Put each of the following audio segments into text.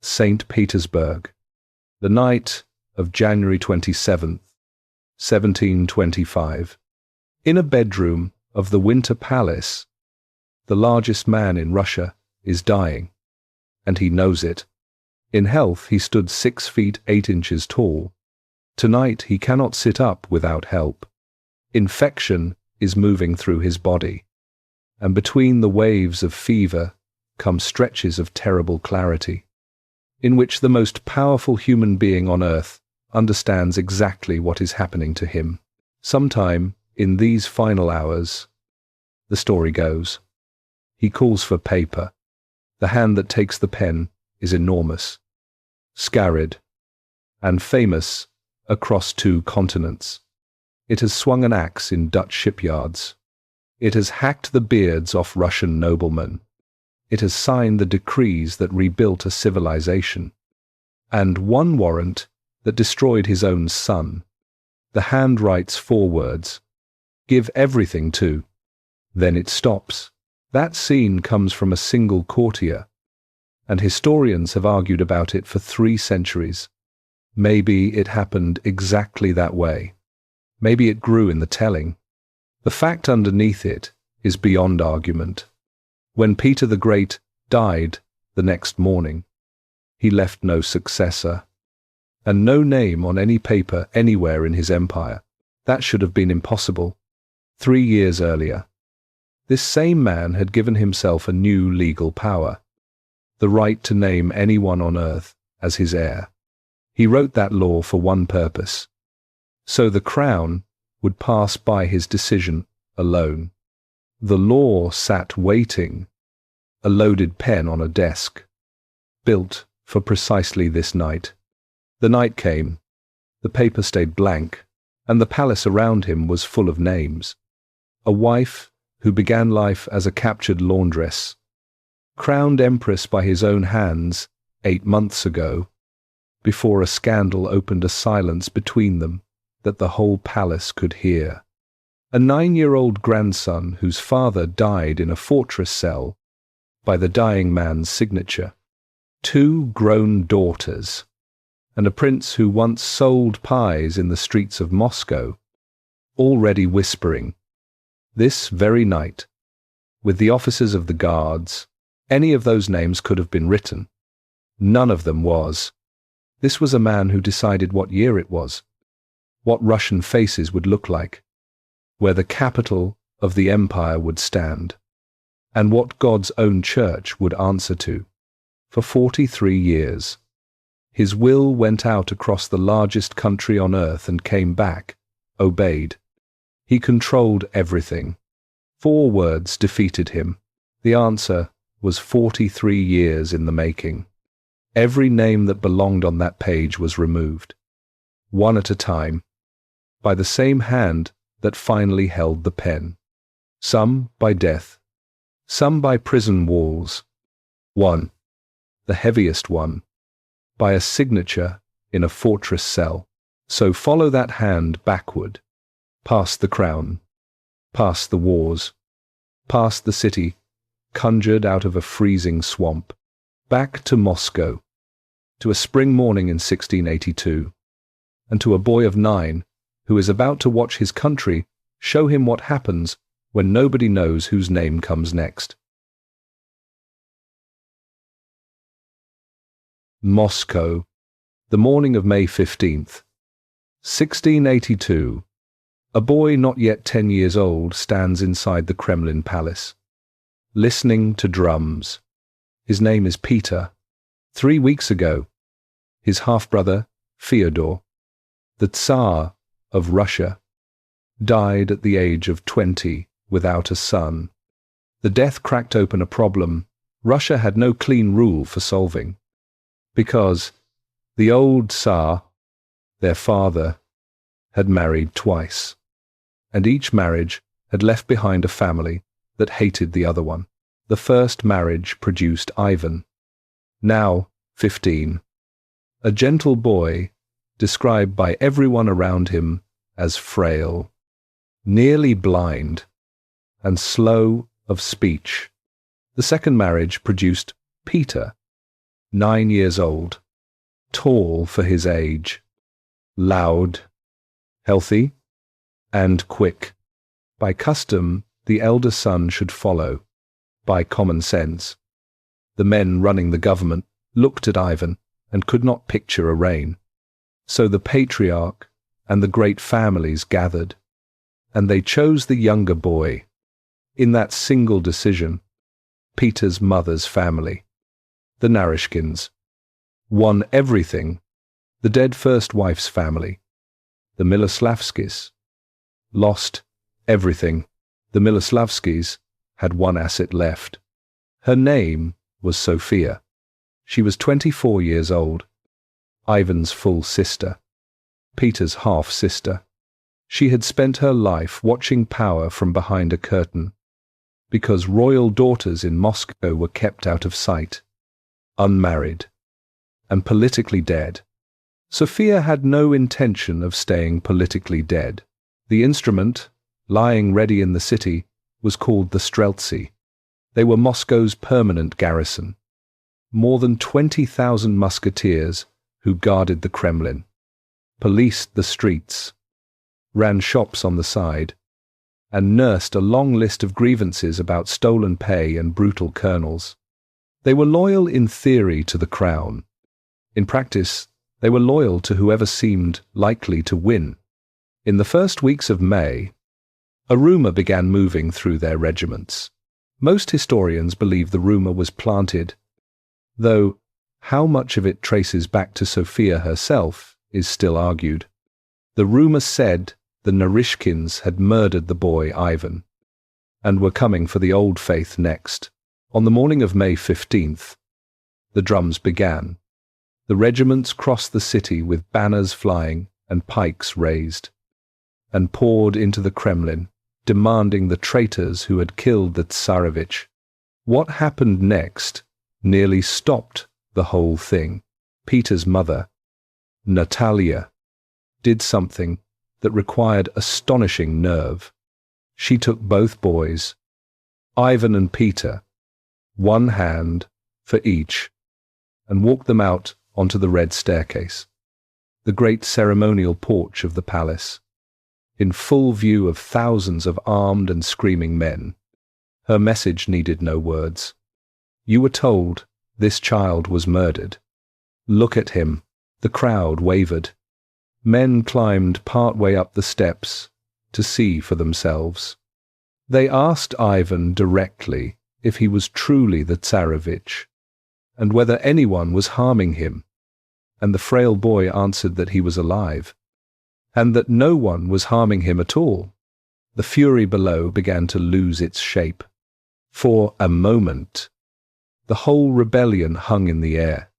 St. Petersburg, the night of January 27th, 1725. In a bedroom of the Winter Palace, the largest man in Russia is dying, and he knows it. In health, he stood 6 feet 8 inches tall. Tonight, he cannot sit up without help. Infection is moving through his body, and between the waves of fever come stretches of terrible clarity, in which the most powerful human being on earth understands exactly what is happening to him. Sometime in these final hours, the story goes, he calls for paper. The hand that takes the pen is enormous, scarred, and famous across 2 continents. It has swung an axe in Dutch shipyards. It has hacked the beards off Russian noblemen. It has signed the decrees that rebuilt a civilization, and one warrant that destroyed his own son. The hand writes 4 words, "Give everything to." Then it stops. That scene comes from a single courtier, and historians have argued about it for 3 centuries. Maybe it happened exactly that way. Maybe it grew in the telling. The fact underneath it is beyond argument. When Peter the Great died the next morning, he left no successor, and no name on any paper anywhere in his empire. That should have been impossible. 3 years earlier, this same man had given himself a new legal power, the right to name anyone on earth as his heir. He wrote that law for one purpose, so the crown would pass by his decision alone. The law sat waiting, a loaded pen on a desk, built for precisely this night. The night came, the paper stayed blank, and the palace around him was full of names. A wife who began life as a captured laundress, crowned empress by his own hands 8 months ago, before a scandal opened a silence between them that the whole palace could hear. A 9-year-old grandson whose father died in a fortress cell by the dying man's signature. 2 grown daughters, and a prince who once sold pies in the streets of Moscow, already whispering, this very night, with the officers of the guards. Any of those names could have been written. None of them was. This was a man who decided what year it was, what Russian faces would look like, where the capital of the empire would stand, and what God's own church would answer to. For 43 years, his will went out across the largest country on earth and came back, obeyed. He controlled everything. 4 words defeated him. The answer was 43 years in the making. Every name that belonged on that page was removed, one at a time, by the same hand that finally held the pen. Some by death, some by prison walls. One, the heaviest one, by a signature in a fortress cell. So follow that hand backward, past the crown, past the wars, past the city, conjured out of a freezing swamp, back to Moscow, to a spring morning in 1682, and to a boy of 9 who is about to watch his country show him what happens when nobody knows whose name comes next. Moscow, the morning of May 15th, 1682. A boy not yet 10 years old stands inside the Kremlin palace, listening to drums. His name is Peter. 3 weeks ago, his half-brother, Fyodor, the Tsar of Russia, died at the age of 20 without a son. The death cracked open a problem Russia had no clean rule for solving, because the old Tsar, their father, had married twice, and each marriage had left behind a family that hated the other one. The first marriage produced Ivan, now 15, a gentle boy described by everyone around him as frail, nearly blind, and slow of speech. The second marriage produced Peter, 9 years old, tall for his age, loud, healthy, and quick. By custom, the elder son should follow, by common sense. The men running the government looked at Ivan and could not picture a reign. So the patriarch and the great families gathered, and they chose the younger boy. In that single decision, Peter's mother's family, the Narishkins, won everything. The dead first wife's family, the Miloslavskis, lost everything. The Miloslavskis had one asset left. Her name was Sophia. She was 24 years old, Ivan's full sister, Peter's half-sister. She had spent her life watching power from behind a curtain, because royal daughters in Moscow were kept out of sight, unmarried, and politically dead. Sophia had no intention of staying politically dead. The instrument, lying ready in the city, was called the Streltsy. They were Moscow's permanent garrison. More than 20,000 musketeers who guarded the Kremlin, policed the streets, ran shops on the side, and nursed a long list of grievances about stolen pay and brutal colonels. They were loyal in theory to the crown. In practice, they were loyal to whoever seemed likely to win. In the first weeks of May, a rumor began moving through their regiments. Most historians believe the rumor was planted, though how much of it traces back to Sophia herself is still argued. The rumor said the Narishkins had murdered the boy Ivan, and were coming for the old faith next. On the morning of May 15th, the drums began. The regiments crossed the city with banners flying and pikes raised, and poured into the Kremlin, demanding the traitors who had killed the Tsarevich. What happened next nearly stopped the whole thing. Peter's mother, Natalia, did something that required astonishing nerve. She took both boys, Ivan and Peter, one hand for each, and walked them out onto the red staircase, the great ceremonial porch of the palace, in full view of thousands of armed and screaming men. Her message needed no words. You were told this child was murdered. Look at him. The crowd wavered. Men climbed part way up the steps to see for themselves. They asked Ivan directly if he was truly the Tsarevich, and whether anyone was harming him, and the frail boy answered that he was alive, and that no one was harming him at all. The fury below began to lose its shape. For a moment, the whole rebellion hung in the air,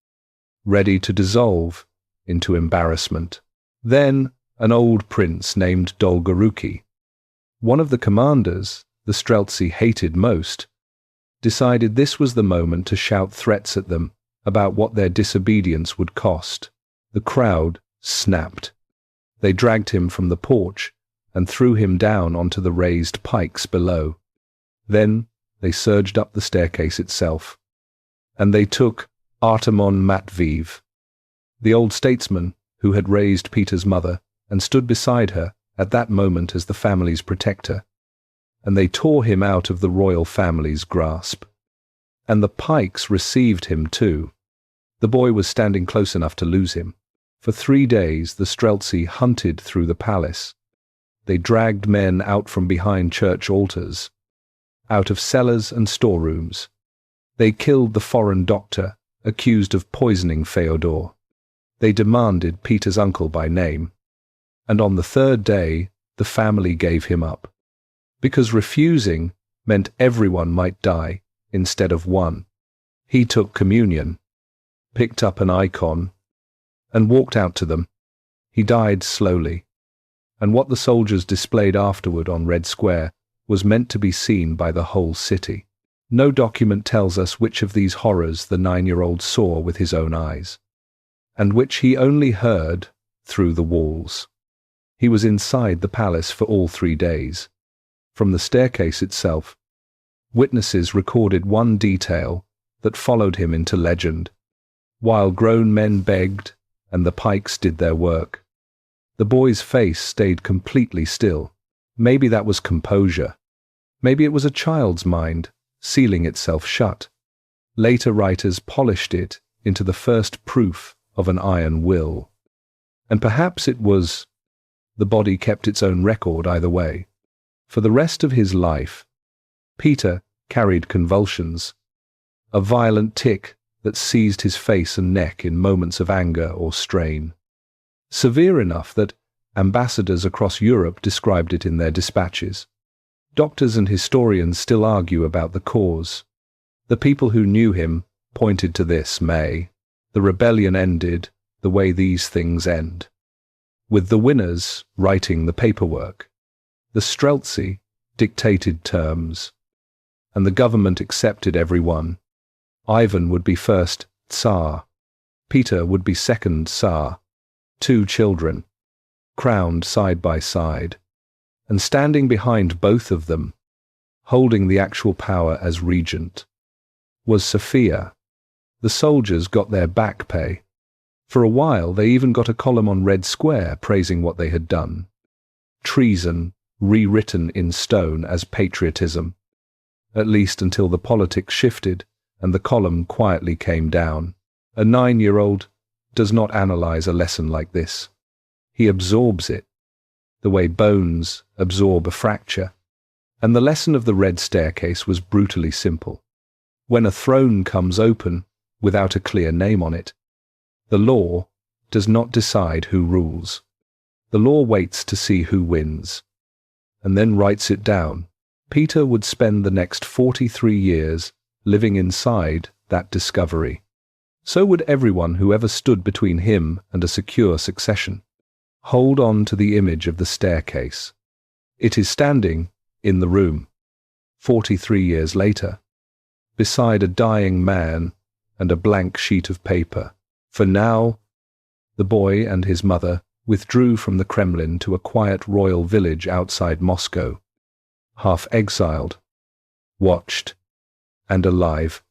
ready to dissolve into embarrassment. Then an old prince named Dolgoruki, one of the commanders the Streltsy hated most, decided this was the moment to shout threats at them about what their disobedience would cost. The crowd snapped. They dragged him from the porch and threw him down onto the raised pikes below. Then they surged up the staircase itself, and they took Artemon Matveev, the old statesman who had raised Peter's mother and stood beside her at that moment as the family's protector, and they tore him out of the royal family's grasp. And the pikes received him too. The boy was standing close enough to lose him. For 3 days the Streltsy hunted through the palace. They dragged men out from behind church altars, out of cellars and storerooms. They killed the foreign doctor accused of poisoning Fyodor. They demanded Peter's uncle by name, and on the 3rd day the family gave him up, because refusing meant everyone might die instead of one. He took communion, picked up an icon, and walked out to them. He died slowly, and what the soldiers displayed afterward on Red Square was meant to be seen by the whole city. No document tells us which of these horrors the 9-year-old saw with his own eyes, and which he only heard through the walls. He was inside the palace for all 3 days. From the staircase itself, witnesses recorded one detail that followed him into legend. while grown men begged and the pikes did their work. The boy's face stayed completely still. Maybe that was composure. Maybe it was a child's mind, sealing itself shut. Later writers polished it into the first proof of an iron will. And perhaps it was. The body kept its own record either way. For the rest of his life, Peter carried convulsions, a violent tic that seized his face and neck in moments of anger or strain. Severe enough that ambassadors across Europe described it in their dispatches. Doctors and historians still argue about the cause. The people who knew him pointed to this: the rebellion ended the way these things end, with the winners writing the paperwork. The Streltsy dictated terms, and the government accepted everyone. Ivan would be first Tsar. Peter would be second Tsar. 2 children, crowned side by side, and standing behind both of them, holding the actual power as regent, was Sophia. The soldiers got their back pay. For a while they even got a column on Red Square praising what they had done. Treason rewritten in stone as patriotism, at least until the politics shifted and the column quietly came down. A 9-year-old does not analyze a lesson like this. He absorbs it, the way bones absorb a fracture. And the lesson of the Red Staircase was brutally simple. When a throne comes open without a clear name on it, the law does not decide who rules. The law waits to see who wins, and then writes it down. Peter would spend the next 43 years living inside that discovery. So would everyone who ever stood between him and a secure succession. Hold on to the image of the staircase. It is standing in the room, 43 years later, beside a dying man and a blank sheet of paper. For now, the boy and his mother withdrew from the Kremlin to a quiet royal village outside Moscow, half exiled, watched, and alive.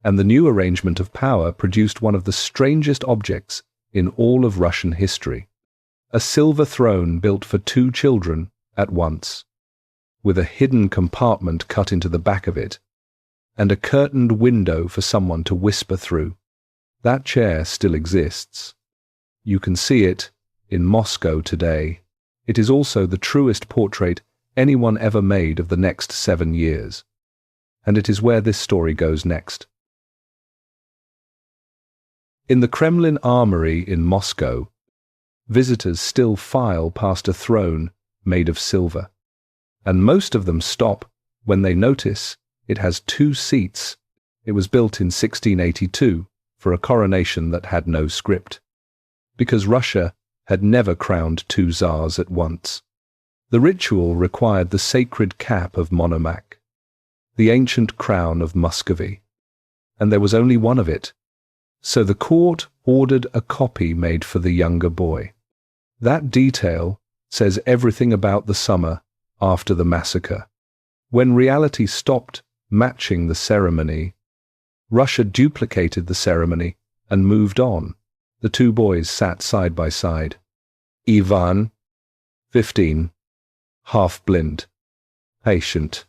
And the new arrangement of power produced one of the strangest objects in all of Russian history. A silver throne built for 2 children at once, with a hidden compartment cut into the back of it, and a curtained window for someone to whisper through. That chair still exists. You can see it in Moscow today. It is also the truest portrait anyone ever made of the next 7 years. And it is where this story goes next. In the Kremlin armory in Moscow, visitors still file past a throne made of silver, and most of them stop when they notice it has 2 seats. It was built in 1682 for a coronation that had no script, because Russia had never crowned 2 Tsars at once. The ritual required the sacred cap of Monomakh, the ancient crown of Muscovy, and there was only one of it. So the court ordered a copy made for the younger boy. That detail says everything about the summer after the massacre. When reality stopped matching the ceremony, Russia duplicated the ceremony and moved on. The 2 boys sat side by side. Ivan, 15, half-blind, patient,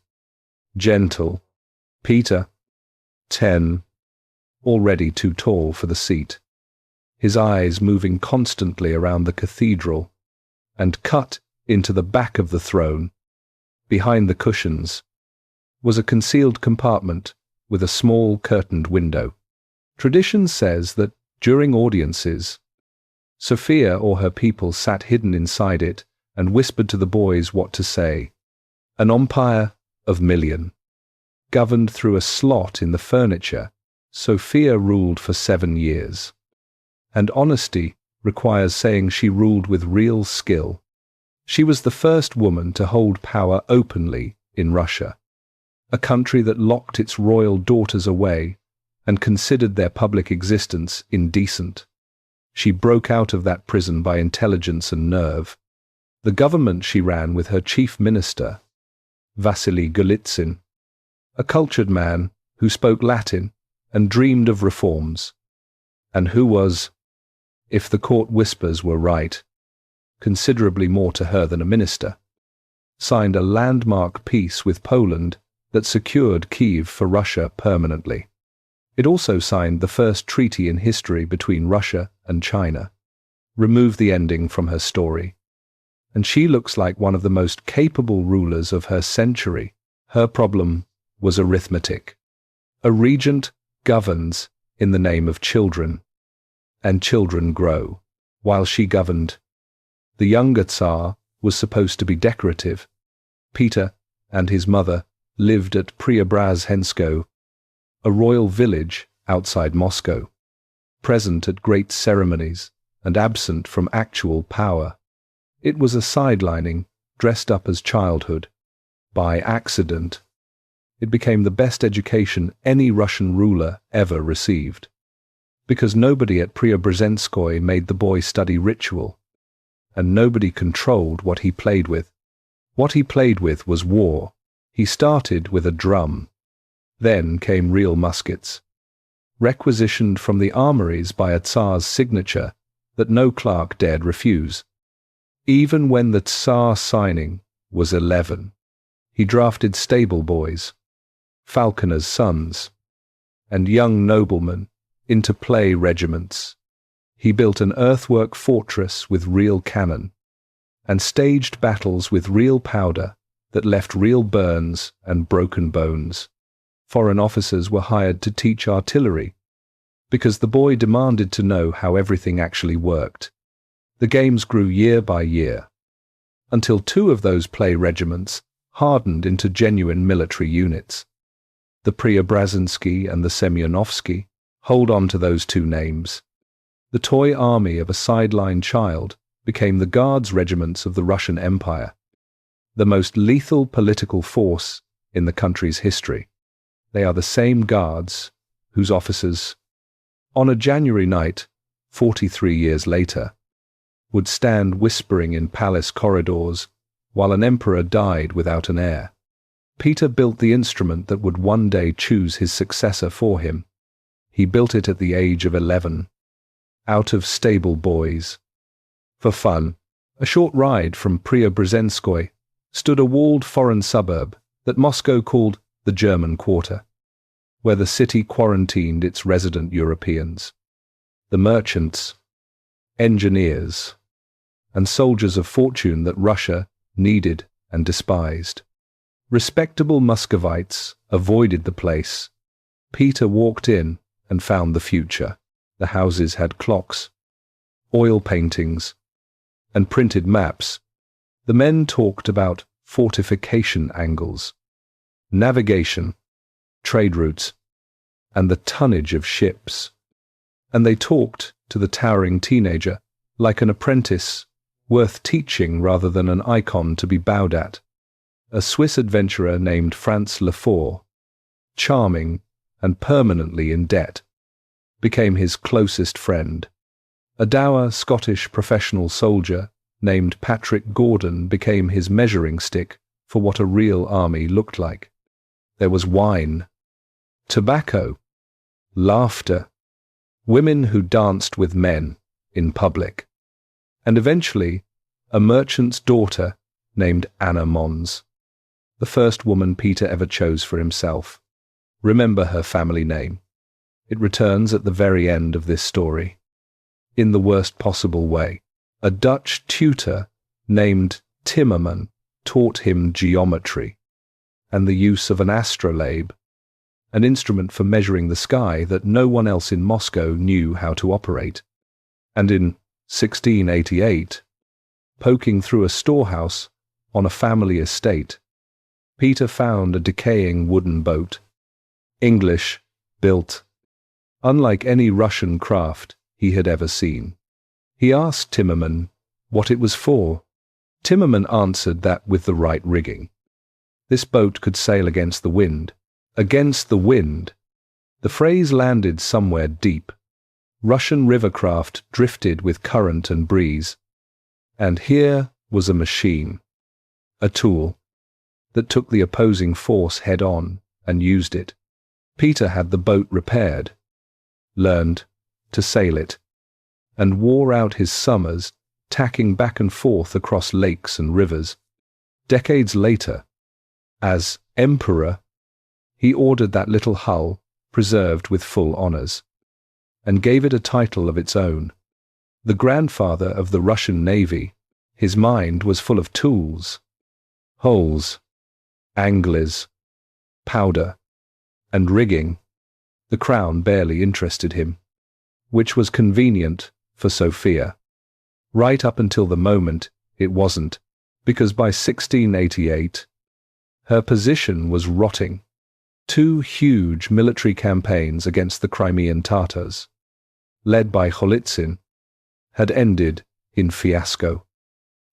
gentle. Peter, 10, already too tall for the seat, his eyes moving constantly around the cathedral, and cut into the back of the throne, behind the cushions, was a concealed compartment with a small curtained window. Tradition says that during audiences, Sophia or her people sat hidden inside it and whispered to the boys what to say. An empire of million, governed through a slot in the furniture, Sophia ruled for 7 years. And honesty requires saying she ruled with real skill. She was the first woman to hold power openly in Russia, a country that locked its royal daughters away and considered their public existence indecent. She broke out of that prison by intelligence and nerve. The government she ran with her chief minister, Vasily Golitsyn, a cultured man who spoke Latin and dreamed of reforms. and who was, if the court whispers were right, considerably more to her than a minister, signed a landmark peace with Poland that secured Kiev for Russia permanently. It also signed the first treaty in history between Russia and China, removed the ending from her story, and she looks like one of the most capable rulers of her century. Her problem was arithmetic. A regent governs in the name of children, and children grow. While she governed, the younger Tsar was supposed to be decorative. Peter and his mother lived at Preobrazhenskoe, a royal village outside Moscow, present at great ceremonies and absent from actual power. It was a sidelining dressed up as childhood. By accident, it became the best education any Russian ruler ever received, because nobody at Preobrazhenskoe made the boy study ritual, and nobody controlled what he played with. What he played with was war. He started with a drum. Then came real muskets, requisitioned from the armories by a Tsar's signature that no clerk dared refuse. Even when the Tsar signing was 11, he drafted stable boys, falconers' sons, and young noblemen into play regiments. He built an earthwork fortress with real cannon, and staged battles with real powder that left real burns and broken bones. Foreign officers were hired to teach artillery, because the boy demanded to know how everything actually worked. The games grew year by year, until 2 of those play regiments hardened into genuine military units. The Preobrazhensky and the Semyonovsky hold on to those 2 names. The toy army of a sideline child became the Guards regiments of the Russian Empire, the most lethal political force in the country's history. They are the same Guards whose officers, on a January night, 43 years later, would stand whispering in palace corridors while an emperor died without an heir. Peter built the instrument that would one day choose his successor for him. He built it at the age of 11, out of stable boys. For fun, a short ride from Preobrazhenskoe stood a walled foreign suburb that Moscow called the German Quarter, where the city quarantined its resident Europeans, the merchants, engineers, and soldiers of fortune that Russia needed and despised. Respectable Muscovites avoided the place. Peter walked in and found the future. The houses had clocks, oil paintings, and printed maps. The men talked about fortification angles, navigation, trade routes, and the tonnage of ships. And they talked to the towering teenager like an apprentice worth teaching rather than an icon to be bowed at. A Swiss adventurer named Franz Lefort, charming and permanently in debt, became his closest friend. A dour Scottish professional soldier named Patrick Gordon became his measuring stick for what a real army looked like. There was wine, tobacco, laughter, women who danced with men in public, and eventually a merchant's daughter named Anna Mons, the first woman Peter ever chose for himself. Remember her family name. It returns at the very end of this story, in the worst possible way. A Dutch tutor named Timmerman taught him geometry and the use of an astrolabe, an instrument for measuring the sky that no one else in Moscow knew how to operate. And in 1688, poking through a storehouse on a family estate, Peter found a decaying wooden boat, English built, unlike any Russian craft he had ever seen. He asked Timmerman what it was for. Timmerman answered that with the right rigging, this boat could sail against the wind. Against the wind. The phrase landed somewhere deep. Russian rivercraft drifted with current and breeze. And here was a machine, a tool, that took the opposing force head-on and used it. Peter had the boat repaired, learned to sail it, and wore out his summers tacking back and forth across lakes and rivers. Decades later, as emperor, he ordered that little hull preserved with full honors, and gave it a title of its own. The grandfather of the Russian Navy, his mind was full of tools, holes, anglers, powder, and rigging. The crown barely interested him, which was convenient for Sophia. Right up until the moment it wasn't, because by 1688, her position was rotting. 2 huge military campaigns against the Crimean Tatars, led by Golitsyn, had ended in fiasco,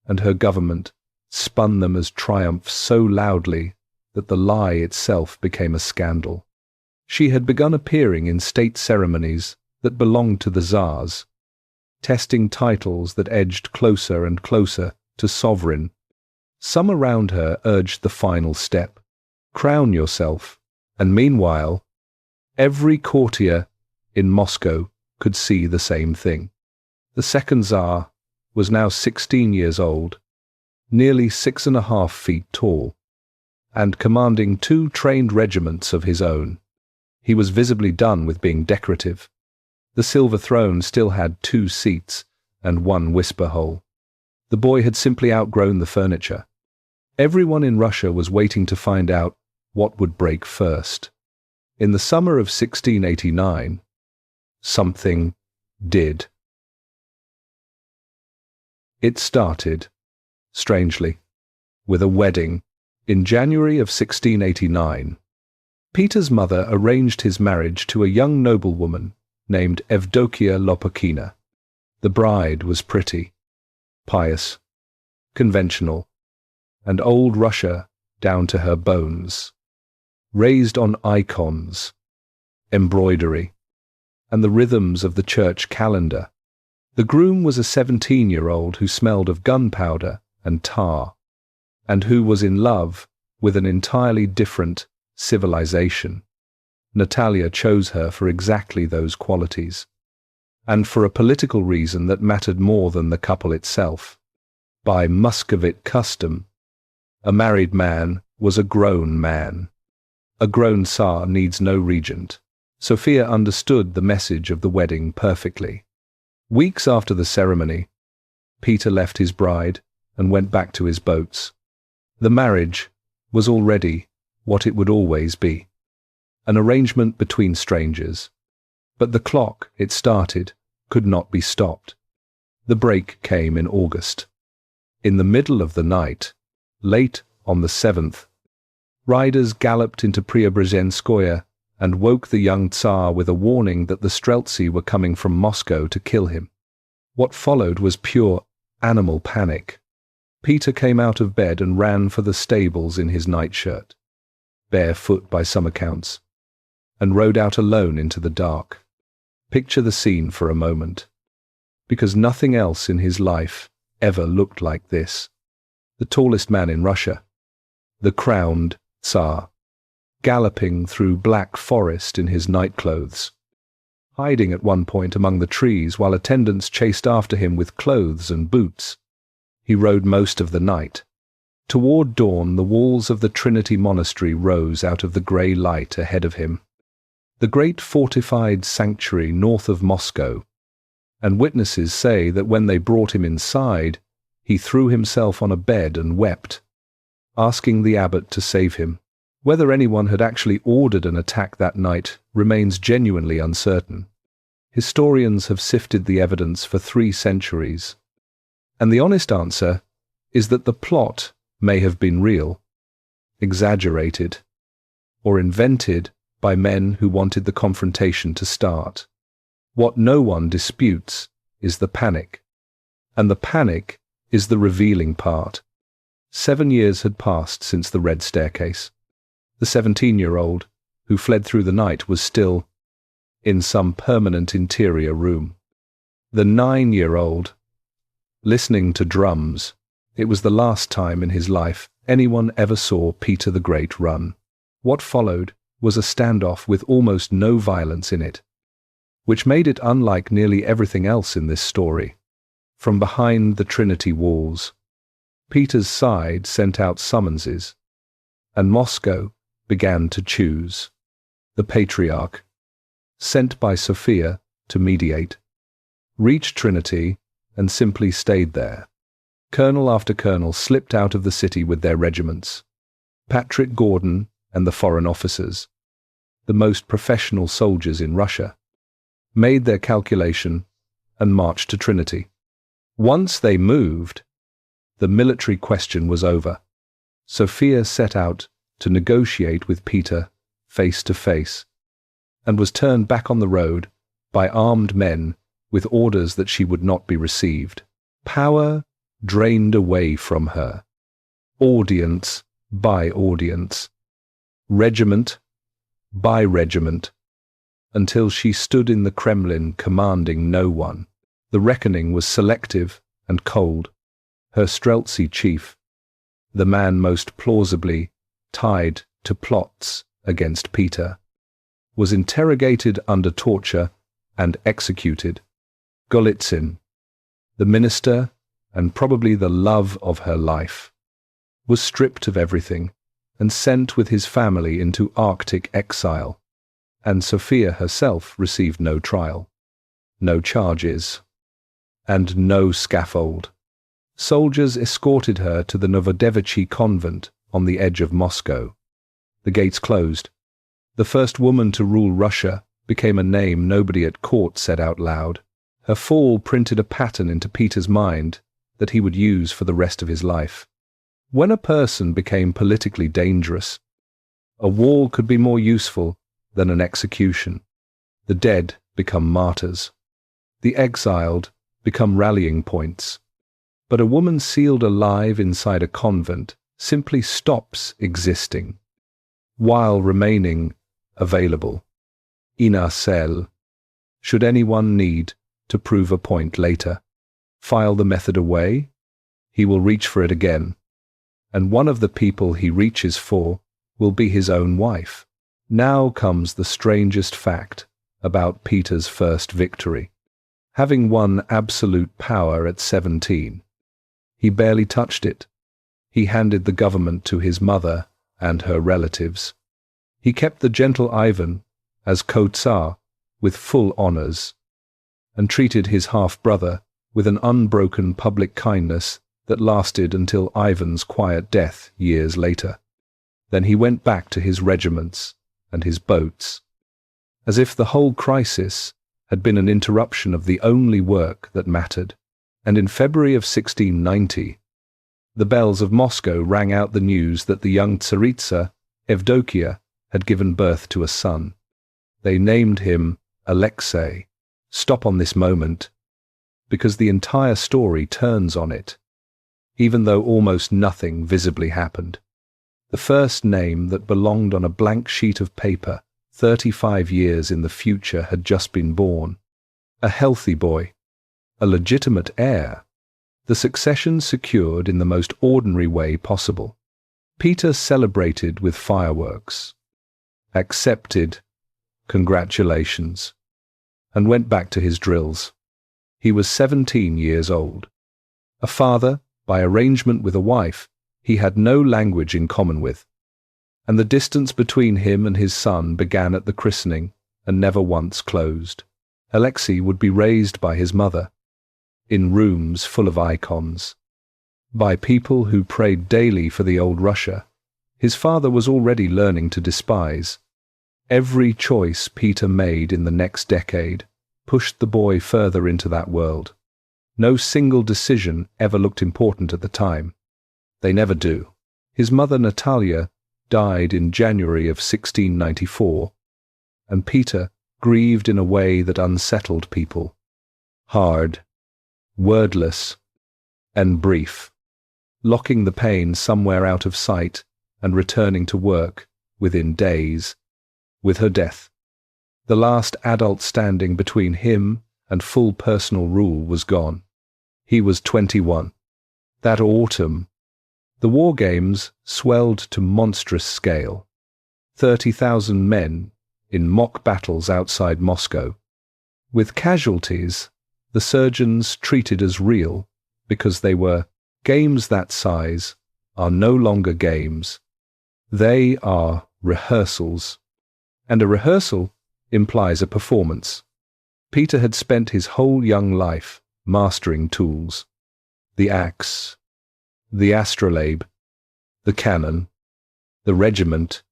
and her government spun them as triumphs so loudly that the lie itself became a scandal. She had begun appearing in state ceremonies that belonged to the Tsars, testing titles that edged closer and closer to sovereign. Some around her urged the final step: crown yourself. And meanwhile, every courtier in Moscow could see the same thing. The second Tsar was now 16 years old, nearly 6.5 feet tall, and commanding 2 trained regiments of his own. He was visibly done with being decorative. The silver throne still had 2 seats and 1 whisper hole. The boy had simply outgrown the furniture. Everyone in Russia was waiting to find out what would break first. In the summer of 1689, something did. It started, strangely, with a wedding in January of 1689. Peter's mother arranged his marriage to a young noblewoman named Evdokia Lopukina. The bride was pretty, pious, conventional, and old Russia down to her bones, raised on icons, embroidery, and the rhythms of the church calendar. The groom was a 17-year-old who smelled of gunpowder and tar, and who was in love with an entirely different civilization. Natalia chose her for exactly those qualities, and for a political reason that mattered more than the couple itself. By Muscovite custom, a married man was a grown man. A grown Tsar needs no regent. Sophia understood the message of the wedding perfectly. Weeks after the ceremony, Peter left his bride and went back to his boats. The marriage was already what it would always be, an arrangement between strangers. But the clock it started could not be stopped. The break came in August. In the middle of the night, late on the 7th, riders galloped into Preobrazhenskoye and woke the young Tsar with a warning that the Streltsy were coming from Moscow to kill him. What followed was pure animal panic. Peter came out of bed and ran for the stables in his nightshirt, barefoot by some accounts, and rode out alone into the dark. Picture the scene for a moment, because nothing else in his life ever looked like this. The tallest man in Russia, the crowned Tsar, galloping through black forest in his nightclothes, hiding at one point among the trees while attendants chased after him with clothes and boots. He rode most of the night. Toward dawn, the walls of the Trinity Monastery rose out of the grey light ahead of him, the great fortified sanctuary north of Moscow, and witnesses say that when they brought him inside, he threw himself on a bed and wept, asking the abbot to save him. Whether anyone had actually ordered an attack that night remains genuinely uncertain. Historians have sifted the evidence for 3 centuries, and the honest answer is that the plot may have been real, exaggerated, or invented by men who wanted the confrontation to start. What no one disputes is the panic, and the panic is the revealing part. 7 years had passed since the Red Staircase. The 17-year-old, who fled through the night, was still in some permanent interior room. The 9-year-old, listening to drums. It was the last time in his life anyone ever saw Peter the Great run. What followed was a standoff with almost no violence in it. which made it unlike nearly everything else in this story. From behind the Trinity walls, Peter's side sent out summonses, and Moscow began to choose. The Patriarch, sent by Sophia to mediate, reached Trinity and simply stayed there. Colonel after colonel slipped out of the city with their regiments. Patrick Gordon and the foreign officers, the most professional soldiers in Russia, made their calculation and marched to Trinity. Once they moved, the military question was over. Sophia set out to negotiate with Peter face to face, and was turned back on the road by armed men with orders that she would not be received. Power drained away from her, audience by audience, regiment by regiment, until she stood in the Kremlin commanding no one. The reckoning was selective and cold. Her Streltsy chief, the man most plausibly tied to plots against Peter, was interrogated under torture and executed. Golitsyn, the minister and probably the love of her life, was stripped of everything and sent with his family into Arctic exile, and Sophia herself received no trial, no charges, and no scaffold. Soldiers escorted her to the Novodevichy convent on the edge of Moscow. The gates closed. The first woman to rule Russia became a name nobody at court said out loud. Her fall printed a pattern into Peter's mind that he would use for the rest of his life. When a person became politically dangerous, a wall could be more useful than an execution. The dead become martyrs. The exiled become rallying points. But a woman sealed alive inside a convent simply stops existing, while remaining available, in a cell, should anyone need to prove a point later. File the method away, he will reach for it again, and one of the people he reaches for will be his own wife. Now comes the strangest fact about Peter's first victory. Having won absolute power at 17, he barely touched it. He handed the government to his mother and her relatives. He kept the gentle Ivan as co-Tsar with full honors, and treated his half-brother with an unbroken public kindness that lasted until Ivan's quiet death years later. Then he went back to his regiments and his boats, as if the whole crisis had been an interruption of the only work that mattered. And in February of 1690, the bells of Moscow rang out the news that the young Tsaritsa, Evdokia, had given birth to a son. They named him Alexei. Stop on this moment, because the entire story turns on it, even though almost nothing visibly happened. The first name that belonged on a blank sheet of paper 35 years in the future had just been born. A healthy boy, a legitimate heir, the succession secured in the most ordinary way possible. Peter celebrated with fireworks, accepted congratulations, and went back to his drills. He was 17 years old. A father, by arrangement with a wife, he had no language in common with, and the distance between him and his son began at the christening and never once closed. Alexei would be raised by his mother, in rooms full of icons, by people who prayed daily for the old Russia his father was already learning to despise. Every choice Peter made in the next decade pushed the boy further into that world. No single decision ever looked important at the time. They never do. His mother Natalia died in January of 1694, and Peter grieved in a way that unsettled people. Hard, wordless, and brief, locking the pain somewhere out of sight and returning to work within days. With her death, the last adult standing between him and full personal rule was gone. He was 21. That autumn, the war games swelled to monstrous scale. 30,000 men in mock battles outside Moscow. with casualties the surgeons treated as real because they were games that size are no longer games. They are rehearsals. And a rehearsal implies a performance. Peter had spent his whole young life mastering tools. The axe, the astrolabe, the cannon, the regiment,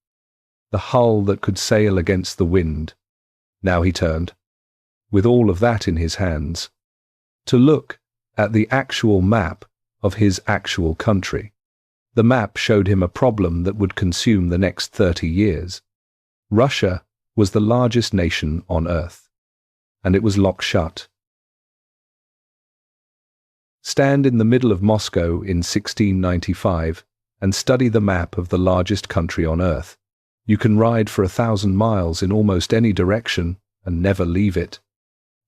the hull that could sail against the wind. Now he turned, with all of that in his hands, to look at the actual map of his actual country. The map showed him a problem that would consume the next 30 years. Russia was the largest nation on earth, and it was locked shut. Stand in the middle of Moscow in 1695 and study the map of the largest country on earth. You can ride for 1,000 miles in almost any direction and never leave it.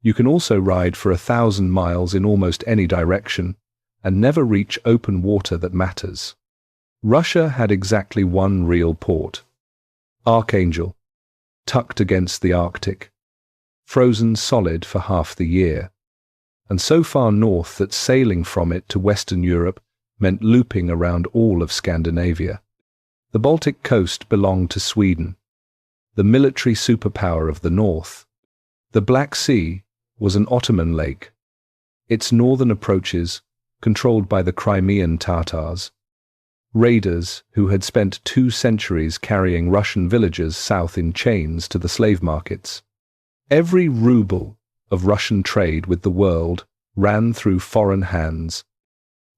You can also ride for 1,000 miles in almost any direction and never reach open water that matters. Russia had exactly one real port, Archangel, tucked against the Arctic, frozen solid for half the year, and so far north that sailing from it to Western Europe meant looping around all of Scandinavia. The Baltic coast belonged to Sweden, the military superpower of the north. The Black Sea was an Ottoman lake, its northern approaches controlled by the Crimean Tatars, raiders who had spent 2 centuries carrying Russian villagers south in chains to the slave markets. Every ruble of Russian trade with the world ran through foreign hands.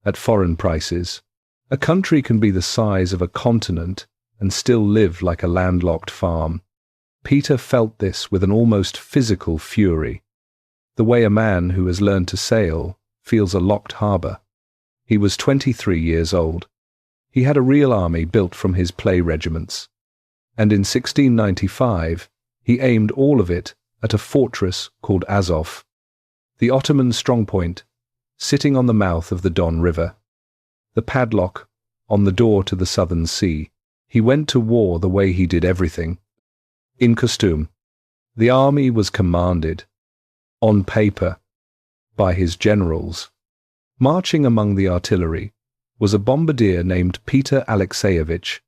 At foreign prices, a country can be the size of a continent and still live like a landlocked farm. Peter felt this with an almost physical fury, the way a man who has learned to sail feels a locked harbour. He was 23 years old. He had a real army built from his play regiments, and in 1695 he aimed all of it at a fortress called Azov, the Ottoman strongpoint, sitting on the mouth of the Don River, the padlock on the door to the southern sea. He went to war the way he did everything, in costume. The army was commanded, on paper, by his generals. Marching among the artillery was a bombardier named Peter Alexeyevich,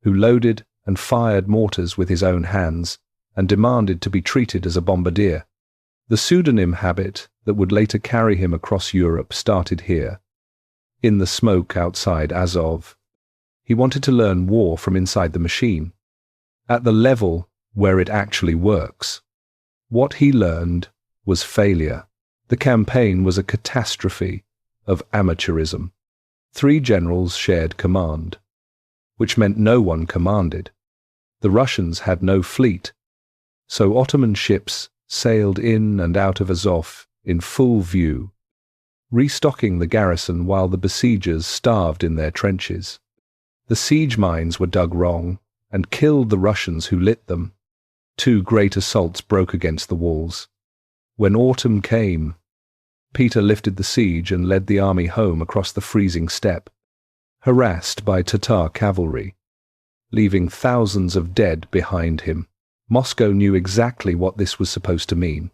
who loaded and fired mortars with his own hands and demanded to be treated as a bombardier. The pseudonym habit that would later carry him across Europe started here, in the smoke outside Azov. He wanted to learn war from inside the machine, at the level where it actually works. What he learned was failure. The campaign was a catastrophe of amateurism. 3 generals shared command, which meant no one commanded. The Russians had no fleet, so Ottoman ships sailed in and out of Azov in full view, restocking the garrison while the besiegers starved in their trenches. The siege mines were dug wrong and killed the Russians who lit them. 2 great assaults broke against the walls. When autumn came, Peter lifted the siege and led the army home across the freezing steppe, harassed by Tatar cavalry, leaving thousands of dead behind him. Moscow knew exactly what this was supposed to mean.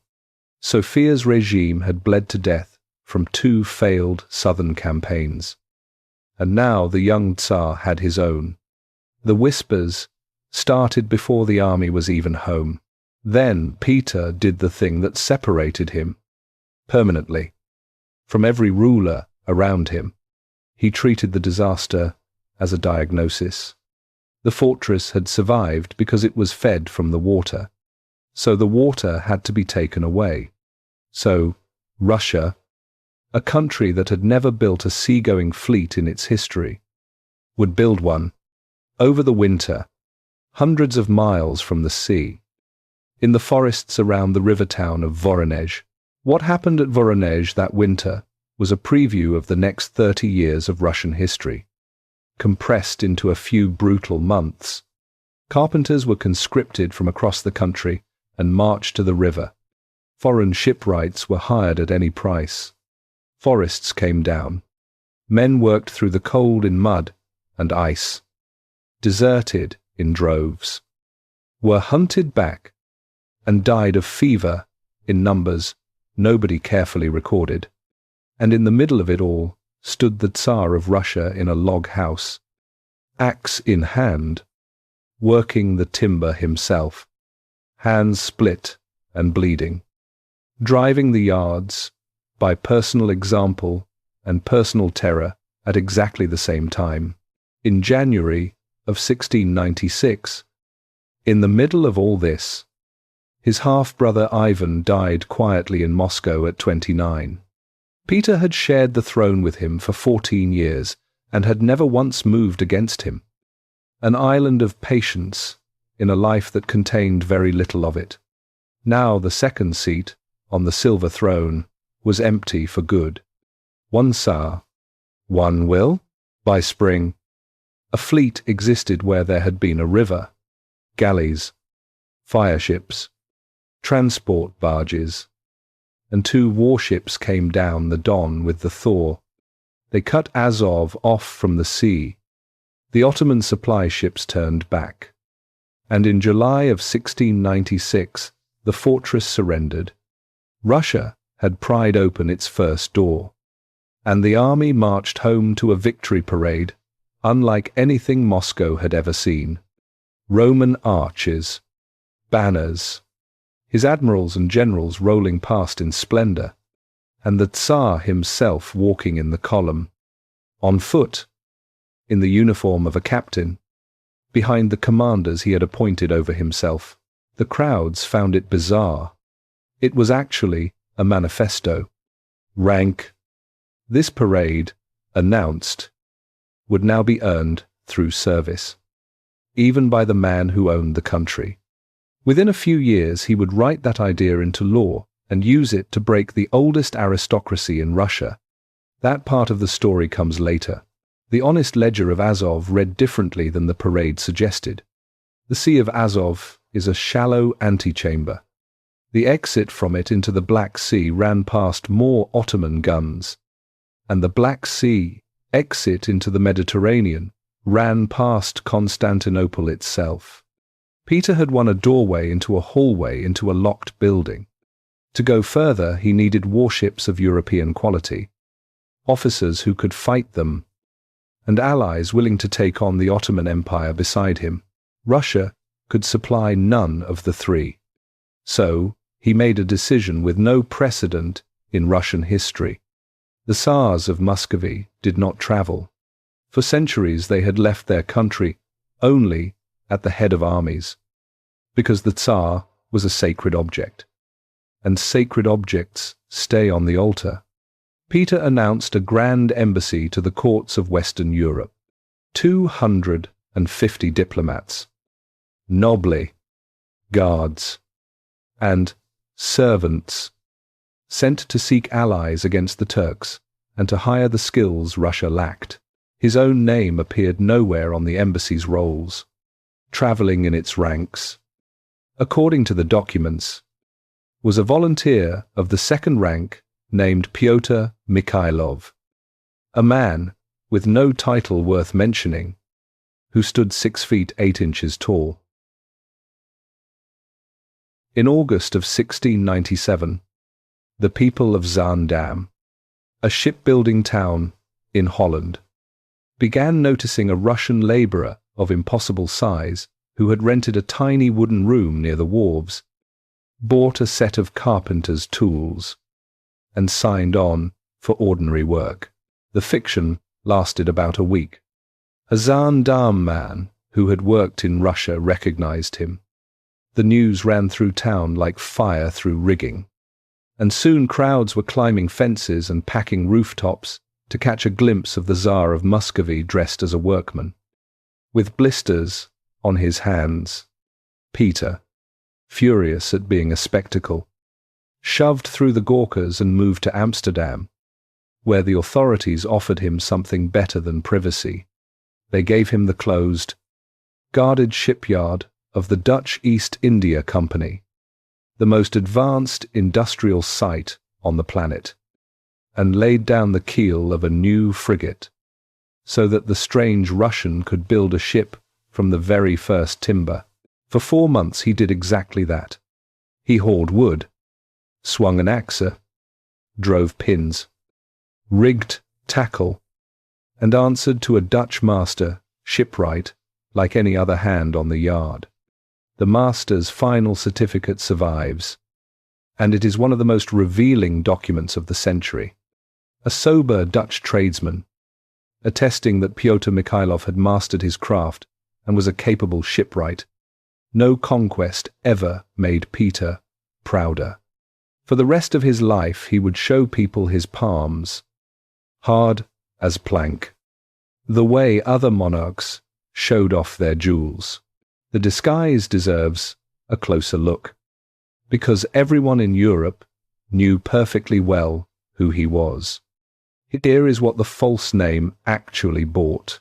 Sofia's regime had bled to death from 2 failed southern campaigns, and now the young Tsar had his own. The whispers started before the army was even home. Then Peter did the thing that separated him permanently from every ruler around him. He treated the disaster as a diagnosis. The fortress had survived because it was fed from the water, so the water had to be taken away. So Russia, a country that had never built a seagoing fleet in its history, would build one over the winter, hundreds of miles from the sea, in the forests around the river town of Voronezh. What happened at Voronezh that winter was a preview of the next 30 years of Russian history, compressed into a few brutal months. Carpenters were conscripted from across the country and marched to the river. Foreign shipwrights were hired at any price. Forests came down. Men worked through the cold in mud and ice, deserted in droves, were hunted back, and died of fever in numbers nobody carefully recorded, and in the middle of it all stood the Tsar of Russia in a log house, axe in hand, working the timber himself, hands split and bleeding, driving the yards by personal example and personal terror at exactly the same time. In January of 1696, in the middle of all this, his half-brother Ivan died quietly in Moscow at 29. Peter had shared the throne with him for 14 years and had never once moved against him. An island of patience in a life that contained very little of it. Now the second seat, on the silver throne, was empty for good. One Tsar, one will. By spring, a fleet existed where there had been a river, galleys, fireships, transport barges, and 2 warships came down the Don with the Thor. They cut Azov off from the sea. The Ottoman supply ships turned back, and in July of 1696 the fortress surrendered. Russia had pried open its first door, and the army marched home to a victory parade unlike anything Moscow had ever seen. Roman arches, banners, his admirals and generals rolling past in splendor, and the Tsar himself walking in the column, on foot, in the uniform of a captain, behind the commanders he had appointed over himself. The crowds found it bizarre. It was actually a manifesto. Rank. This parade, announced, would now be earned through service, even by the man who owned the country. Within a few years he would write that idea into law and use it to break the oldest aristocracy in Russia. That part of the story comes later. The honest ledger of Azov read differently than the parade suggested. The Sea of Azov is a shallow antechamber. The exit from it into the Black Sea ran past more Ottoman guns, and the Black Sea exit into the Mediterranean ran past Constantinople itself. Peter had won a doorway into a hallway into a locked building. To go further, he needed warships of European quality, officers who could fight them, and allies willing to take on the Ottoman Empire beside him. Russia could supply none of the 3. So, he made a decision with no precedent in Russian history. The Tsars of Muscovy did not travel. For centuries they had left their country only at the head of armies, because the Tsar was a sacred object, and sacred objects stay on the altar. Peter announced a grand embassy to the courts of Western Europe. 250 diplomats, nobly, guards, and servants sent to seek allies against the Turks and to hire the skills Russia lacked. His own name appeared nowhere on the embassy's rolls, traveling in its ranks. According to the documents, was a volunteer of the second rank named Pyotr Mikhailov, a man with no title worth mentioning, who stood 6 feet 8 inches tall. In August of 1697, the people of Zaandam, a shipbuilding town in Holland, began noticing a Russian laborer of impossible size who had rented a tiny wooden room near the wharves, bought a set of carpenter's tools, and signed on for ordinary work. The fiction lasted about a week. A Zaandam man who had worked in Russia recognized him. The news ran through town like fire through rigging, and soon crowds were climbing fences and packing rooftops to catch a glimpse of the Tsar of Muscovy dressed as a workman. With blisters on his hands, Peter, furious at being a spectacle, shoved through the Gurkhas and moved to Amsterdam, where the authorities offered him something better than privacy. They gave him the closed, guarded shipyard of the Dutch East India Company, the most advanced industrial site on the planet, and laid down the keel of a new frigate, so that the strange Russian could build a ship from the very first timber. For 4 months he did exactly that. He hauled wood, swung an axe, drove pins, rigged tackle, and answered to a Dutch master, shipwright, like any other hand on the yard. The master's final certificate survives, and it is one of the most revealing documents of the century. A sober Dutch tradesman, attesting that Pyotr Mikhailov had mastered his craft and was a capable shipwright. No conquest ever made Peter prouder. For the rest of his life he would show people his palms, hard as plank, the way other monarchs showed off their jewels. The disguise deserves a closer look, because everyone in Europe knew perfectly well who he was. Here is what the false name actually bought.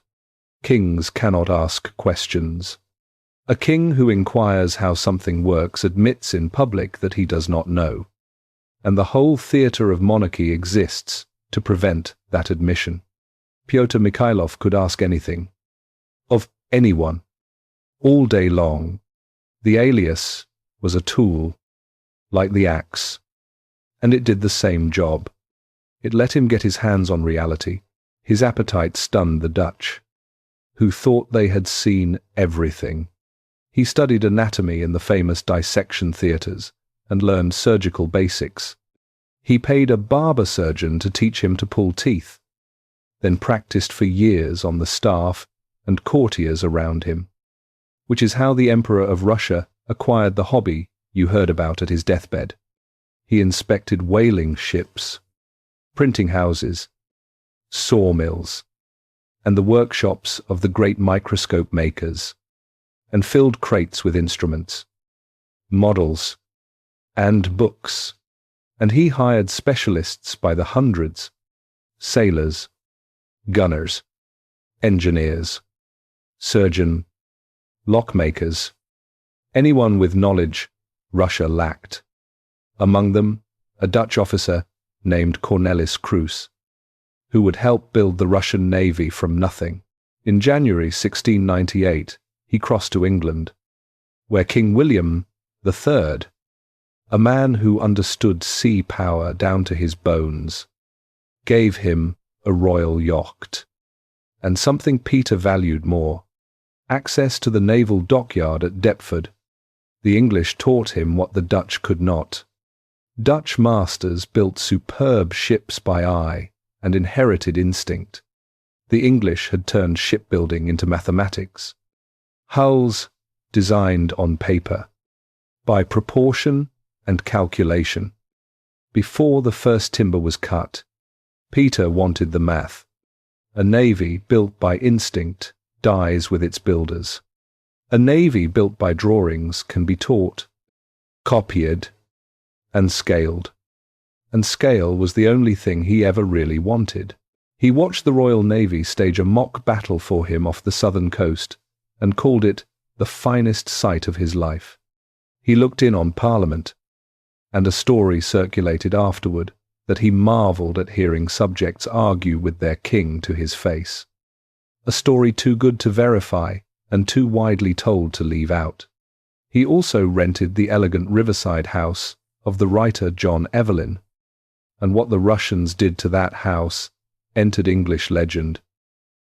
Kings cannot ask questions. A king who inquires how something works admits in public that he does not know, and the whole theatre of monarchy exists to prevent that admission. Pyotr Mikhailov could ask anything, of anyone, all day long. The alias was a tool, like the axe, and it did the same job. It let him get his hands on reality. His appetite stunned the Dutch, who thought they had seen everything. He studied anatomy in the famous dissection theatres and learned surgical basics. He paid a barber surgeon to teach him to pull teeth, then practiced for years on the staff and courtiers around him, which is how the Emperor of Russia acquired the hobby you heard about at his deathbed. He inspected whaling ships, printing houses, sawmills, and the workshops of the great microscope makers, and filled crates with instruments, models, and books, and he hired specialists by the hundreds, sailors, gunners, engineers, surgeon, lockmakers, anyone with knowledge Russia lacked. Among them, a Dutch officer named Cornelis Kroes, who would help build the Russian navy from nothing. In January 1698, he crossed to England, where King William III, a man who understood sea power down to his bones, gave him a royal yacht, and something Peter valued more, access to the naval dockyard at Deptford. The English taught him what the Dutch could not. Dutch masters built superb ships by eye and inherited instinct. The English had turned shipbuilding into mathematics. Hulls designed on paper, by proportion and calculation. Before the first timber was cut, Peter wanted the math. A navy built by instinct dies with its builders. A navy built by drawings can be taught, copied, and scaled. And scale was the only thing he ever really wanted. He watched the Royal Navy stage a mock battle for him off the southern coast and called it the finest sight of his life. He looked in on Parliament, and a story circulated afterward that he marvelled at hearing subjects argue with their king to his face. A story too good to verify and too widely told to leave out. He also rented the elegant riverside house of the writer John Evelyn, and what the Russians did to that house entered English legend.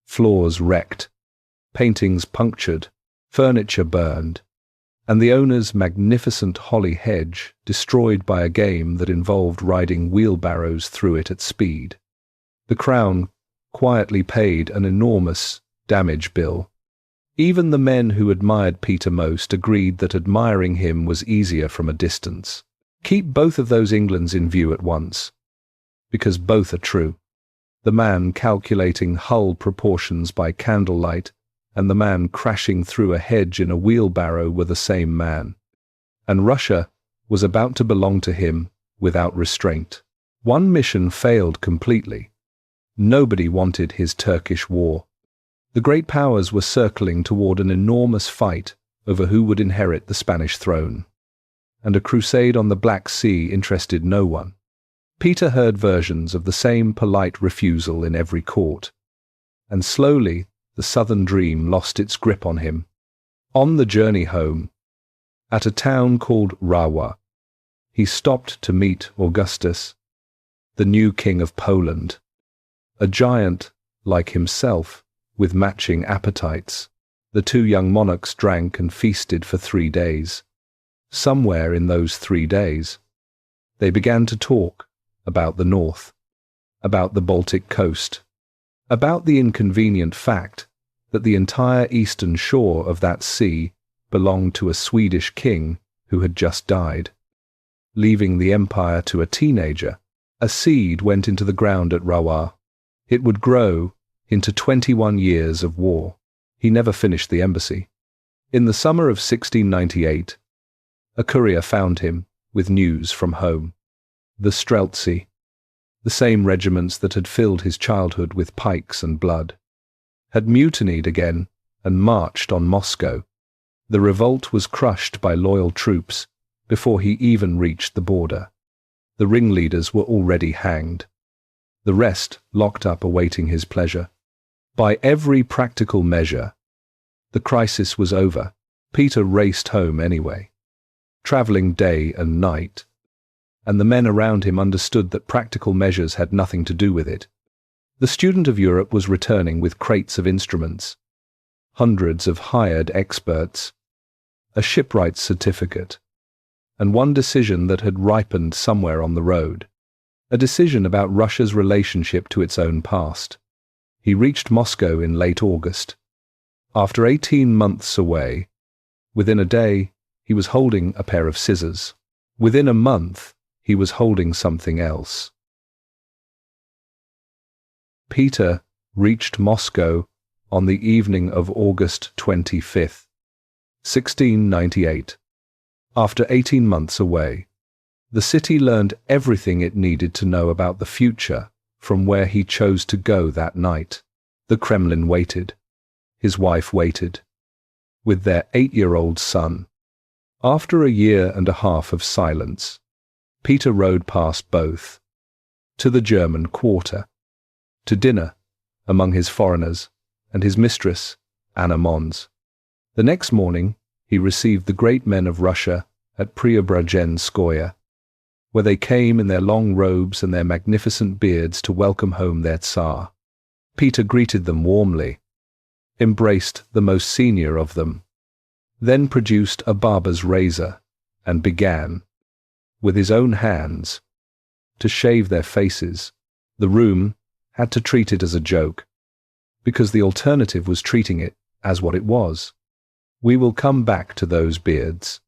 Floors wrecked, paintings punctured, furniture burned, and the owner's magnificent holly hedge destroyed by a game that involved riding wheelbarrows through it at speed. The Crown quietly paid an enormous damage bill. Even the men who admired Peter most agreed that admiring him was easier from a distance. Keep both of those Englands in view at once, because both are true. The man calculating hull proportions by candlelight and the man crashing through a hedge in a wheelbarrow were the same man, and Russia was about to belong to him without restraint. One mission failed completely. Nobody wanted his Turkish war. The great powers were circling toward an enormous fight over who would inherit the Spanish throne, and a crusade on the Black Sea interested no one. Peter heard versions of the same polite refusal in every court, and slowly the southern dream lost its grip on him. On the journey home, at a town called Rawa, he stopped to meet Augustus, the new king of Poland, a giant like himself with matching appetites. The two young monarchs drank and feasted for 3 days. Somewhere in those 3 days, they began to talk about the north, about the Baltic coast, about the inconvenient fact that the entire eastern shore of that sea belonged to a Swedish king who had just died. Leaving the empire to a teenager, a seed went into the ground at Rawa. It would grow into 21 years of war. He never finished the embassy. In the summer of 1698, a courier found him with news from home. The Streltsy, the same regiments that had filled his childhood with pikes and blood, had mutinied again and marched on Moscow. The revolt was crushed by loyal troops before he even reached the border. The ringleaders were already hanged, the rest locked up awaiting his pleasure. By every practical measure, the crisis was over. Peter raced home anyway, traveling day and night, and the men around him understood that practical measures had nothing to do with it. The student of Europe was returning with crates of instruments, hundreds of hired experts, a shipwright's certificate, and one decision that had ripened somewhere on the road, a decision about Russia's relationship to its own past. He reached Moscow in late August. After 18 months away, within a day, he was holding a pair of scissors. Within a month, he was holding something else. Peter reached Moscow on the evening of August 25th, 1698. After 18 months away, the city learned everything it needed to know about the future from where he chose to go that night. The Kremlin waited. His wife waited, with their 8-year-old son. After a year and a half of silence, Peter rode past both, to the German quarter, to dinner among his foreigners and his mistress, Anna Mons. The next morning, he received the great men of Russia at Preobrazhenskoye, where they came in their long robes and their magnificent beards to welcome home their Tsar. Peter greeted them warmly, embraced the most senior of them, then produced a barber's razor and began, with his own hands, to shave their faces. The room had to treat it as a joke, because the alternative was treating it as what it was. We will come back to those beards,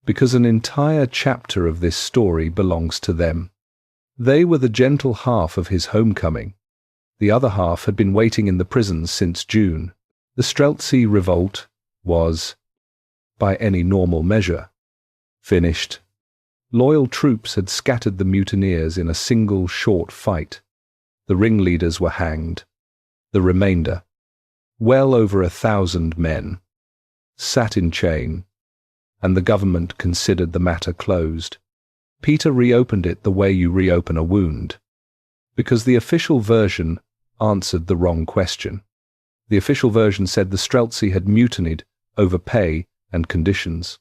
because an entire chapter of this story belongs to them. They were the gentle half of his homecoming. The other half had been waiting in the prisons since June. The Streltsy revolt was, by any normal measure, finished. Loyal troops had scattered the mutineers in a single short fight. The ringleaders were hanged. The remainder, well over 1,000 men, sat in chain, and the government considered the matter closed. Peter reopened it the way you reopen a wound, because the official version answered the wrong question. The official version said the Streltsy had mutinied over pay and conditions.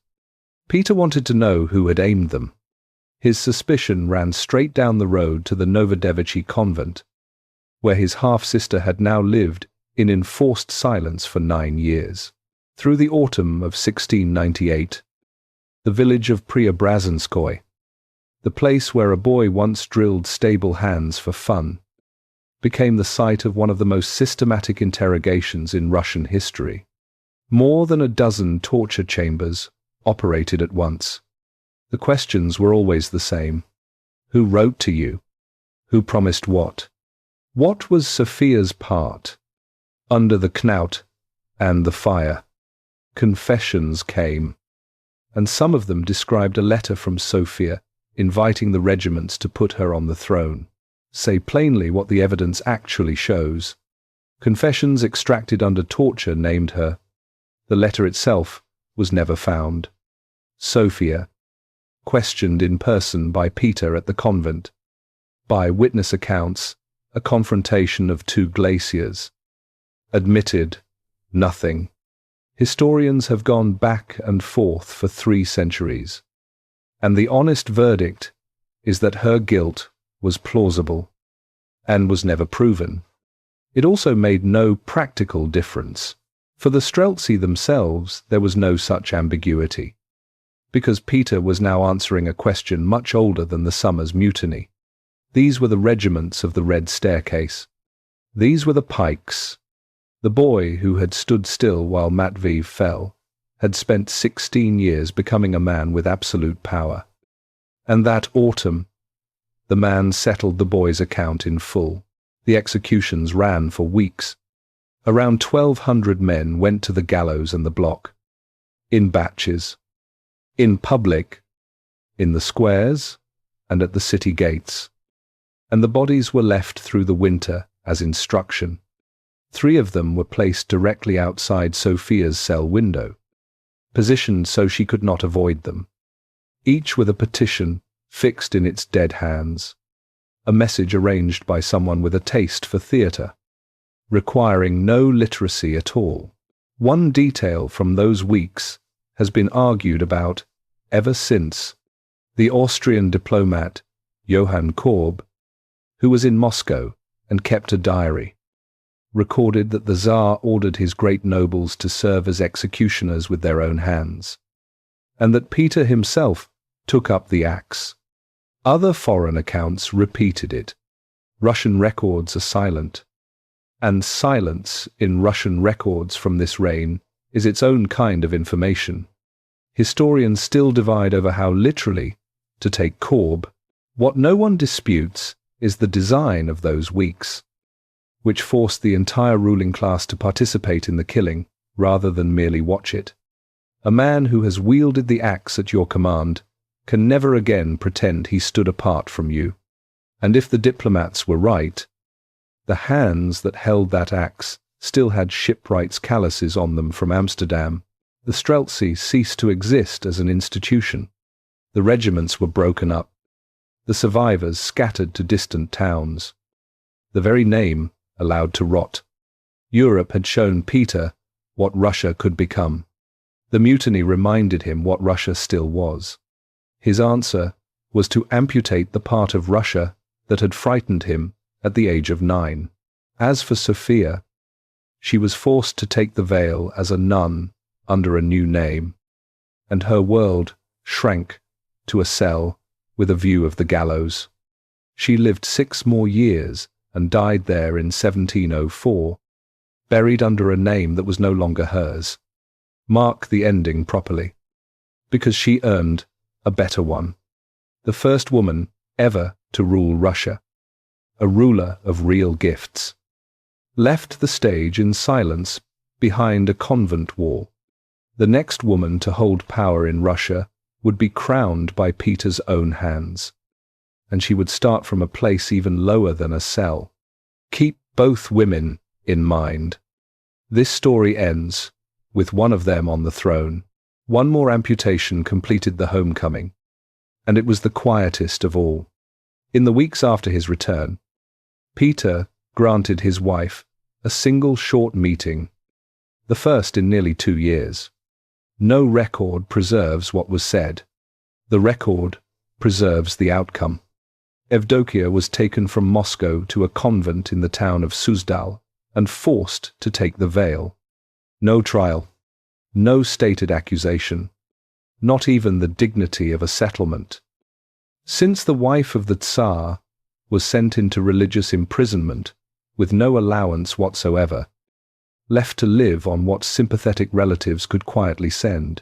Peter wanted to know who had aimed them. His suspicion ran straight down the road to the Novodevichy convent, where his half-sister had now lived in enforced silence for 9 years. Through the autumn of 1698, the village of Preobrazhenskoye, the place where a boy once drilled stable hands for fun, became the site of one of the most systematic interrogations in Russian history. More than a dozen torture chambers operated at once. The questions were always the same. Who wrote to you? Who promised what? What was Sophia's part? Under the knout and the fire, confessions came, and some of them described a letter from Sophia inviting the regiments to put her on the throne. Say plainly what the evidence actually shows. Confessions extracted under torture named her. The letter itself was never found. Sophia, questioned in person by Peter at the convent. By witness accounts, a confrontation of 2 glaciers. Admitted nothing. Historians have gone back and forth for 3 centuries. And the honest verdict is that her guilt was plausible and was never proven. It also made no practical difference. For the Streltsy themselves, there was no such ambiguity, because Peter was now answering a question much older than the summer's mutiny. These were the regiments of the Red Staircase. These were the pikes. The boy who had stood still while Matveev fell had spent 16 years becoming a man with absolute power. And that autumn, the man settled the boy's account in full. The executions ran for weeks. Around 1,200 men went to the gallows and the block, in batches, in public, in the squares, and at the city gates. And the bodies were left through the winter as instruction. 3 of them were placed directly outside Sophia's cell window, positioned so she could not avoid them, each with a petition fixed in its dead hands, a message arranged by someone with a taste for theatre, requiring no literacy at all. One detail from those weeks has been argued about ever since. The Austrian diplomat Johann Korb, who was in Moscow and kept a diary, recorded that the Tsar ordered his great nobles to serve as executioners with their own hands, and that Peter himself took up the axe. Other foreign accounts repeated it. Russian records are silent, and silence in Russian records from this reign is its own kind of information. Historians still divide over how literally to take Korb. What no one disputes is the design of those weeks, which forced the entire ruling class to participate in the killing rather than merely watch it. A man who has wielded the axe at your command can never again pretend he stood apart from you. And if the diplomats were right, the hands that held that axe still had shipwrights' calluses on them from Amsterdam. The Streltsy ceased to exist as an institution. The regiments were broken up. The survivors scattered to distant towns. The very name allowed to rot. Europe had shown Peter what Russia could become. The mutiny reminded him what Russia still was. His answer was to amputate the part of Russia that had frightened him at the age of 9. As for Sophia, she was forced to take the veil as a nun under a new name, and her world shrank to a cell with a view of the gallows. She lived 6 more years and died there in 1704, buried under a name that was no longer hers. Mark the ending properly, because she earned a better one. The first woman ever to rule Russia, a ruler of real gifts, left the stage in silence behind a convent wall. The next woman to hold power in Russia would be crowned by Peter's own hands, and she would start from a place even lower than a cell. Keep both women in mind. This story ends with one of them on the throne. One more amputation completed the homecoming, and it was the quietest of all. In the weeks after his return, Peter granted his wife a single short meeting, the first in nearly 2 years. No record preserves what was said. The record preserves the outcome. Evdokia was taken from Moscow to a convent in the town of Suzdal and forced to take the veil. No trial, no stated accusation, not even the dignity of a settlement. Since the wife of the Tsar was sent into religious imprisonment with no allowance whatsoever, left to live on what sympathetic relatives could quietly send,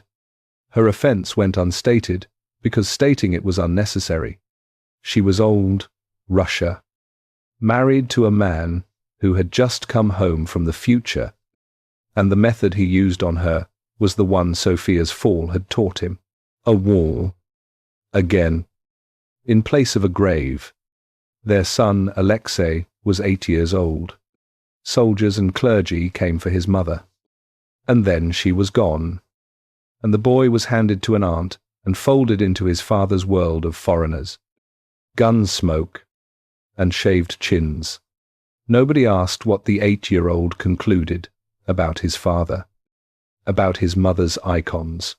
her offense went unstated because stating it was unnecessary. She was old Russia, married to a man who had just come home from the future, and the method he used on her was the one Sophia's fall had taught him. A wall. Again. In place of a grave. Their son Alexei was 8 years old. Soldiers and clergy came for his mother. And then she was gone, and the boy was handed to an aunt and folded into his father's world of foreigners. Gun smoke and shaved chins. Nobody asked what the 8-year-old concluded about his father, about his mother's icons.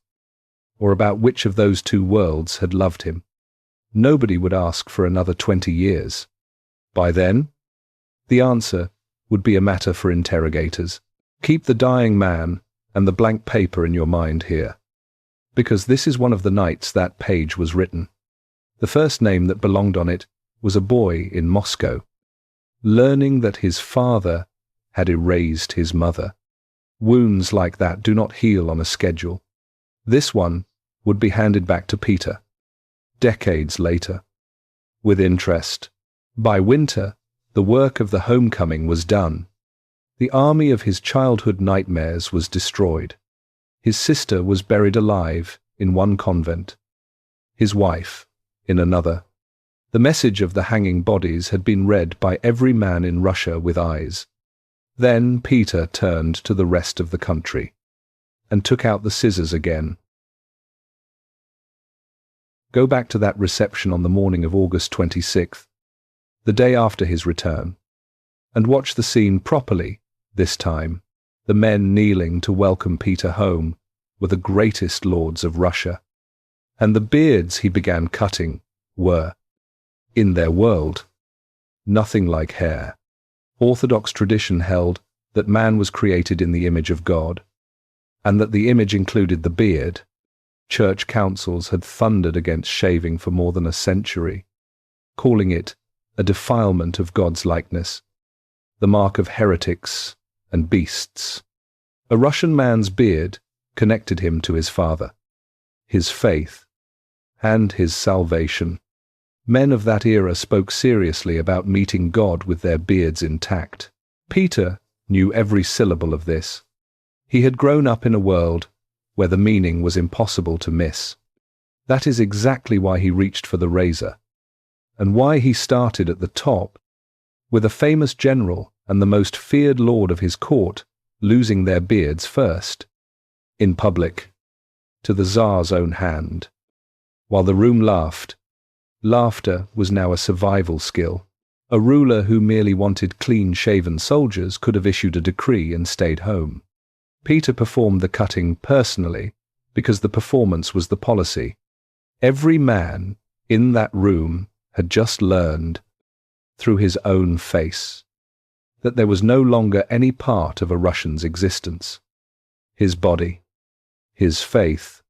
or about which of those two worlds had loved him. Nobody would ask for another 20 years. By then, the answer would be a matter for interrogators. Keep the dying man and the blank paper in your mind here, because this is one of the nights that page was written. The first name that belonged on it was a boy in Moscow, learning that his father had erased his mother. Wounds like that do not heal on a schedule. This one would be handed back to Peter, decades later, with interest. By winter, the work of the homecoming was done. The army of his childhood nightmares was destroyed. His sister was buried alive in one convent, his wife in another. The message of the hanging bodies had been read by every man in Russia with eyes. Then Peter turned to the rest of the country and took out the scissors again. Go back to that reception on the morning of August 26th, the day after his return, and watch the scene properly. This time, the men kneeling to welcome Peter home were the greatest lords of Russia, and the beards he began cutting were, in their world, nothing like hair. Orthodox tradition held that man was created in the image of God, and that the image included the beard. Church councils had thundered against shaving for more than a century, calling it a defilement of God's likeness, the mark of heretics and beasts. A Russian man's beard connected him to his father, his faith, and his salvation. Men of that era spoke seriously about meeting God with their beards intact. Peter knew every syllable of this. He had grown up in a world where the meaning was impossible to miss. That is exactly why he reached for the razor, and why he started at the top, with a famous general and the most feared lord of his court losing their beards first, in public, to the Tsar's own hand. While the room laughed, laughter was now a survival skill. A ruler who merely wanted clean-shaven soldiers could have issued a decree and stayed home. Peter performed the cutting personally because the performance was the policy. Every man in that room had just learned, through his own face, that there was no longer any part of a Russian's existence. His body, his faith,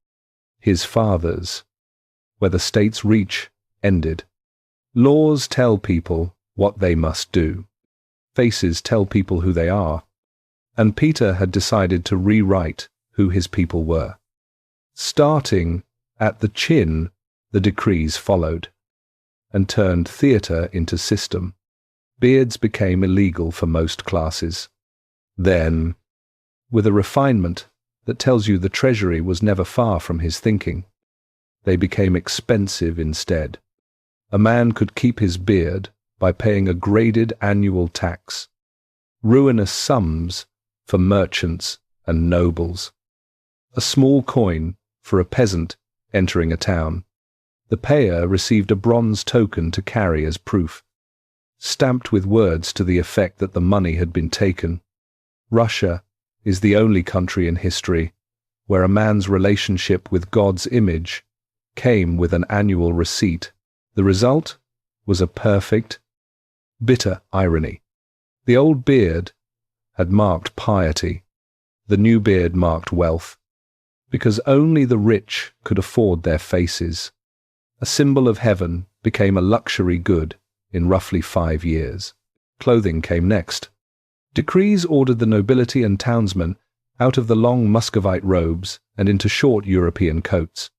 his father's, where the state's reach ended. Laws tell people what they must do. Faces tell people who they are. And Peter had decided to rewrite who his people were. Starting at the chin, the decrees followed, and turned theatre into system. Beards became illegal for most classes. Then, with a refinement that tells you the treasury was never far from his thinking, they became expensive instead. A man could keep his beard by paying a graded annual tax, ruinous sums for merchants and nobles, a small coin for a peasant entering a town. The payer received a bronze token to carry as proof, stamped with words to the effect that the money had been taken. Russia is the only country in history where a man's relationship with God's image came with an annual receipt. The result was a perfect, bitter irony. The old beard had marked piety. The new beard marked wealth, because only the rich could afford their faces. A symbol of heaven became a luxury good in roughly 5 years. Clothing came next. Decrees ordered the nobility and townsmen out of the long Muscovite robes and into short European coats,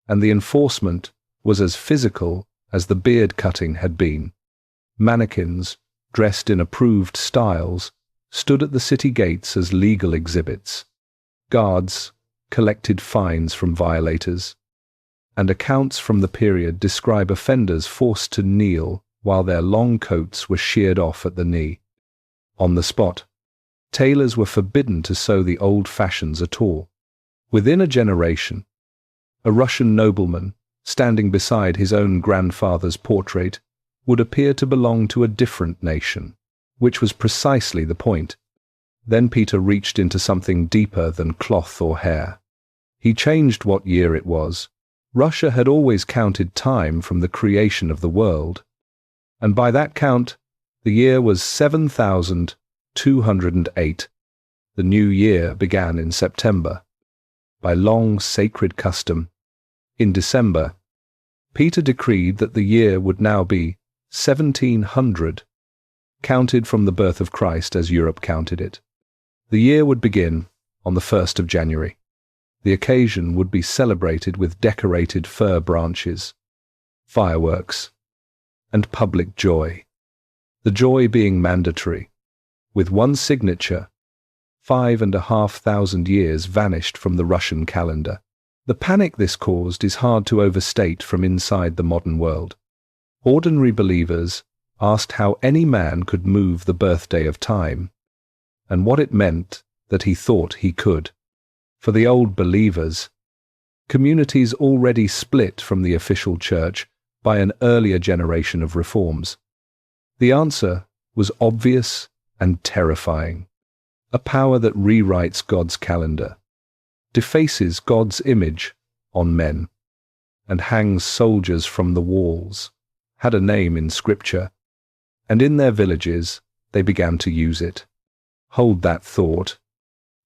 and the enforcement was as physical as the beard cutting had been. Mannequins, dressed in approved styles, stood at the city gates as legal exhibits. Guards collected fines from violators, and accounts from the period describe offenders forced to kneel while their long coats were sheared off at the knee. On the spot, tailors were forbidden to sew the old fashions at all. Within a generation, a Russian nobleman, standing beside his own grandfather's portrait, would appear to belong to a different nation, which was precisely the point. Then Peter reached into something deeper than cloth or hair. He changed what year it was. Russia had always counted time from the creation of the world, and by that count, the year was 7,208. The new year began in September. By long sacred custom, in December, Peter decreed that the year would now be 1700, counted from the birth of Christ as Europe counted it. The year would begin on the 1st of January. The occasion would be celebrated with decorated fir branches, fireworks, and public joy. The joy being mandatory. With one signature, 5,500 years vanished from the Russian calendar. The panic this caused is hard to overstate from inside the modern world. Ordinary believers asked how any man could move the birthday of time, and what it meant that he thought he could. For the old believers, communities already split from the official church by an earlier generation of reforms. The answer was obvious and terrifying. A power that rewrites God's calendar, defaces God's image on men, and hangs soldiers from the walls, had a name in Scripture, and in their villages they began to use it. Hold that thought.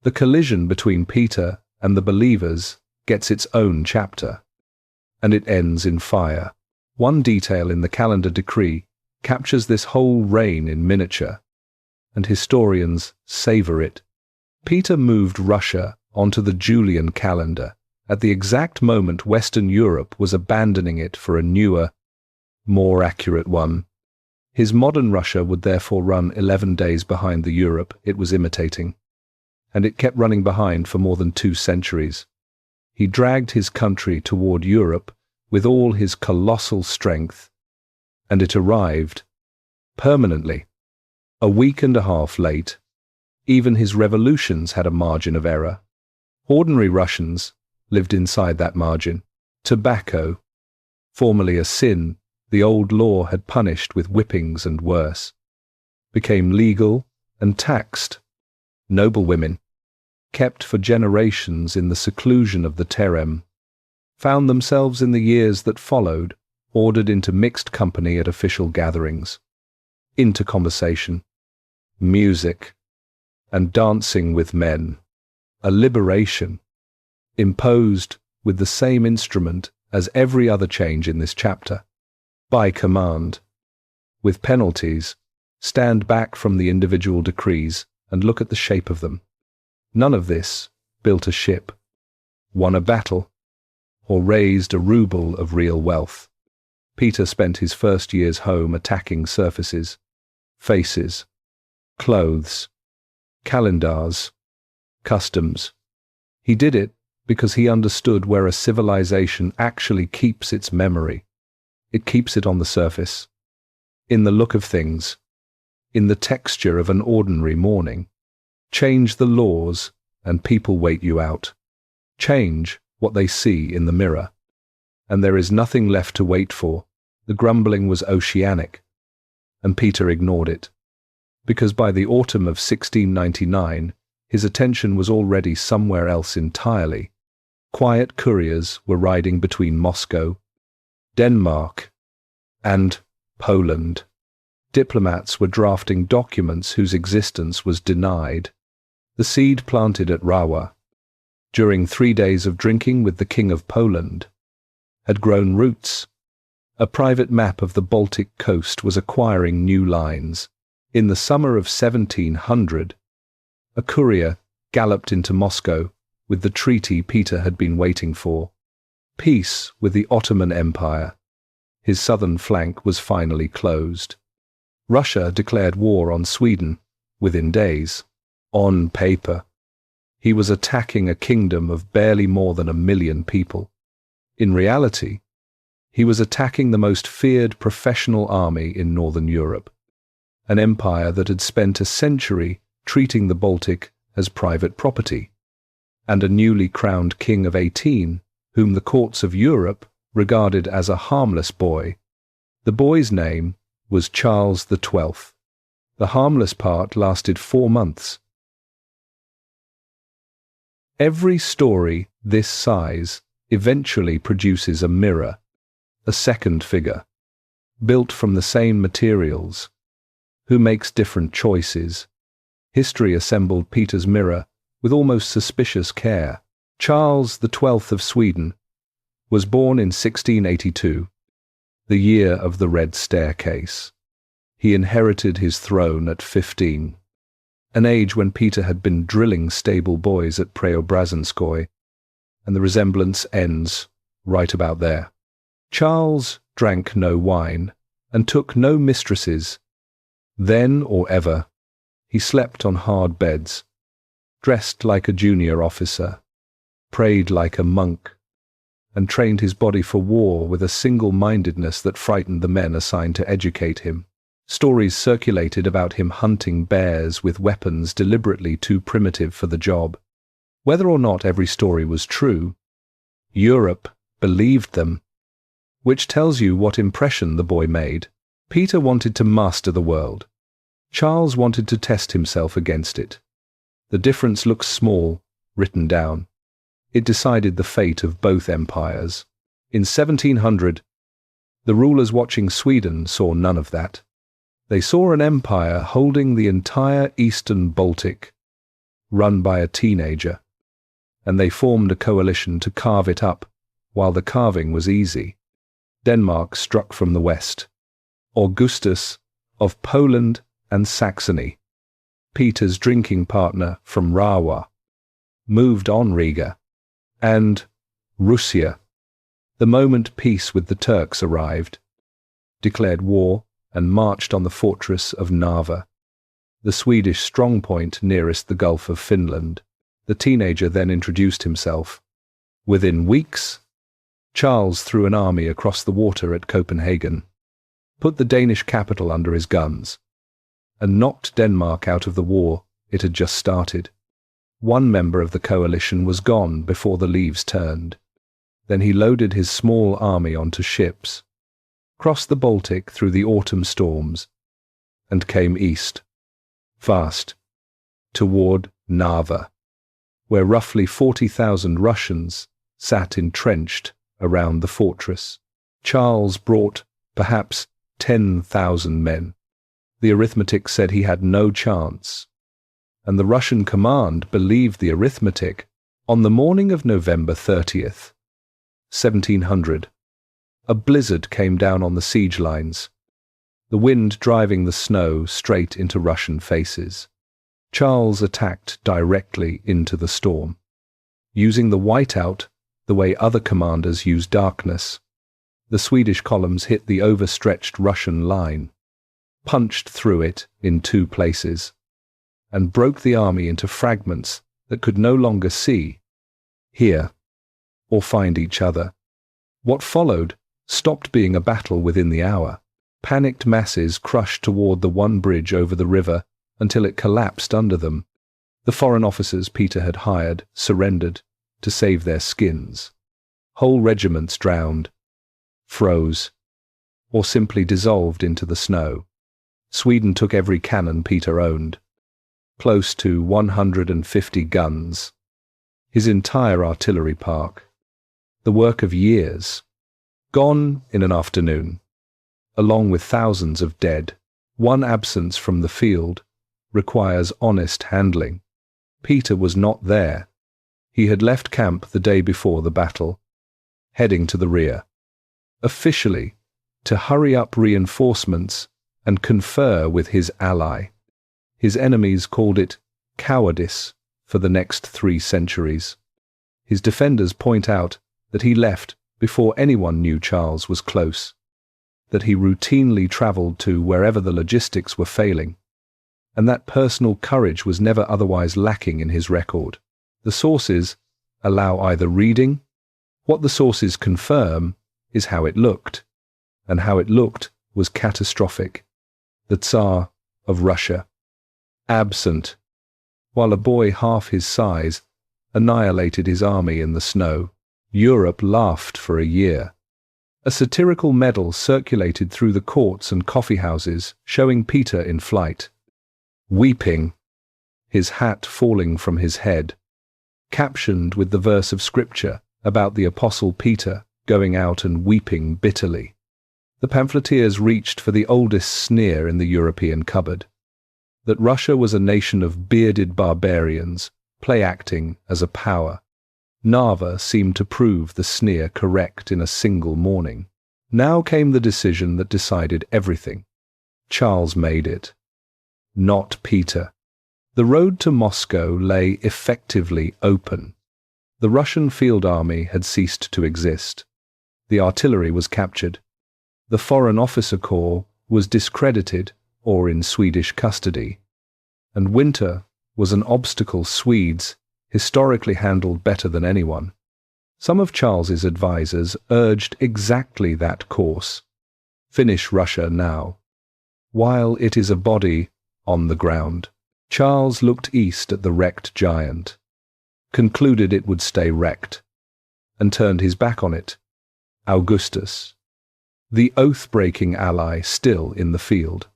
The collision between Peter and the believers gets its own chapter, and it ends in fire. One detail in the calendar decree captures this whole reign in miniature, and historians savor it. Peter moved Russia onto the Julian calendar at the exact moment Western Europe was abandoning it for a newer, more accurate one. His modern Russia would therefore run 11 days behind the Europe it was imitating, and it kept running behind for more than 2 centuries. He dragged his country toward Europe with all his colossal strength, and it arrived permanently. A week and a half late. Even his revolutions had a margin of error. Ordinary Russians lived inside that margin. Tobacco, formerly a sin the old law had punished with whippings and worse, became legal and taxed. Noble women, kept for generations in the seclusion of the terem, found themselves in the years that followed ordered into mixed company at official gatherings, into conversation, music, and dancing with men, a liberation, imposed with the same instrument as every other change in this chapter, by command, with penalties. Stand back from the individual decrees and look at the shape of them. None of this built a ship, won a battle, or raised a ruble of real wealth. Peter spent his first years home attacking surfaces, faces, clothes, calendars, customs. He did it because he understood where a civilization actually keeps its memory. It keeps it on the surface, in the look of things, in the texture of an ordinary morning. Change the laws and people wait you out. Change what they see in the mirror, and there is nothing left to wait for. The grumbling was oceanic, and Peter ignored it, because by the autumn of 1699 his attention was already somewhere else entirely. Quiet couriers were riding between Moscow, Denmark, and Poland. Diplomats were drafting documents whose existence was denied. The seed planted at Rawa, during 3 days of drinking with the King of Poland, had grown roots. A private map of the Baltic coast was acquiring new lines. In the summer of 1700, a courier galloped into Moscow with the treaty Peter had been waiting for. Peace with the Ottoman Empire. His southern flank was finally closed. Russia declared war on Sweden within days. On paper, he was attacking a kingdom of barely more than 1 million people. In reality, he was attacking the most feared professional army in Northern Europe, an empire that had spent a century treating the Baltic as private property, and a newly crowned king of 18, whom the courts of Europe regarded as a harmless boy. The boy's name was Charles XII. The harmless part lasted 4 months. Every story This size eventually produces a mirror, a second figure, built from the same materials, who makes different choices. History assembled Peter's mirror with almost suspicious care. Charles XII of Sweden was born in 1682, the year of the Red Staircase. He inherited his throne at 15, an age when Peter had been drilling stable boys at Preobrazhenskoye, and the resemblance ends right about there. Charles drank no wine and took no mistresses. Then or ever, he slept on hard beds, dressed like a junior officer, prayed like a monk, and trained his body for war with a single-mindedness that frightened the men assigned to educate him. Stories circulated about him hunting bears with weapons deliberately too primitive for the job. Whether or not every story was true, Europe believed them, which tells you what impression the boy made. Peter wanted to master the world. Charles wanted to test himself against it. The difference looks small, written down. It decided the fate of both empires. In 1700, the rulers watching Sweden saw none of that. They saw an empire holding the entire eastern Baltic, run by a teenager, and they formed a coalition to carve it up, while the carving was easy. Denmark struck from the west. Augustus of Poland and Saxony, Peter's drinking partner from Rawa, moved on Riga, and Russia, the moment peace with the Turks arrived, declared war and marched on the fortress of Narva, the Swedish strongpoint nearest the Gulf of Finland. The teenager then introduced himself. Within weeks, Charles threw an army across the water at Copenhagen, put the Danish capital under his guns, and knocked Denmark out of the war it had just started. One member of the coalition was gone before the leaves turned. Then he loaded his small army onto ships, crossed the Baltic through the autumn storms, and came east, fast, toward Narva, where roughly 40,000 Russians sat entrenched around the fortress. Charles brought perhaps 10,000 men. The arithmetic said he had no chance, and the Russian command believed the arithmetic. On the morning of November 30th, 1700, a blizzard came down on the siege lines, the wind driving the snow straight into Russian faces. Charles attacked directly into the storm, using the whiteout the way other commanders use darkness. The Swedish columns hit the overstretched Russian line, punched through it in 2 places, and broke the army into fragments that could no longer see, hear, or find each other. What followed stopped being a battle within the hour. Panicked masses crushed toward the one bridge over the river until it collapsed under them. The foreign officers Peter had hired surrendered to save their skins. Whole regiments drowned, froze, or simply dissolved into the snow. Sweden took every cannon Peter owned, close to 150 guns, his entire artillery park, the work of years, gone in an afternoon, along with thousands of dead. One absence from the field requires honest handling. Peter was not there. He had left camp the day before the battle, heading to the rear, officially to hurry up reinforcements and confer with his ally. His enemies called it cowardice for the next 3 centuries. His defenders point out that he left before anyone knew Charles was close, that he routinely travelled to wherever the logistics were failing, and that personal courage was never otherwise lacking in his record. The sources allow either reading. What the sources confirm is how it looked, and how it looked was catastrophic. The Tsar of Russia, absent, while a boy half his size annihilated his army in the snow. Europe laughed for a year. A satirical medal circulated through the courts and coffee-houses showing Peter in flight, weeping, his hat falling from his head, captioned with the verse of scripture about the Apostle Peter going out and weeping bitterly. The pamphleteers reached for the oldest sneer in the European cupboard, that Russia was a nation of bearded barbarians play-acting as a power. Narva seemed to prove the sneer correct in a single morning. Now came the decision that decided everything. Charles made it, not Peter. The road to Moscow lay effectively open. The Russian field army had ceased to exist. The artillery was captured. The Foreign Officer Corps was discredited or in Swedish custody. And winter was an obstacle Swedes historically handled better than anyone. Some of Charles's advisers urged exactly that course. Finish Russia now, while it is a body on the ground. Charles looked east at the wrecked giant, concluded it would stay wrecked, and turned his back on it. Augustus, the oath-breaking ally still in the field,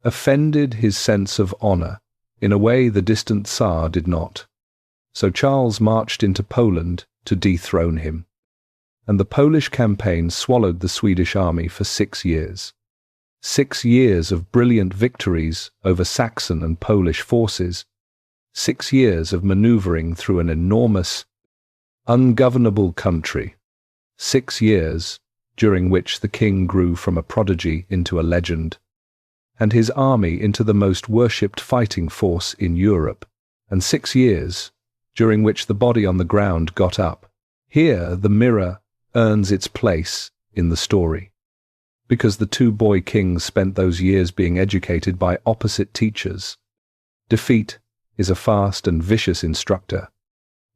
offended his sense of honor in a way the distant Tsar did not. So Charles marched into Poland to dethrone him, and the Polish campaign swallowed the Swedish army for 6 years. 6 years of brilliant victories over Saxon and Polish forces, 6 years of maneuvering through an enormous, ungovernable country, 6 years during which the king grew from a prodigy into a legend, and his army into the most worshipped fighting force in Europe, and 6 years during which the body on the ground got up. Here the mirror earns its place in the story, because the 2 boy kings spent those years being educated by opposite teachers. Defeat is a fast and vicious instructor.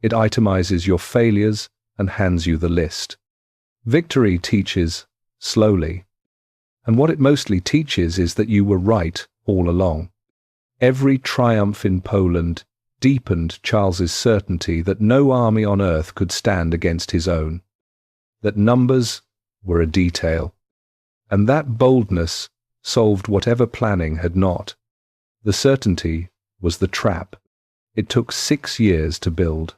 It itemizes your failures and hands you the list. Victory teaches slowly, and what it mostly teaches is that you were right all along. Every triumph in Poland deepened Charles's certainty that no army on earth could stand against his own, that numbers were a detail, and that boldness solved whatever planning had not. The certainty was the trap. It took 6 years to build.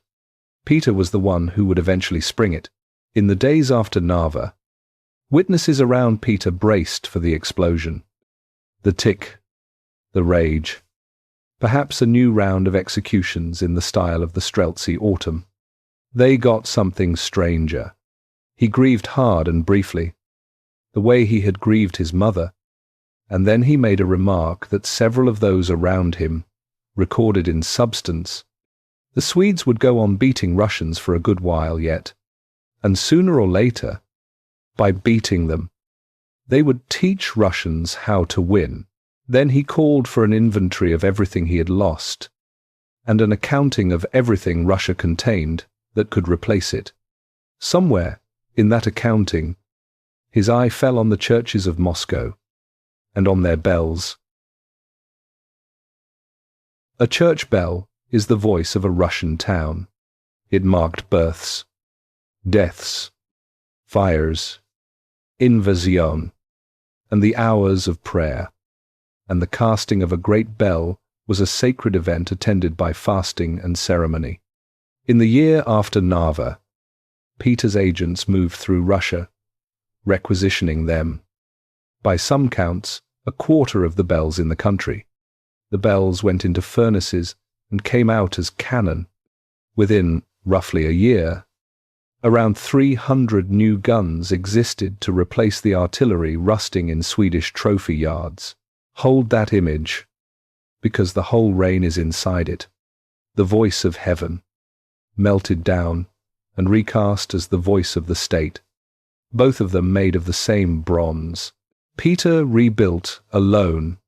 Peter was the one who would eventually spring it. In the days after Narva, witnesses around Peter braced for the explosion. The tick, the rage, perhaps a new round of executions in the style of the Streltsy autumn. They got something stranger. He grieved hard and briefly, the way he had grieved his mother, and then he made a remark that several of those around him recorded in substance. The Swedes would go on beating Russians for a good while yet, and sooner or later, by beating them, they would teach Russians how to win. Then he called for an inventory of everything he had lost, and an accounting of everything Russia contained that could replace it. Somewhere in that accounting, his eye fell on the churches of Moscow, and on their bells. A church bell is the voice of a Russian town. It marked births, deaths, fires, invasion, and the hours of prayer. And the casting of a great bell was a sacred event attended by fasting and ceremony. In the year after Narva, Peter's agents moved through Russia, requisitioning them. By some counts, 1/4 of the bells in the country. The bells went into furnaces and came out as cannon. Within roughly a year, around 300 new guns existed to replace the artillery rusting in Swedish trophy yards. Hold that image, because the whole reign is inside it. The voice of heaven, melted down and recast as the voice of the state, both of them made of the same bronze. Peter rebuilt alone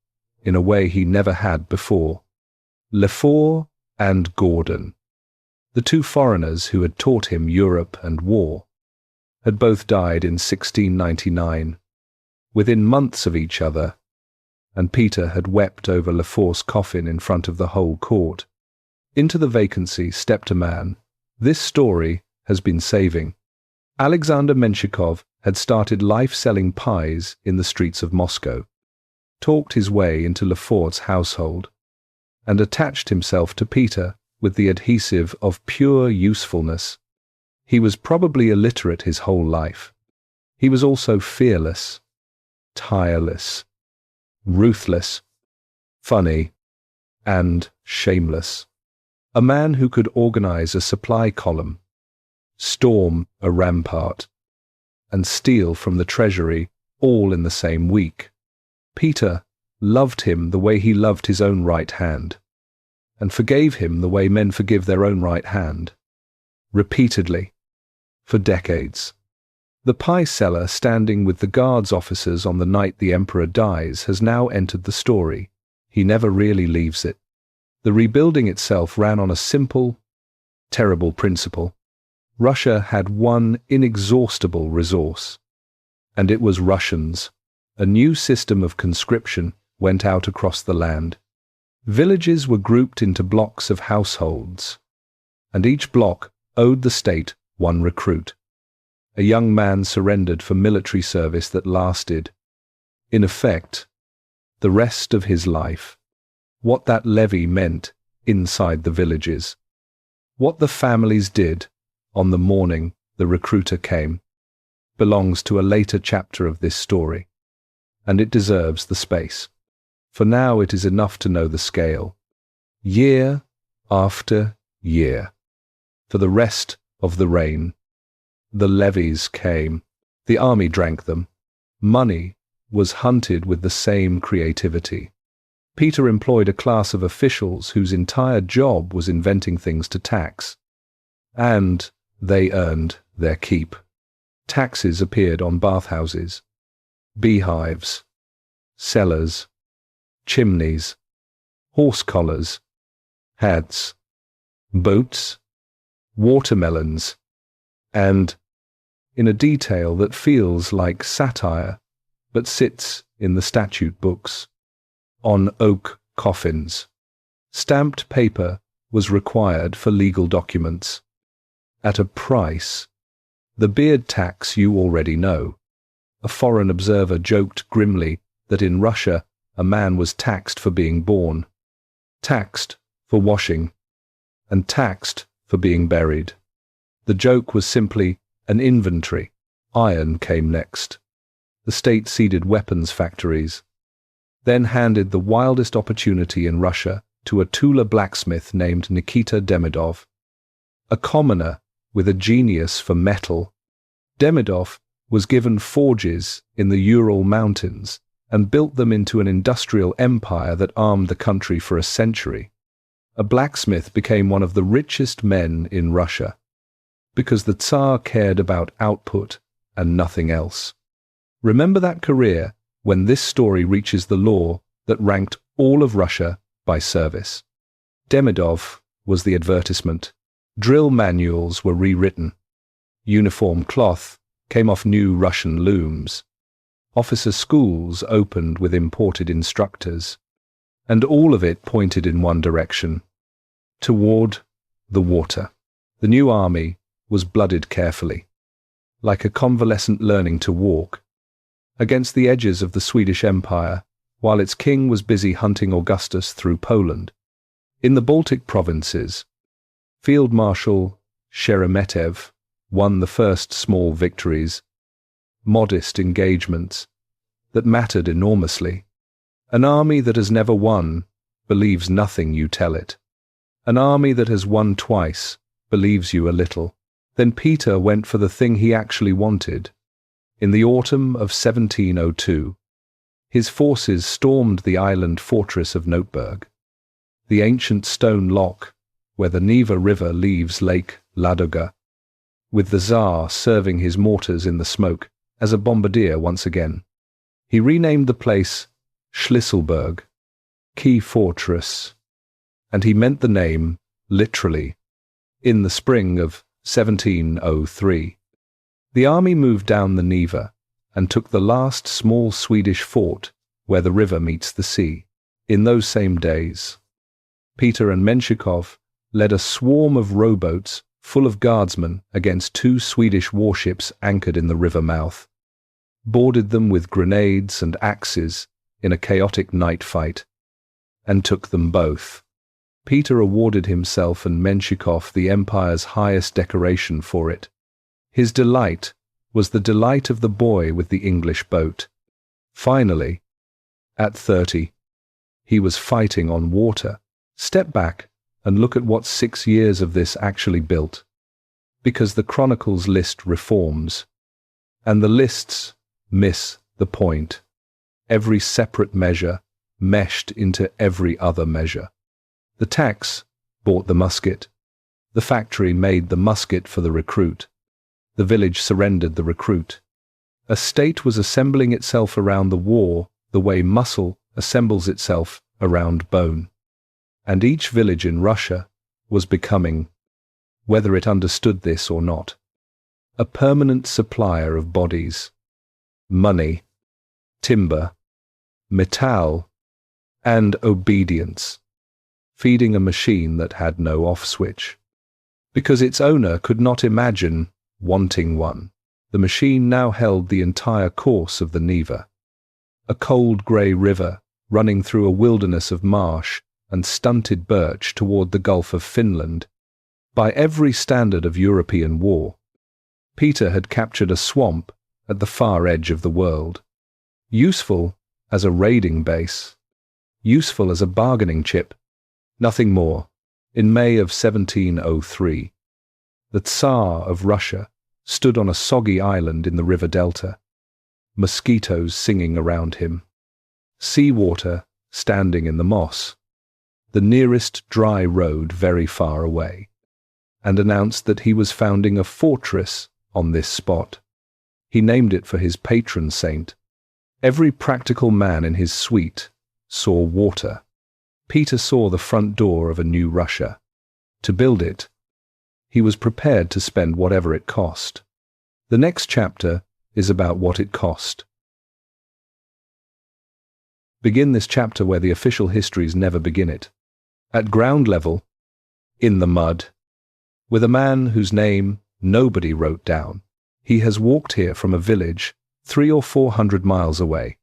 in a way he never had before. Lefort and Gordon, the 2 foreigners who had taught him Europe and war, had both died in 1699, within months of each other, and Peter had wept over Lefort's coffin in front of the whole court. Into the vacancy stepped a man this story has been saving. Alexander Menshikov had started life selling pies in the streets of Moscow, talked his way into Lefort's household, and attached himself to Peter with the adhesive of pure usefulness. He was probably illiterate his whole life. He was also fearless, tireless, ruthless, funny, and shameless. A man who could organize a supply column, storm a rampart, and steal from the treasury all in the same week. Peter loved him the way he loved his own right hand, and forgave him the way men forgive their own right hand, repeatedly, for decades. The pie seller standing with the guards officers on the night the emperor dies has now entered the story. He never really leaves it. The rebuilding itself ran on a simple, terrible principle. Russia had one inexhaustible resource, and it was Russians. A new system of conscription went out across the land. Villages were grouped into blocks of households, and each block owed the state one recruit. A young man surrendered for military service that lasted, in effect, the rest of his life. What that levy meant inside the villages, what the families did on the morning the recruiter came, belongs to a later chapter of this story, and it deserves the space. For now it is enough to know the scale. Year after year, for the rest of the reign, the levies came, the army drank them, money was hunted with the same creativity. Peter employed a class of officials whose entire job was inventing things to tax, and they earned their keep. Taxes appeared on bathhouses, beehives, cellars, chimneys, horse collars, hats, boats, watermelons, and, in a detail that feels like satire but sits in the statute books, on oak coffins. Stamped paper was required for legal documents. At a price. The beard tax you already know. A foreign observer joked grimly that in Russia a man was taxed for being born, taxed for washing, and taxed for being buried. The joke was simply an inventory. Iron came next. The state seeded weapons factories, then handed the wildest opportunity in Russia to a Tula blacksmith named Nikita Demidov, a commoner with a genius for metal. Demidov was given forges in the Ural Mountains and built them into an industrial empire that armed the country for a century. A blacksmith became one of the richest men in Russia, because the Tsar cared about output and nothing else. Remember that career when this story reaches the law that ranked all of Russia by service. Demidov was the advertisement. Drill manuals were rewritten. Uniform cloth came off new Russian looms. Officer schools opened with imported instructors. And all of it pointed in one direction, toward the water. The new army was blooded carefully, like a convalescent learning to walk, against the edges of the Swedish Empire, while its king was busy hunting Augustus through Poland. In the Baltic provinces, Field Marshal Sheremetev won the first small victories, modest engagements that mattered enormously. An army that has never won believes nothing you tell it. An army that has won twice believes you a little. Then Peter went for the thing he actually wanted. In the autumn of 1702, his forces stormed the island fortress of Noteberg, the ancient stone lock where the Neva River leaves Lake Ladoga, with the Tsar serving his mortars in the smoke as a bombardier once again. He renamed the place Schlisselburg, Key Fortress, and he meant the name literally. In the spring of 1703, the army moved down the Neva and took the last small Swedish fort where the river meets the sea. In those same days, Peter and Menshikov led a swarm of rowboats full of guardsmen against 2 Swedish warships anchored in the river mouth, boarded them with grenades and axes in a chaotic night fight, and took them both. Peter awarded himself and Menshikov the empire's highest decoration for it. His delight was the delight of the boy with the English boat. Finally, at 30, he was fighting on water. Step back and look at what 6 years of this actually built. Because the chronicles list reforms, and the lists miss the point. Every separate measure meshed into every other measure. The tax bought the musket. The factory made the musket for the recruit. The village surrendered the recruit. A state was assembling itself around the war the way muscle assembles itself around bone. And each village in Russia was becoming, whether it understood this or not, a permanent supplier of bodies, money, timber, metal, and obedience, feeding a machine that had no off switch. Because its owner could not imagine wanting one, the machine now held the entire course of the Neva, a cold grey river running through a wilderness of marsh and stunted birch toward the Gulf of Finland. By every standard of European war, Peter had captured a swamp at the far edge of the world, useful as a raiding base, useful as a bargaining chip, nothing more. In May of 1703, the Tsar of Russia stood on a soggy island in the river delta, mosquitoes singing around him, seawater standing in the moss, the nearest dry road very far away, and announced that he was founding a fortress on this spot. He named it for his patron saint. Every practical man in his suite saw water. Peter saw the front door of a new Russia. To build it, he was prepared to spend whatever it cost. The next chapter is about what it cost. Begin this chapter where the official histories never begin it. At ground level, in the mud, with a man whose name nobody wrote down. He has walked here from a village 300 or 400 miles away,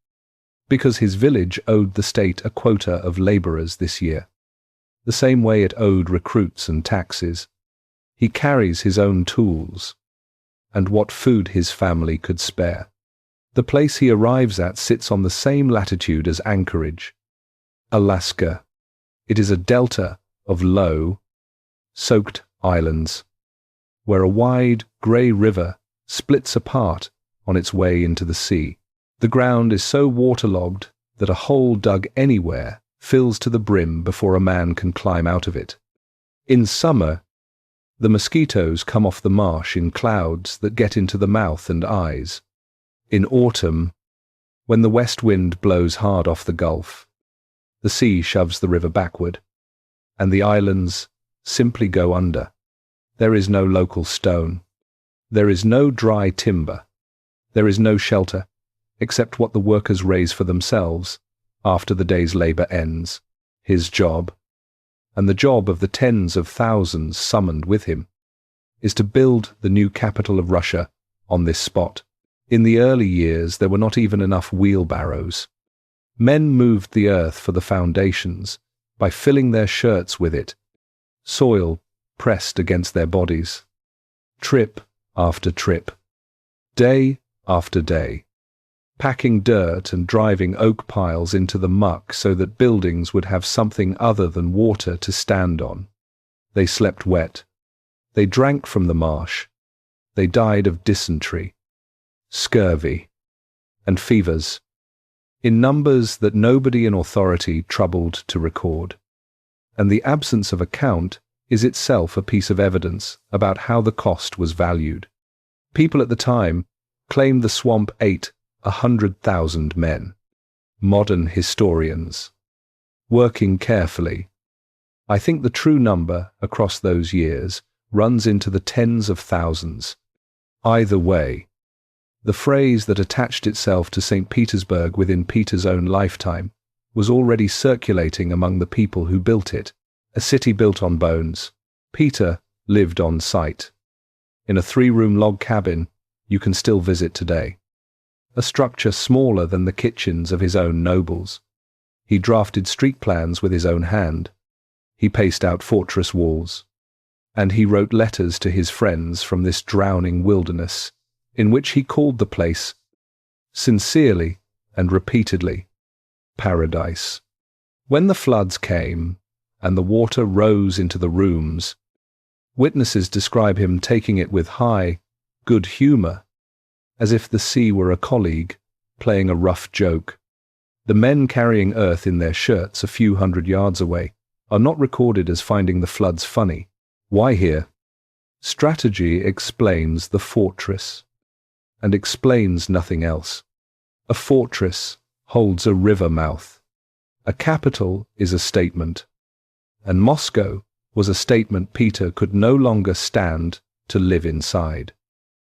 because his village owed the state a quota of labourers this year, the same way it owed recruits and taxes. He carries his own tools, and what food his family could spare. The place he arrives at sits on the same latitude as Anchorage, Alaska. It is a delta of low, soaked islands, where a wide, grey river splits apart on its way into the sea. The ground is so waterlogged that a hole dug anywhere fills to the brim before a man can climb out of it. In summer, the mosquitoes come off the marsh in clouds that get into the mouth and eyes. In autumn, when the west wind blows hard off the Gulf, the sea shoves the river backward, and the islands simply go under. There is no local stone. There is no dry timber. There is no shelter, except what the workers raise for themselves after the day's labour ends. His job, and the job of the tens of thousands summoned with him, is to build the new capital of Russia on this spot. In the early years, there were not even enough wheelbarrows. Men moved the earth for the foundations by filling their shirts with it, soil pressed against their bodies. Trip after trip, day after day, packing dirt and driving oak piles into the muck so that buildings would have something other than water to stand on. They slept wet. They drank from the marsh. They died of dysentery, scurvy, and fevers, in numbers that nobody in authority troubled to record. And the absence of account is itself a piece of evidence about how the cost was valued. People at the time claimed the swamp ate 100,000 men. Modern historians, working carefully, I think the true number across those years runs into the tens of thousands. Either way, the phrase that attached itself to St. Petersburg within Peter's own lifetime was already circulating among the people who built it, a city built on bones. Peter lived on site, in a 3-room log cabin you can still visit today, a structure smaller than the kitchens of his own nobles. He drafted street plans with his own hand. He paced out fortress walls, and he wrote letters to his friends from this drowning wilderness, in which he called the place, sincerely and repeatedly, paradise. When the floods came, and the water rose into the rooms, witnesses describe him taking it with high, good humor, as if the sea were a colleague, playing a rough joke. The men carrying earth in their shirts a few hundred yards away are not recorded as finding the floods funny. Why here? Strategy explains the fortress, and explains nothing else. A fortress holds a river mouth. A capital is a statement, and Moscow was a statement Peter could no longer stand to live inside.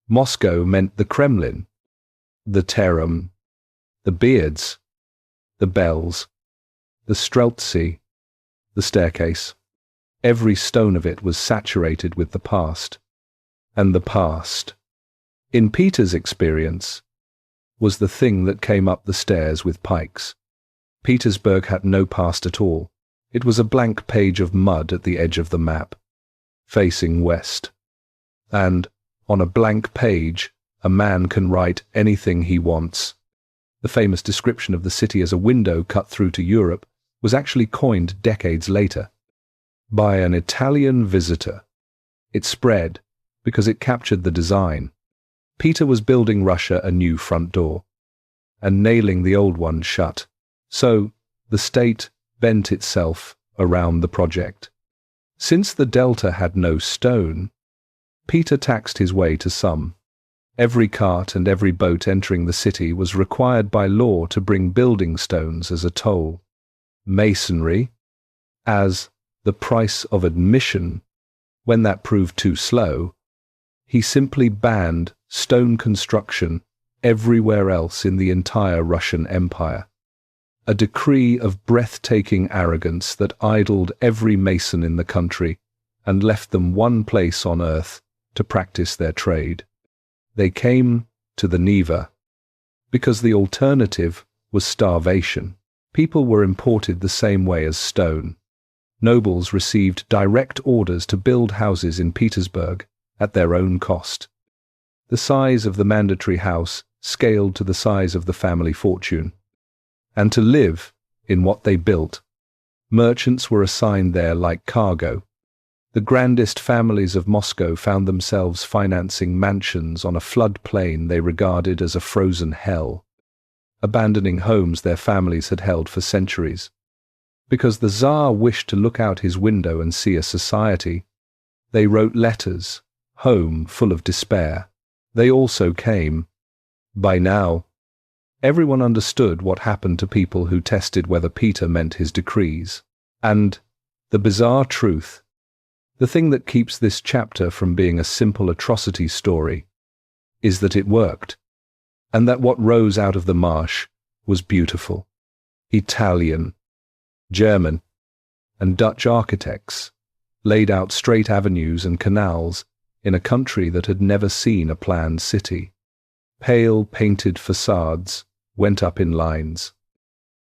Moscow meant the Kremlin, the Terem, the beards, the bells, the Streltsy, the staircase. Every stone of it was saturated with the past, and the past, in Peter's experience, was the thing that came up the stairs with pikes. Petersburg had no past at all. It was a blank page of mud at the edge of the map, facing west. And, on a blank page, a man can write anything he wants. The famous description of the city as a window cut through to Europe was actually coined decades later by an Italian visitor. It spread because it captured the design. Peter was building Russia a new front door and nailing the old one shut. So, the state bent itself around the project. Since the delta had no stone, Peter taxed his way to some. Every cart and every boat entering the city was required by law to bring building stones as a toll. Masonry, as the price of admission. When that proved too slow, he simply banned stone construction everywhere else in the entire Russian Empire. A decree of breathtaking arrogance that idled every mason in the country and left them one place on earth to practice their trade. They came to the Neva because the alternative was starvation. People were imported the same way as stone. Nobles received direct orders to build houses in Petersburg at their own cost. The size of the mandatory house scaled to the size of the family fortune. And to live in what they built, merchants were assigned there like cargo. The grandest families of Moscow found themselves financing mansions on a floodplain they regarded as a frozen hell, abandoning homes their families had held for centuries. Because the Tsar wished to look out his window and see a society, they wrote letters, home full of despair. They also came. By now, everyone understood what happened to people who tested whether Peter meant his decrees. And the bizarre truth, the thing that keeps this chapter from being a simple atrocity story, is that it worked, and that what rose out of the marsh was beautiful. Italian, German, and Dutch architects laid out straight avenues and canals in a country that had never seen a planned city. Pale painted facades went up in lines,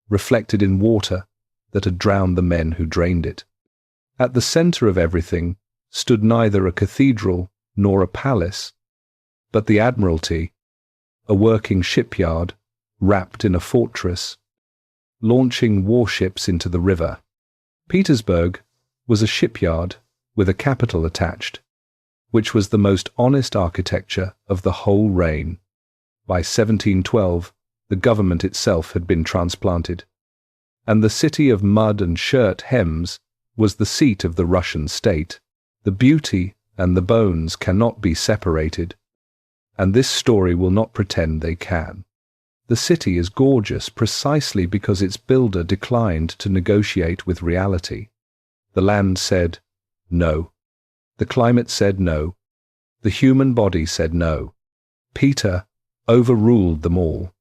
reflected in water that had drowned the men who drained it. At the center of everything stood neither a cathedral nor a palace, but the Admiralty, a working shipyard wrapped in a fortress, launching warships into the river. Petersburg was a shipyard with a capital attached, which was the most honest architecture of the whole reign. By 1712, the government itself had been transplanted, and the city of mud and shirt hems was the seat of the Russian state. The beauty and the bones cannot be separated, and this story will not pretend they can. The city is gorgeous precisely because its builder declined to negotiate with reality. The land said no. The climate said no. The human body said no. Peter overruled them all.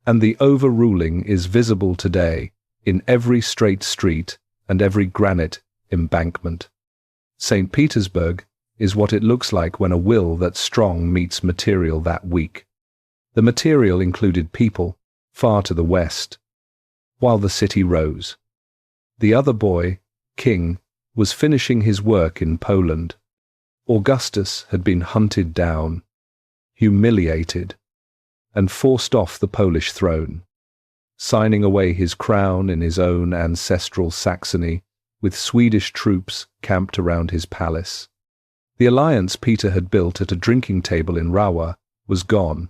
And the overruling is visible today in every straight street and every granite embankment. St. Petersburg is what it looks like when a will that's strong meets material that weak. The material included people far to the west, while the city rose. The other boy, king, was finishing his work in Poland. Augustus had been hunted down, humiliated, and forced off the Polish throne, signing away his crown in his own ancestral Saxony, with Swedish troops camped around his palace. The alliance Peter had built at a drinking table in Rawa was gone.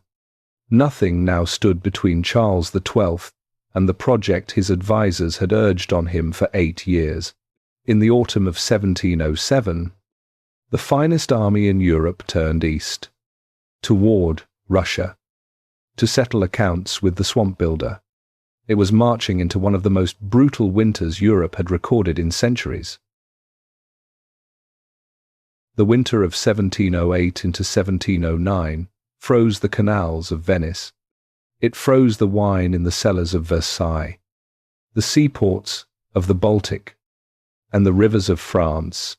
Nothing now stood between Charles XII and the project his advisers had urged on him for 8 years. In the autumn of 1707, the finest army in Europe turned east, toward Russia, to settle accounts with the swamp builder. It was marching into one of the most brutal winters Europe had recorded in centuries. The winter of 1708 into 1709 froze the canals of Venice. It froze the wine in the cellars of Versailles, the seaports of the Baltic, and the rivers of France.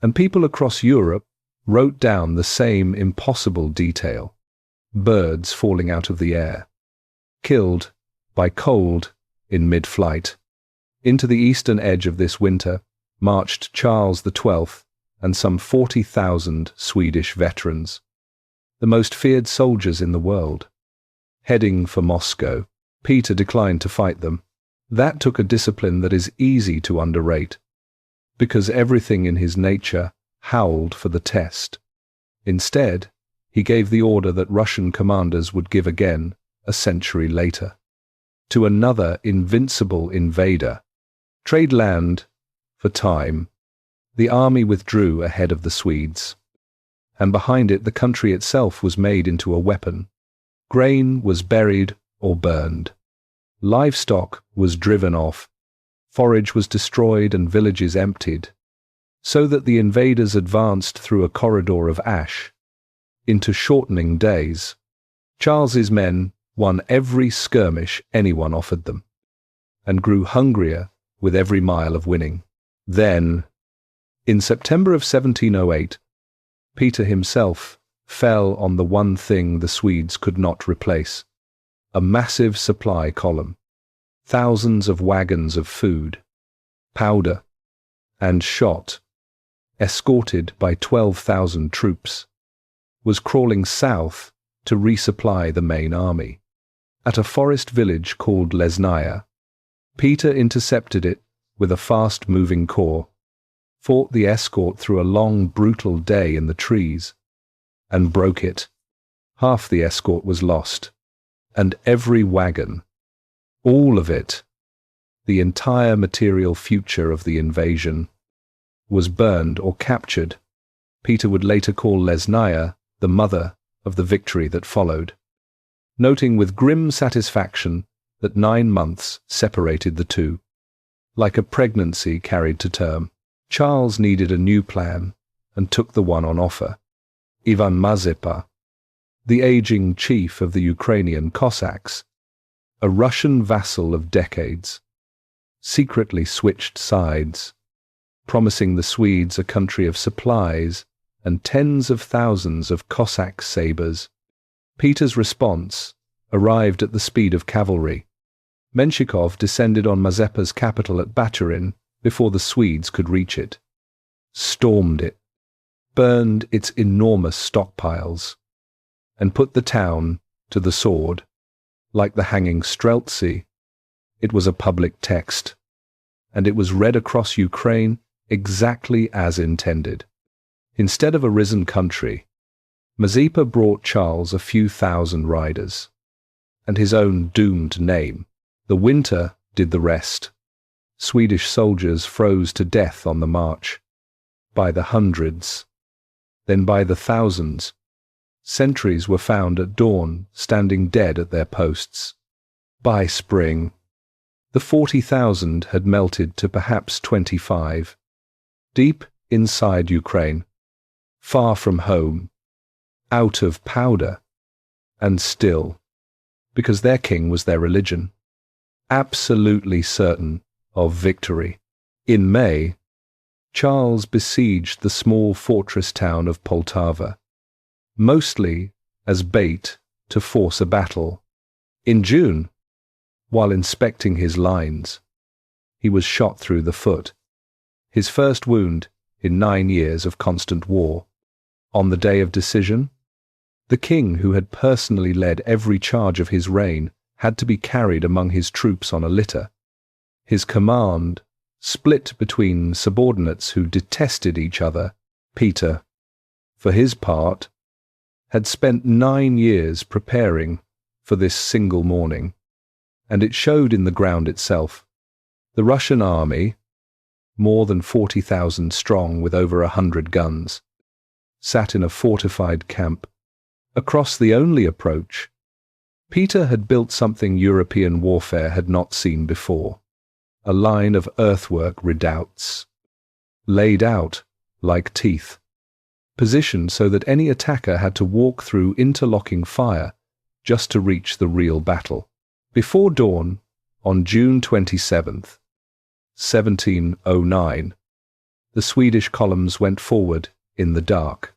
And people across Europe wrote down the same impossible detail: birds falling out of the air, killed by cold in mid-flight. Into the eastern edge of this winter marched Charles XII and some 40,000 Swedish veterans, the most feared soldiers in the world. Heading for Moscow, Peter declined to fight them. That took a discipline that is easy to underrate, because everything in his nature howled for the test. Instead, he gave the order that Russian commanders would give again a century later, to another invincible invader. Trade land for time. The army withdrew ahead of the Swedes, and behind it the country itself was made into a weapon. Grain was buried or burned. Livestock was driven off. Forage was destroyed and villages emptied, so that the invaders advanced through a corridor of ash into shortening days. Charles's men won every skirmish anyone offered them, and grew hungrier with every mile of winning. Then, in September of 1708, Peter himself fell on the one thing the Swedes could not replace: a massive supply column. Thousands of wagons of food, powder, and shot, escorted by 12,000 troops, was crawling south to resupply the main army. At a forest village called Lesnaya, Peter intercepted it with a fast-moving corps, fought the escort through a long, brutal day in the trees, and broke it. Half the escort was lost, and every wagon, all of it, the entire material future of the invasion, was burned or captured. Peter would later call Lesnaya the mother of the victory that followed, noting with grim satisfaction that 9 months separated the two. Like a pregnancy carried to term, Charles needed a new plan and took the one on offer. Ivan Mazepa, the aging chief of the Ukrainian Cossacks, a Russian vassal of decades, secretly switched sides, promising the Swedes a country of supplies and tens of thousands of Cossack sabres. Peter's response arrived at the speed of cavalry. Menshikov descended on Mazepa's capital at Baturin before the Swedes could reach it, stormed it, burned its enormous stockpiles, and put the town to the sword. Like the hanging Streltsy, it was a public text, and it was read across Ukraine exactly as intended. Instead of a risen country, Mazepa brought Charles a few thousand riders, and his own doomed name. The winter did the rest. Swedish soldiers froze to death on the march, by the hundreds, then by the thousands. Sentries were found at dawn, standing dead at their posts. By spring, the 40,000 had melted to perhaps 25. Deep inside Ukraine, far from home, out of powder, and still, because their king was their religion, absolutely certain of victory. In May, Charles besieged the small fortress town of Poltava, mostly as bait to force a battle. In June, while inspecting his lines, he was shot through the foot. his first wound in 9 years of constant war. On the day of decision, the king, who had personally led every charge of his reign, had to be carried among his troops on a litter. His command split between subordinates who detested each other. Peter, for his part, had spent 9 years preparing for this single morning, and it showed in the ground itself. The Russian army, more than 40,000 strong with over 100 guns, sat in a fortified camp. Across the only approach, Peter had built something European warfare had not seen before: a line of earthwork redoubts, laid out like teeth, positioned so that any attacker had to walk through interlocking fire just to reach the real battle. Before dawn, on June 27th, 1709, the Swedish columns went forward in the dark,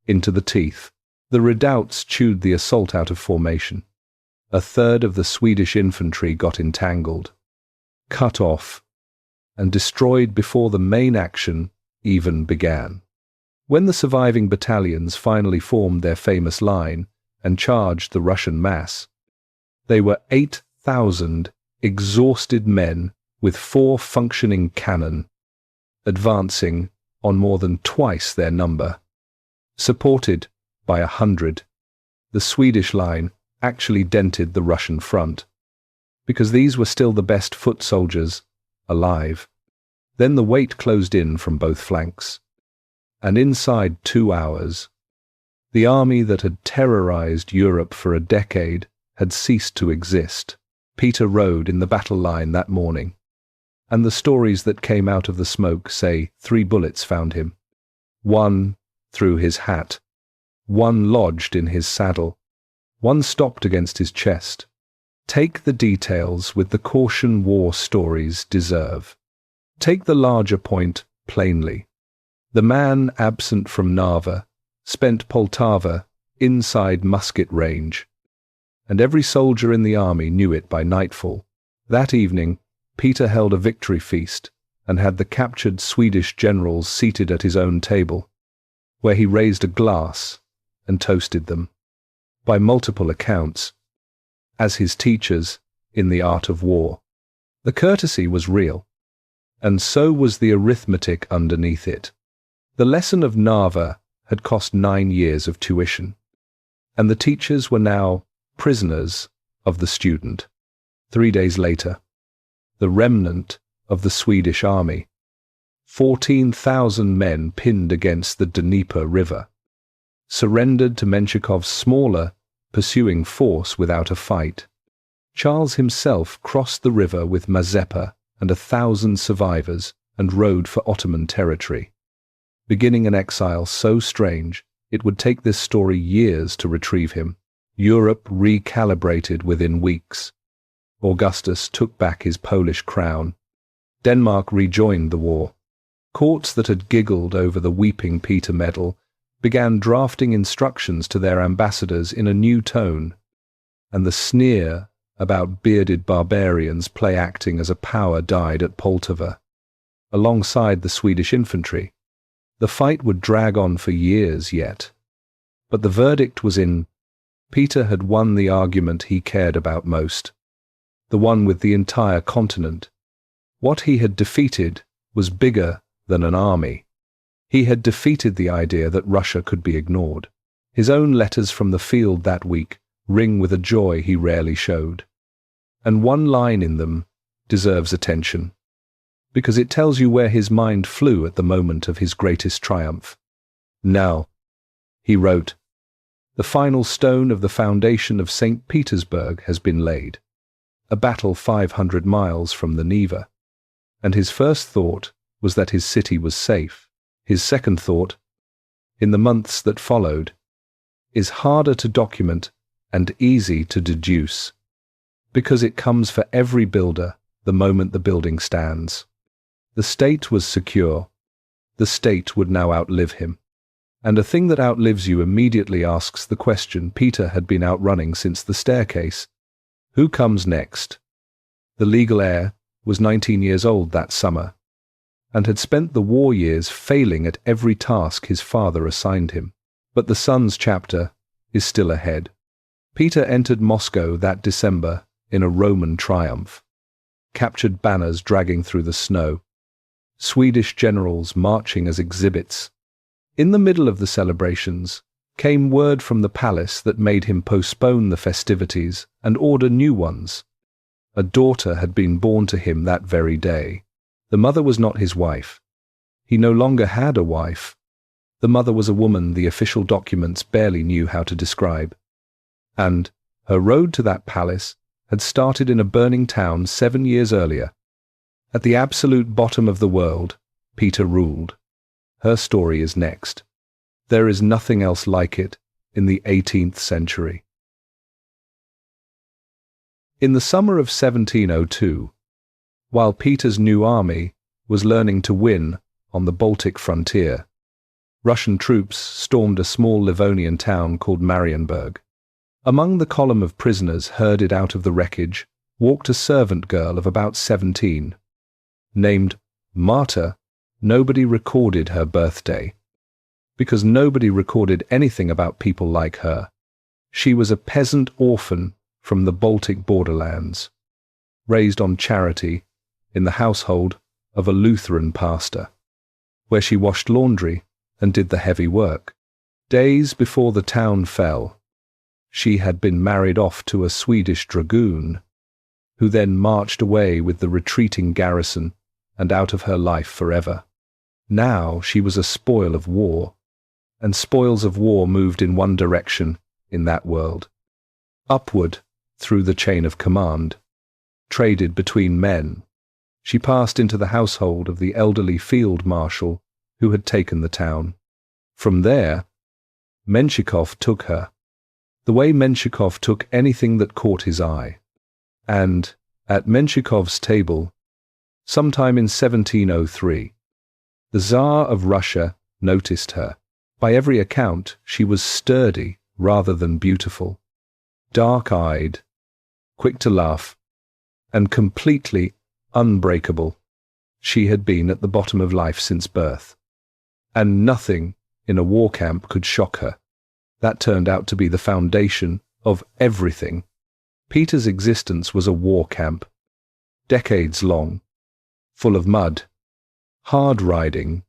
into the teeth. The redoubts chewed the assault out of formation. A third of the Swedish infantry got entangled, cut off, and destroyed before the main action even began. When the surviving battalions finally formed their famous line and charged the Russian mass, they were 8,000 exhausted men with 4 functioning cannon, advancing on more than twice their number. Supported by 100, the Swedish line actually dented the Russian front, because these were still the best foot soldiers alive. Then the weight closed in from both flanks, and inside 2 hours, the army that had terrorized Europe for a decade had ceased to exist. Peter rode in the battle line that morning, and the stories that came out of the smoke say 3 bullets found him. 1 through his hat, 1 lodged in his saddle, 1 stopped against his chest. Take the details with the caution war stories deserve. Take the larger point plainly. The man absent from Narva spent Poltava inside musket range, and every soldier in the army knew it by nightfall. That evening, Peter held a victory feast and had the captured Swedish generals seated at his own table, where he raised a glass and toasted them, by multiple accounts, as his teachers in the art of war. The courtesy was real, and so was the arithmetic underneath it. The lesson of Narva had cost 9 years of tuition, and the teachers were now prisoners of the student. 3 days later, the remnant of the Swedish army, 14,000 men pinned against the Dnieper River, surrendered to Menshikoff's smaller, pursuing force without a fight. Charles himself crossed the river with Mazeppa and 1,000 survivors and rode for Ottoman territory, beginning an exile so strange it would take this story years to retrieve him. Europe recalibrated within weeks. Augustus took back his Polish crown. Denmark rejoined the war. Courts that had giggled over the Weeping Peter medal began drafting instructions to their ambassadors in a new tone, and the sneer about bearded barbarians play-acting as a power died at Poltava. Alongside the Swedish infantry, the fight would drag on for years yet, but the verdict was in. Peter had won the argument he cared about most, the one with the entire continent. What he had defeated was bigger than an army. He had defeated the idea that Russia could be ignored. His own letters from the field that week ring with a joy he rarely showed. And one line in them deserves attention, because it tells you where his mind flew at the moment of his greatest triumph. "Now," he wrote, "the final stone of the foundation of St. Petersburg has been laid, a battle 500 miles from the Neva." And his first thought was that his city was safe. His second thought, in the months that followed, is harder to document and easy to deduce, because it comes for every builder the moment the building stands. The state was secure. The state would now outlive him. And a thing that outlives you immediately asks the question Peter had been outrunning since the staircase: who comes next? The legal heir was 19 years old that summer. and had spent the war years failing at every task his father assigned him. But the son's chapter is still ahead. Peter entered Moscow that December in a Roman triumph, captured banners dragging through the snow, Swedish generals marching as exhibits. In the middle of the celebrations came word from the palace that made him postpone the festivities and order new ones. A daughter had been born to him that very day. The mother was not his wife. He no longer had a wife. The mother was a woman the official documents barely knew how to describe. And her road to that palace had started in a burning town 7 years earlier. At the absolute bottom of the world, Peter ruled. Her story is next. There is nothing else like it in the 18th century. In the summer of 1702, while Peter's new army was learning to win on the Baltic frontier, Russian troops stormed a small Livonian town called Marienburg. Among the column of prisoners herded out of the wreckage walked a servant girl of about 17. Named Marta, nobody recorded her birthday, because nobody recorded anything about people like her. She was a peasant orphan from the Baltic borderlands, raised on charity in the household of a Lutheran pastor, where she washed laundry and did the heavy work. Days before the town fell, she had been married off to a Swedish dragoon, who then marched away with the retreating garrison and out of her life forever. Now she was a spoil of war, and spoils of war moved in one direction in that world, upward through the chain of command, traded between men. She passed into the household of the elderly field marshal who had taken the town. From there, Menshikov took her, the way Menshikov took anything that caught his eye. And, at Menshikov's table, sometime in 1703, the Tsar of Russia noticed her. By every account, she was sturdy rather than beautiful, dark-eyed, quick to laugh, and completely unbreakable. She had been at the bottom of life since birth, and nothing in a war camp could shock her. That turned out to be the foundation of everything. Peter's existence was a war camp, decades long, full of mud, hard riding,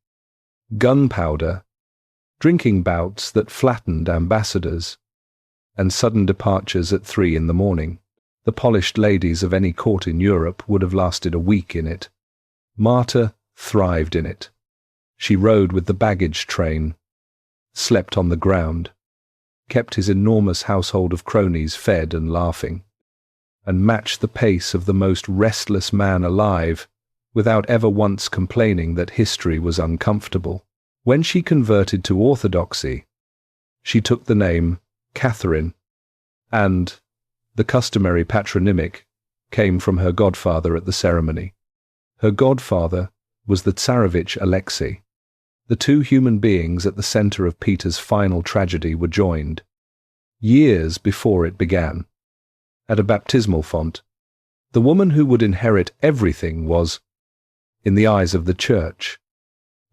gunpowder, drinking bouts that flattened ambassadors, and sudden departures at 3 in the morning. The polished ladies of any court in Europe would have lasted a week in it. Marta thrived in it. She rode with the baggage train, slept on the ground, kept his enormous household of cronies fed and laughing, and matched the pace of the most restless man alive without ever once complaining that history was uncomfortable. When she converted to orthodoxy, she took the name Catherine, and the customary patronymic came from her godfather at the ceremony. Her godfather was the Tsarevich Alexei. The two human beings at the center of Peter's final tragedy were joined, years before it began, at a baptismal font. The woman who would inherit everything was, in the eyes of the church,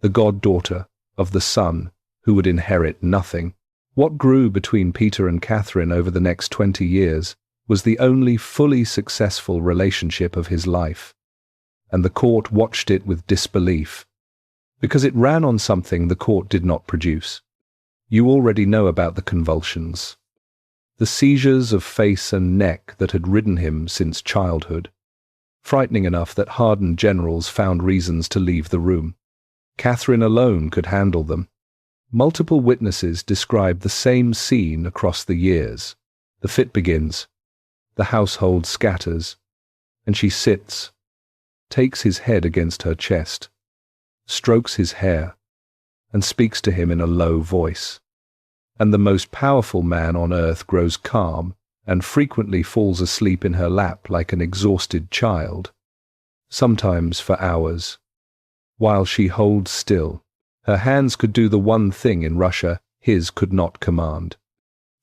the goddaughter of the son who would inherit nothing. What grew between Peter and Catherine over the next 20 years was the only fully successful relationship of his life, and the court watched it with disbelief, because it ran on something the court did not produce. You already know about the convulsions, the seizures of face and neck that had ridden him since childhood, frightening enough that hardened generals found reasons to leave the room. Catherine alone could handle them. Multiple witnesses described the same scene across the years. The fit begins, the household scatters, and she sits, takes his head against her chest, strokes his hair, and speaks to him in a low voice. And the most powerful man on earth grows calm and frequently falls asleep in her lap like an exhausted child, sometimes for hours, while she holds still. Her hands could do the one thing in Russia his could not command.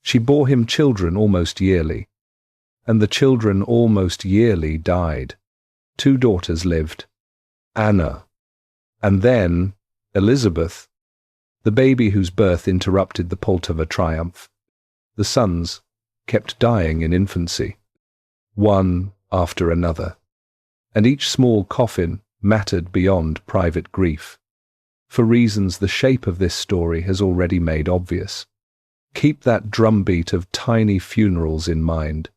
She bore him children almost yearly, and the children almost yearly died. 2 daughters lived, Anna And then, Elizabeth, the baby whose birth interrupted the Poltava triumph. The sons kept dying in infancy, one after another, and each small coffin mattered beyond private grief, for reasons the shape of this story has already made obvious. Keep that drumbeat of tiny funerals in mind.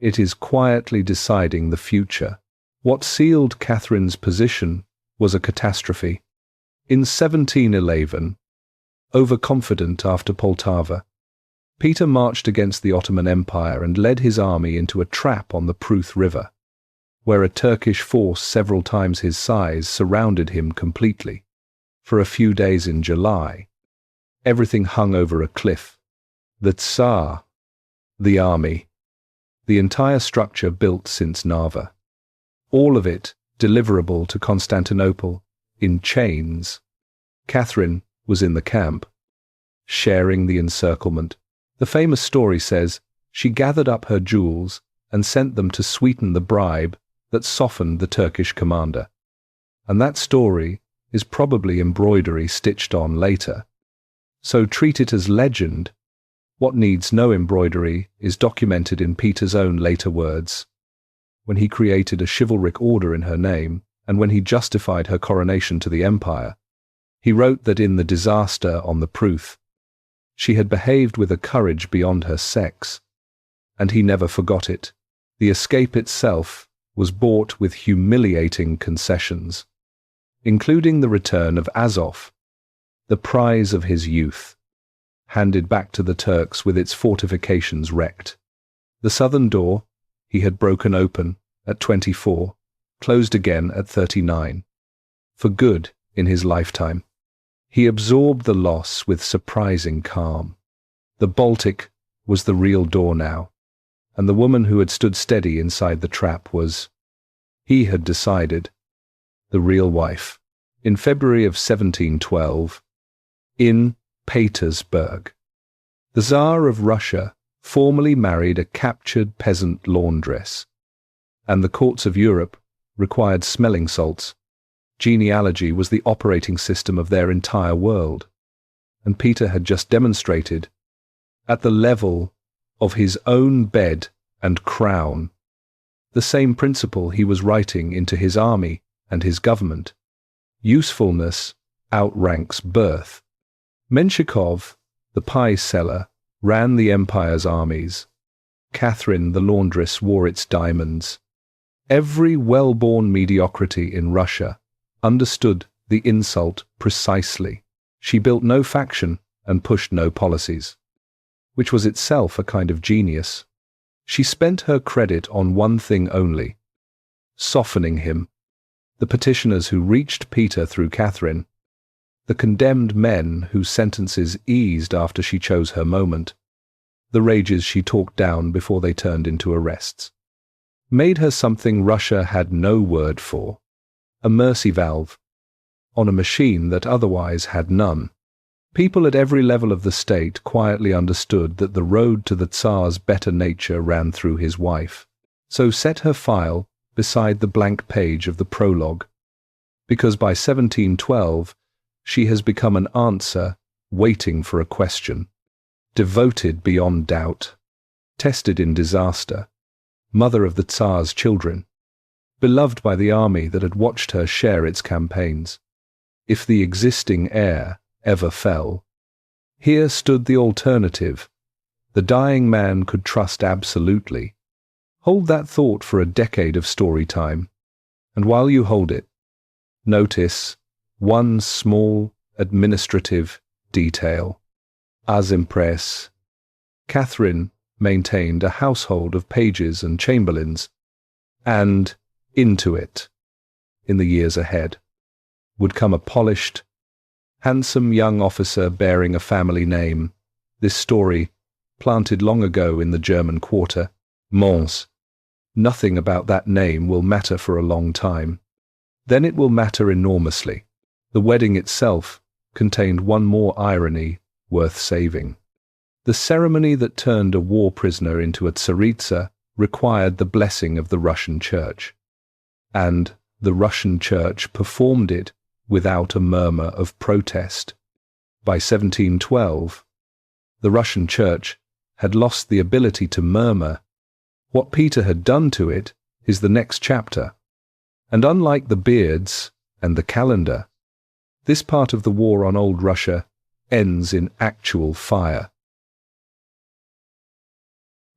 It is quietly deciding the future. What sealed Catherine's position was a catastrophe. In 1711, overconfident after Poltava, Peter marched against the Ottoman Empire and led his army into a trap on the Pruth River, where a Turkish force several times his size surrounded him completely. For a few days in July, everything hung over a cliff. The Tsar, the army, the entire structure built since Narva, all of it deliverable to Constantinople in chains. Catherine was in the camp, sharing the encirclement. The famous story says she gathered up her jewels and sent them to sweeten the bribe that softened the Turkish commander. And that story is probably embroidery stitched on later. So treat it as legend. What needs no embroidery is documented in Peter's own later words, when he created a chivalric order in her name, and when he justified her coronation to the empire. He wrote that in the disaster on the Pruth, she had behaved with a courage beyond her sex, and he never forgot it. The escape itself was bought with humiliating concessions, including the return of Azov, the prize of his youth, handed back to the Turks with its fortifications wrecked. The southern door he had broken open at 24, closed again at 39. For good in his lifetime. He absorbed the loss with surprising calm. The Baltic was the real door now, and the woman who had stood steady inside the trap was, he had decided, the real wife. In February of 1712, in Petersburg, the Tsar of Russia formally married a captured peasant laundress, and the courts of Europe required smelling salts. Genealogy was the operating system of their entire world, and Peter had just demonstrated, at the level of his own bed and crown, the same principle he was writing into his army and his government. Usefulness outranks birth. Mikhailov, the pie seller, ran the empire's armies. Catherine, the laundress, wore its diamonds. Every well-born mediocrity in Russia understood the insult precisely. She built no faction and pushed no policies, which was itself a kind of genius. She spent her credit on one thing only, softening him. The petitioners who reached Peter through Catherine, the condemned men whose sentences eased after she chose her moment, the rages she talked down before they turned into arrests, made her something Russia had no word for, a mercy valve, on a machine that otherwise had none. People at every level of the state quietly understood that the road to the Tsar's better nature ran through his wife, so set her file beside the blank page of the prologue, because by 1712 she has become an answer waiting for a question, devoted beyond doubt, tested in disaster, mother of the Tsar's children, beloved by the army that had watched her share its campaigns. If the existing heir ever fell, here stood the alternative. The dying man could trust absolutely. Hold that thought for a decade of story time, and while you hold it, notice one small administrative detail. As impress, Catherine maintained a household of pages and chamberlains, and into it, in the years ahead, would come a polished, handsome young officer bearing a family name. This story, planted long ago in the German quarter, Mons. Nothing about that name will matter for a long time. Then it will matter enormously. The wedding itself contained one more irony worth saving. The ceremony that turned a war prisoner into a tsaritsa required the blessing of the Russian Church, and the Russian Church performed it without a murmur of protest. By 1712, the Russian Church had lost the ability to murmur. What Peter had done to it is the next chapter, and unlike the beards and the calendar, this part of the war on old Russia ends in actual fire.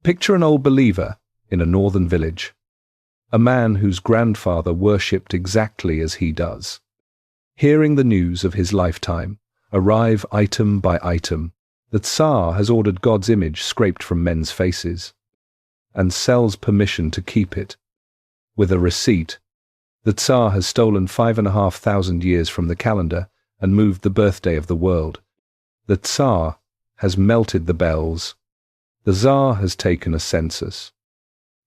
Picture an old believer in a northern village, a man whose grandfather worshipped exactly as he does. Hearing the news of his lifetime arrive item by item, the Tsar has ordered God's image scraped from men's faces, and sells permission to keep it. With a receipt, the Tsar has stolen 5,500 years from the calendar and moved the birthday of the world. The Tsar has melted the bells. The Tsar has taken a census,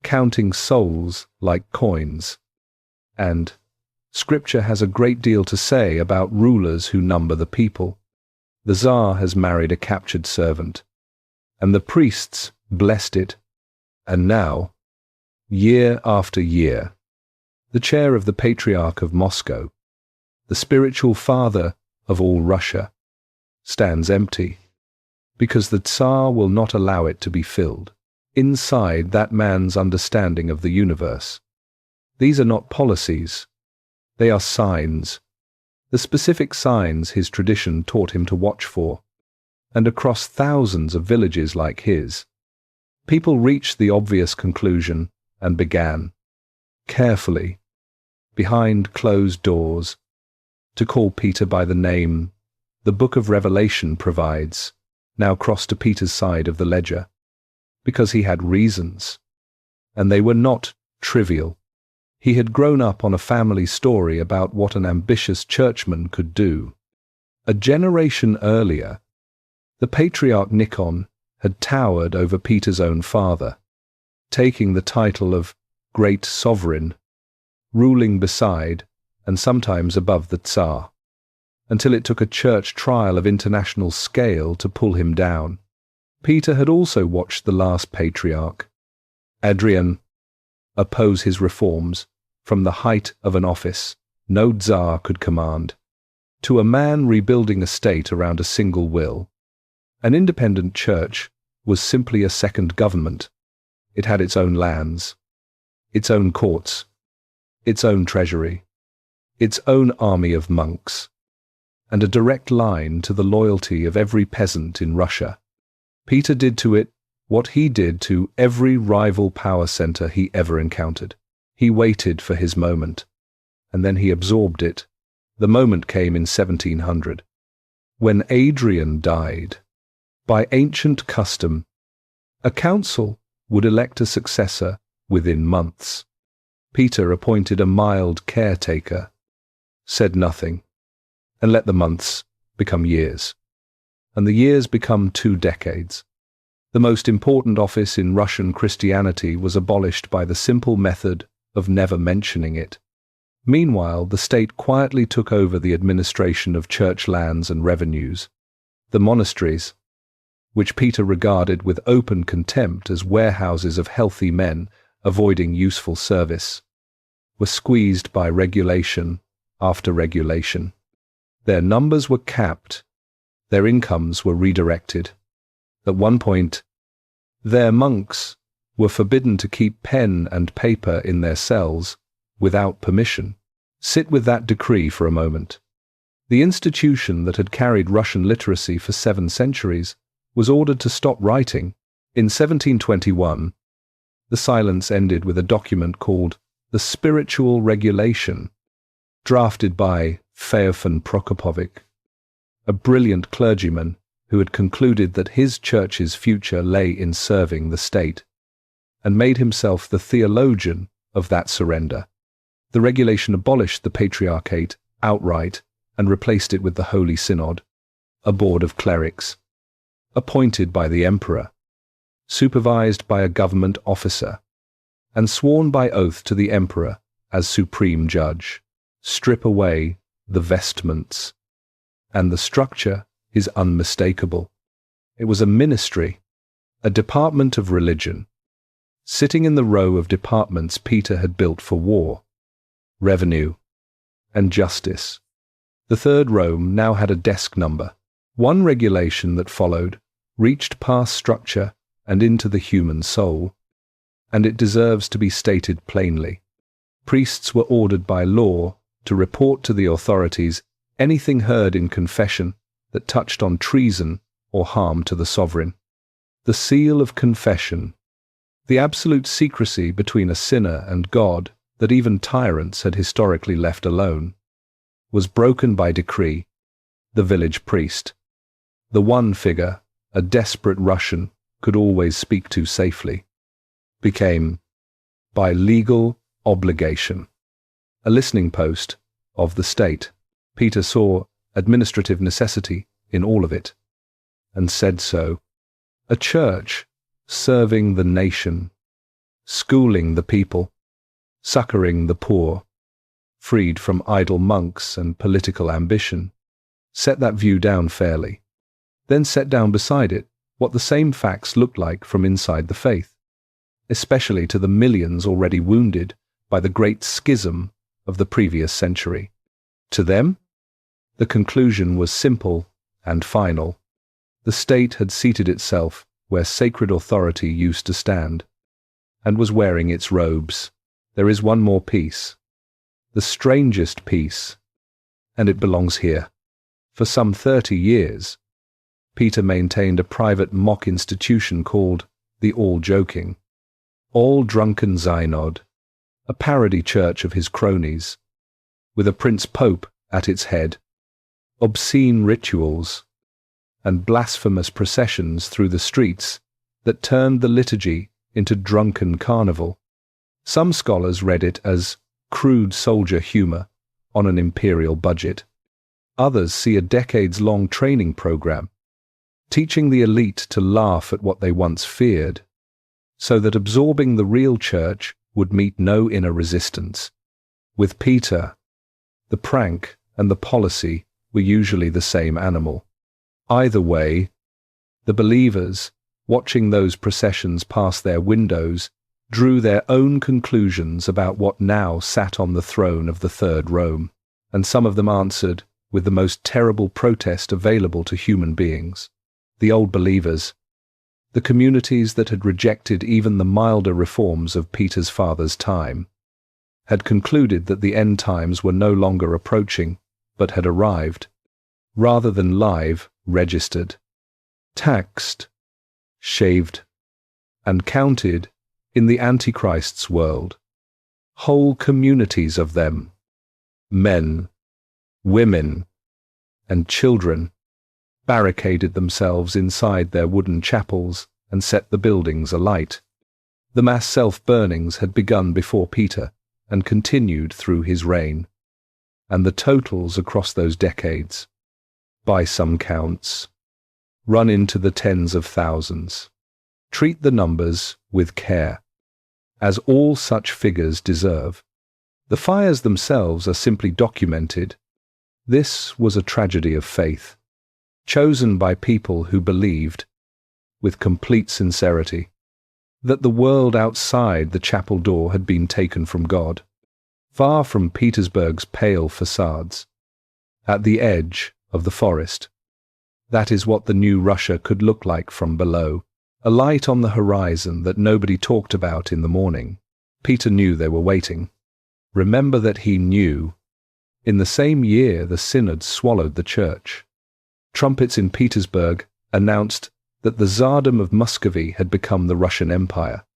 counting souls like coins. And Scripture has a great deal to say about rulers who number the people. The Tsar has married a captured servant, and the priests blessed it. And now, year after year, the chair of the Patriarch of Moscow, the spiritual father of all Russia, stands empty, because the Tsar will not allow it to be filled. Inside that man's understanding of the universe, these are not policies, they are signs, the specific signs his tradition taught him to watch for. And across thousands of villages like his, people reached the obvious conclusion and began, carefully, behind closed doors, to call Peter by the name the Book of Revelation provides, now crossed to Peter's side of the ledger, because he had reasons, and they were not trivial. He had grown up on a family story about what an ambitious churchman could do. A generation earlier, the Patriarch Nikon had towered over Peter's own father, taking the title of Great Sovereign, ruling beside and sometimes above the Tsar, until it took a church trial of international scale to pull him down. Peter had also watched the last patriarch, Adrian, oppose his reforms from the height of an office no Tsar could command, to a man rebuilding a state around a single will. An independent church was simply a second government. It had its own lands, its own courts, its own treasury, its own army of monks, and a direct line to the loyalty of every peasant in Russia. Peter did to it what he did to every rival power center he ever encountered. He waited for his moment, and then he absorbed it. The moment came in 1700, when Adrian died. By ancient custom, a council would elect a successor within months. Peter appointed a mild caretaker, said nothing, and let the months become years, and the years become 2 decades. The most important office in Russian Christianity was abolished by the simple method of never mentioning it. Meanwhile, the state quietly took over the administration of church lands and revenues. The monasteries, which Peter regarded with open contempt as warehouses of healthy men avoiding useful service, were squeezed by regulation after regulation. Their numbers were capped, their incomes were redirected. At one point, their monks were forbidden to keep pen and paper in their cells without permission. Sit with that decree for a moment. The institution that had carried Russian literacy for 7 centuries was ordered to stop writing. In 1721, the silence ended with a document called the Spiritual Regulation, drafted by Feofan Prokopovich, a brilliant clergyman who had concluded that his church's future lay in serving the state, and made himself the theologian of that surrender. The regulation abolished the Patriarchate outright and replaced it with the Holy Synod, a board of clerics, appointed by the emperor, supervised by a government officer, and sworn by oath to the emperor as supreme judge. Strip away the vestments, and the structure is unmistakable. It was a ministry, a department of religion, sitting in the row of departments Peter had built for war, revenue, and justice. The Third Rome now had a desk number. One regulation that followed reached past structure and into the human soul, and it deserves to be stated plainly. Priests were ordered by law to report to the authorities anything heard in confession that touched on treason or harm to the sovereign. The seal of confession, the absolute secrecy between a sinner and God that even tyrants had historically left alone, was broken by decree. The village priest, the one figure a desperate Russian could always speak to safely, became, by legal obligation, a listening post of the state. Peter saw administrative necessity in all of it, and said so. A church serving the nation, schooling the people, succoring the poor, freed from idle monks and political ambition. Set that view down fairly. Then set down beside it what the same facts looked like from inside the faith, especially to the millions already wounded by the great schism of the previous century. To them, the conclusion was simple and final. The state had seated itself where sacred authority used to stand, and was wearing its robes. There is one more piece, the strangest piece, and it belongs here. For some 30 years, Peter maintained a private mock institution called the All-Joking, All-Drunken Synod, a parody church of his cronies, with a prince pope at its head, obscene rituals, and blasphemous processions through the streets that turned the liturgy into drunken carnival. Some scholars read it as crude soldier humor on an imperial budget. Others see a decades-long training program, teaching the elite to laugh at what they once feared, so that absorbing the real church would meet no inner resistance. With Peter, the prank and the policy were usually the same animal. Either way, the believers, watching those processions pass their windows, drew their own conclusions about what now sat on the throne of the Third Rome, and some of them answered with the most terrible protest available to human beings. The old believers, the communities that had rejected even the milder reforms of Peter's father's time, had concluded that the end times were no longer approaching, but had arrived, rather than live, registered, taxed, shaved, and counted in the Antichrist's world. Whole communities of them, men, women, and children, barricaded themselves inside their wooden chapels and set the buildings alight. The mass self-burnings had begun before Peter and continued through his reign, and the totals across those decades, by some counts, run into the tens of thousands. Treat the numbers with care, as all such figures deserve. The fires themselves are simply documented. This was a tragedy of faith, chosen by people who believed, with complete sincerity, that the world outside the chapel door had been taken from God, far from Petersburg's pale facades, at the edge of the forest. That is what the new Russia could look like from below, a light on the horizon that nobody talked about in the morning. Peter knew they were waiting. Remember that he knew. In the same year the synod swallowed the church. Trumpets in Petersburg announced that the Tsardom of Muscovy had become the Russian Empire,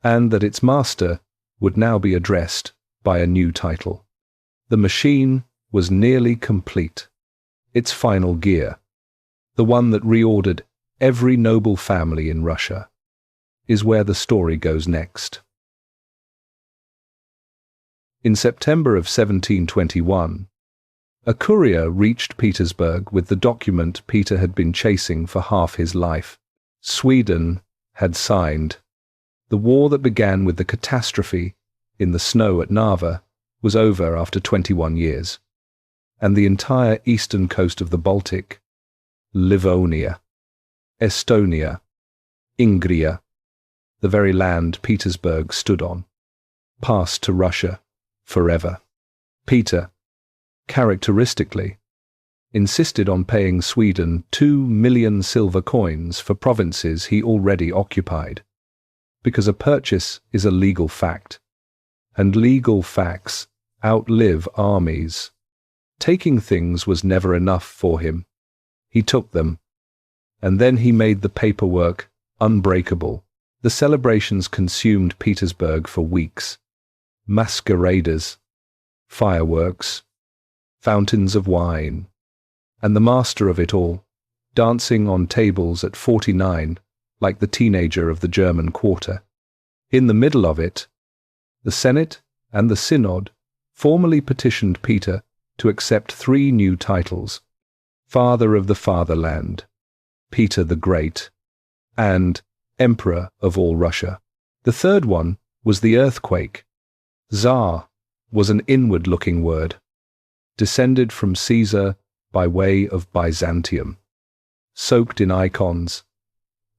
and that its master would now be addressed by a new title. The machine was nearly complete. Its final gear, the one that reordered every noble family in Russia, is where the story goes next. In September of 1721, a courier reached Petersburg with the document Peter had been chasing for half his life. Sweden had signed. The war that began with the catastrophe in the snow at Narva was over after 21 years, and the entire eastern coast of the Baltic, Livonia, Estonia, Ingria, the very land Petersburg stood on, passed to Russia forever. Peter, characteristically, insisted on paying Sweden 2 million silver coins for provinces he already occupied, because a purchase is a legal fact, and legal facts outlive armies. Taking things was never enough for him. He took them, and then he made the paperwork unbreakable. The celebrations consumed Petersburg for weeks. Masqueraders, fireworks, fountains of wine, and the master of it all, dancing on tables at 49 like the teenager of the German quarter. In the middle of it, the Senate and the Synod formally petitioned Peter to accept 3 new titles: Father of the Fatherland, Peter the Great, and Emperor of all Russia. The third one was the earthquake. Tsar was an inward-looking word, descended from Caesar by way of Byzantium, soaked in icons,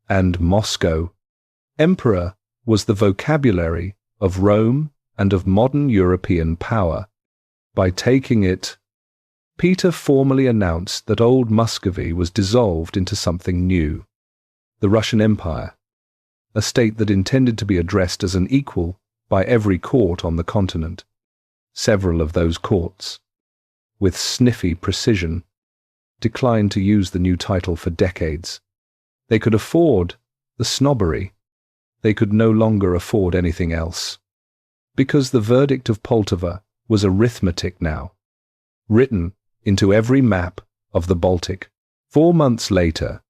and Moscow. Emperor was the vocabulary of Rome and of modern European power. By taking it, Peter formally announced that old Muscovy was dissolved into something new, the Russian Empire, a state that intended to be addressed as an equal by every court on the continent. Several of those courts, with sniffy precision, declined to use the new title for decades. They could afford the snobbery. They could no longer afford anything else. Because the verdict of Poltava was arithmetic now, written into every map of the Baltic. 4 months later,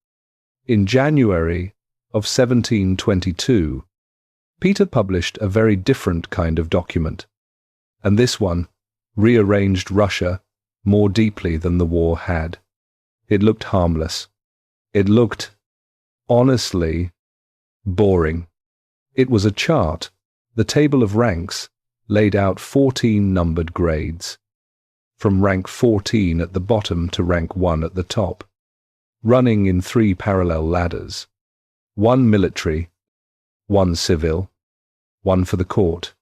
in January of 1722, Peter published a very different kind of document, and this one rearranged Russia more deeply than the war had. It looked harmless. It looked, honestly, boring. It was a chart, the table of ranks, laid out 14 numbered grades, from rank 14 at the bottom to rank 1 at the top, running in 3 parallel ladders, 1 military, 1 civil, 1 for the court.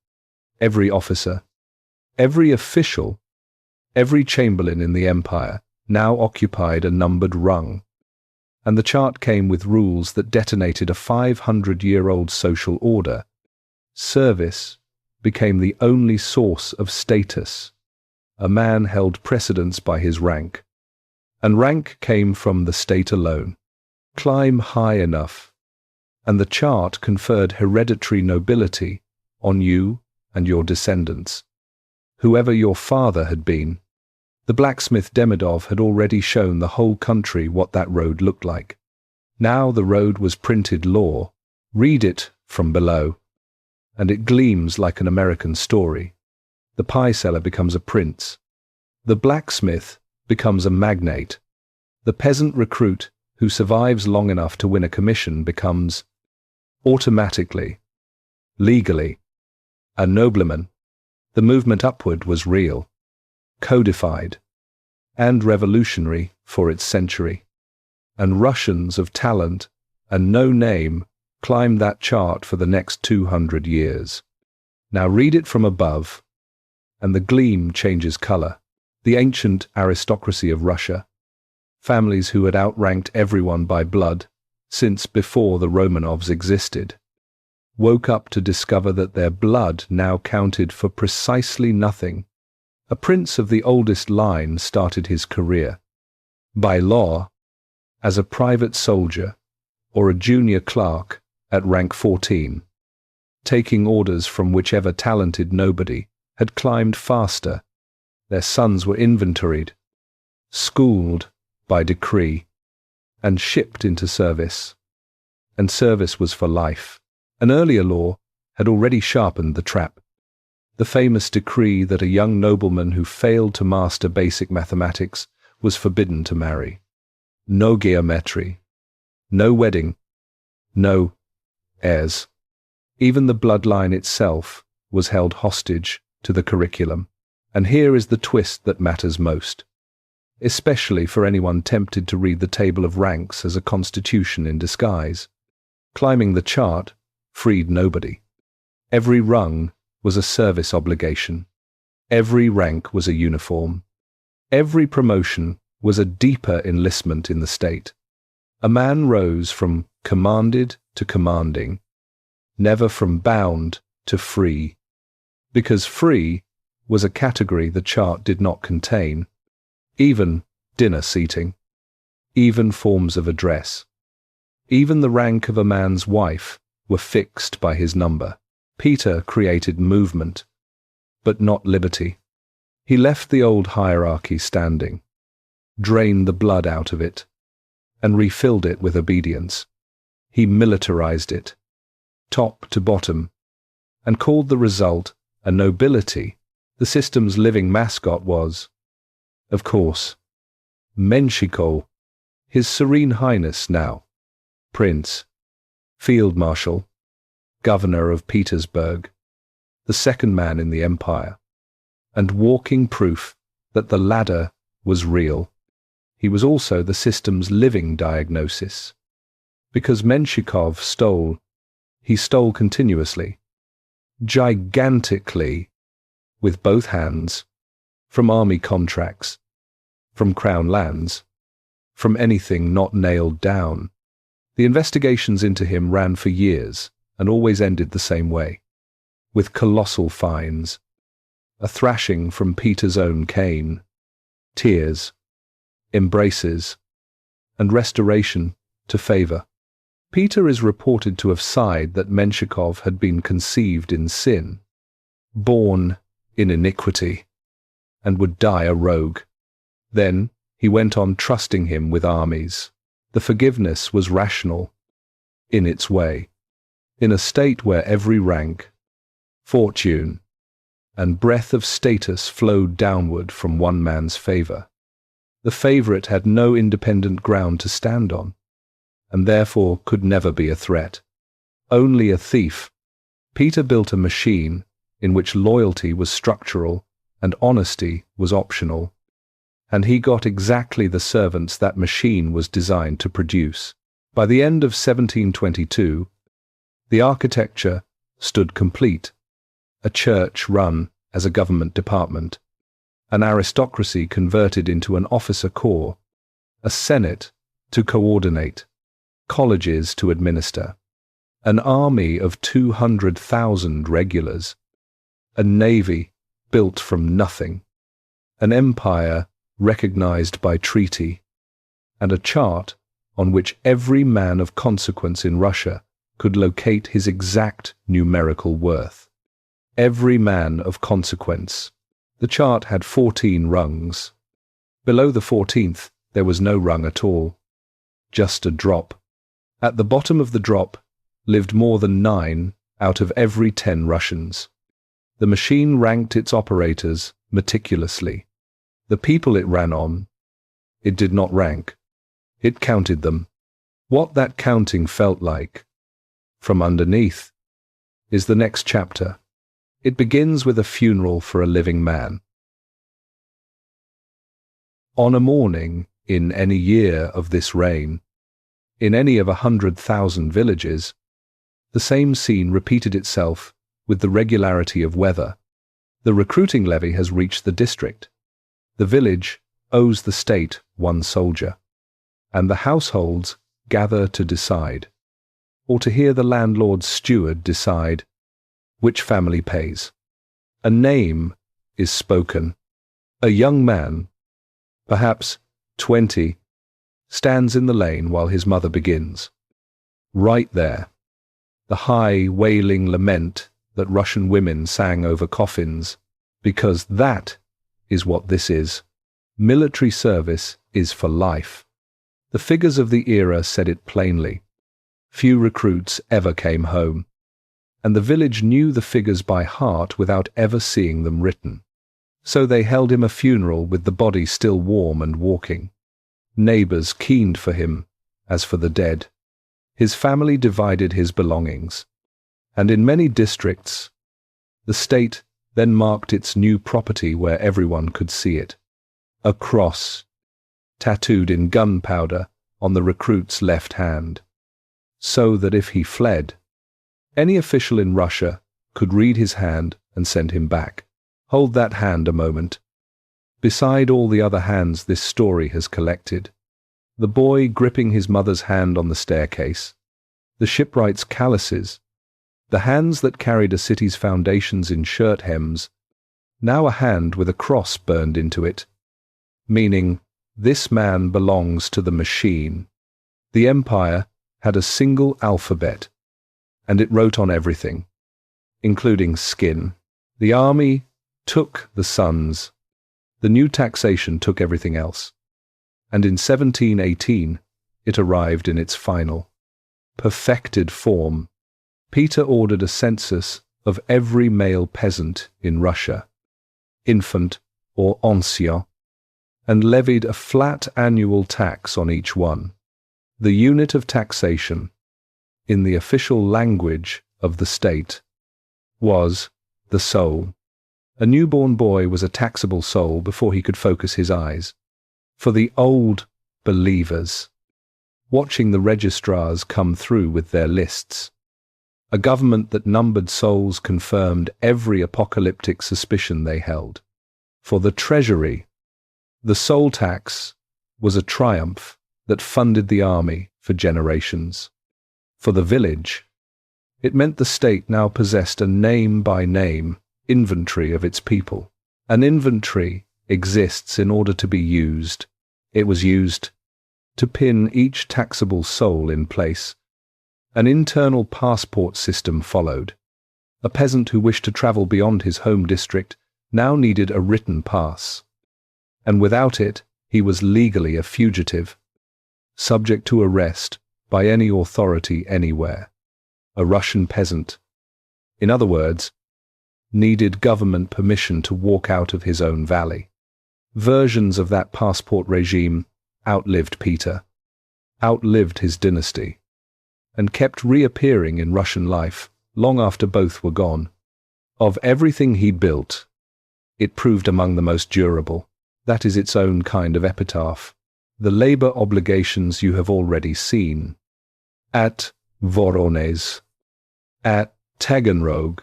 Every officer, every official, every chamberlain in the empire now occupied a numbered rung, and the chart came with rules that detonated a 500-year-old social order. Service became the only source of status. A man held precedence by his rank, and rank came from the state alone. Climb high enough, and the chart conferred hereditary nobility on you and your descendants. Whoever your father had been, the blacksmith Demidov had already shown the whole country what that road looked like. Now the road was printed law. Read it from below, and it gleams like an American story. The pie seller becomes a prince. The blacksmith becomes a magnate. The peasant recruit who survives long enough to win a commission becomes, automatically, legally, a nobleman. The movement upward was real, codified, and revolutionary for its century. And Russians of talent and no name climbed that chart for the next 200 years. Now read it from above, and the gleam changes color. The ancient aristocracy of Russia, families who had outranked everyone by blood since before the Romanovs existed, woke up to discover that their blood now counted for precisely nothing. A prince of the oldest line started his career, by law, as a private soldier or a junior clerk at rank 14, taking orders from whichever talented nobody had climbed faster. Their sons were inventoried, schooled by decree, and shipped into service. And service was for life. An earlier law had already sharpened the trap. The famous decree that a young nobleman who failed to master basic mathematics was forbidden to marry. No geometry, no wedding, no heirs. Even the bloodline itself was held hostage to the curriculum. And here is the twist that matters most, especially for anyone tempted to read the table of ranks as a constitution in disguise. Climbing the chart freed nobody. Every rung was a service obligation. Every rank was a uniform. Every promotion was a deeper enlistment in the state. A man rose from commanded to commanding, never from bound to free, because free was a category the chart did not contain, even dinner seating, even forms of address, even the rank of a man's wife were fixed by his number. Peter created movement, but not liberty. He left the old hierarchy standing, drained the blood out of it, and refilled it with obedience. He militarized it, top to bottom, and called the result a nobility. The system's living mascot was, of course, Menshikov, His Serene Highness now, Prince, Field Marshal, Governor of Petersburg, the second man in the empire, and walking proof that the ladder was real. He was also the system's living diagnosis. Because Menshikov stole, he stole continuously, gigantically, with both hands, from army contracts, from crown lands, from anything not nailed down. The investigations into him ran for years and always ended the same way, with colossal fines, a thrashing from Peter's own cane, tears, embraces, and restoration to favor. Peter is reported to have sighed that Menshikov had been conceived in sin, born in iniquity, and would die a rogue. Then he went on trusting him with armies. The forgiveness was rational, in its way, in a state where every rank, fortune, and breath of status flowed downward from one man's favor. The favorite had no independent ground to stand on, and therefore could never be a threat. Only a thief. Peter built a machine in which loyalty was structural and honesty was optional, and he got exactly the servants that machine was designed to produce. By the end of 1722, the architecture stood complete, a church run as a government department, an aristocracy converted into an officer corps, a senate to coordinate, colleges to administer, an army of 200,000 regulars, a navy built from nothing, an empire recognized by treaty, and a chart on which every man of consequence in Russia could locate his exact numerical worth. Every man of consequence. The chart had 14 rungs. Below the 14th, there was no rung at all, just a drop. At the bottom of the drop lived more than 9 out of every 10 Russians. The machine ranked its operators meticulously. The people it ran on, it did not rank. It counted them. What that counting felt like, from underneath, is the next chapter. It begins with a funeral for a living man. On a morning, in any year of this reign, in any of 100,000 villages, the same scene repeated itself with the regularity of weather. The recruiting levy has reached the district. The village owes the state 1 soldier, and the households gather to decide, or to hear the landlord's steward decide, which family pays. A name is spoken. A young man, perhaps 20, stands in the lane while his mother begins. Right there, the high, wailing lament that Russian women sang over coffins, because that is what this is. Military service is for life. The figures of the era said it plainly. Few recruits ever came home, and the village knew the figures by heart without ever seeing them written. So they held him a funeral with the body still warm and walking. Neighbors keened for him, as for the dead. His family divided his belongings, and in many districts, the state then marked its new property where everyone could see it. A cross, tattooed in gunpowder on the recruit's left hand, so that if he fled, any official in Russia could read his hand and send him back. Hold that hand a moment. Beside all the other hands this story has collected, the boy gripping his mother's hand on the staircase, the shipwright's calluses, the hands that carried a city's foundations in shirt hems, now a hand with a cross burned into it, meaning this man belongs to the machine. The empire had a single alphabet, and it wrote on everything, including skin. The army took the sons. The new taxation took everything else. And in 1718, it arrived in its final, perfected form. Peter ordered a census of every male peasant in Russia, infant or ancien, and levied a flat annual tax on each one. The unit of taxation, in the official language of the state, was the soul. A newborn boy was a taxable soul before he could focus his eyes. For the old believers, watching the registrars come through with their lists, a government that numbered souls confirmed every apocalyptic suspicion they held. For the treasury, the soul tax was a triumph that funded the army for generations. For the village, it meant the state now possessed a name-by-name inventory of its people. An inventory exists in order to be used. It was used to pin each taxable soul in place. An internal passport system followed. A peasant who wished to travel beyond his home district now needed a written pass, and without it he was legally a fugitive, subject to arrest by any authority anywhere. A Russian peasant, in other words, needed government permission to walk out of his own valley. Versions of that passport regime outlived Peter, outlived his dynasty, and kept reappearing in Russian life long after both were gone. Of everything he built, it proved among the most durable. That is its own kind of epitaph. The labor obligations you have already seen. At Voronezh, at Taganrog,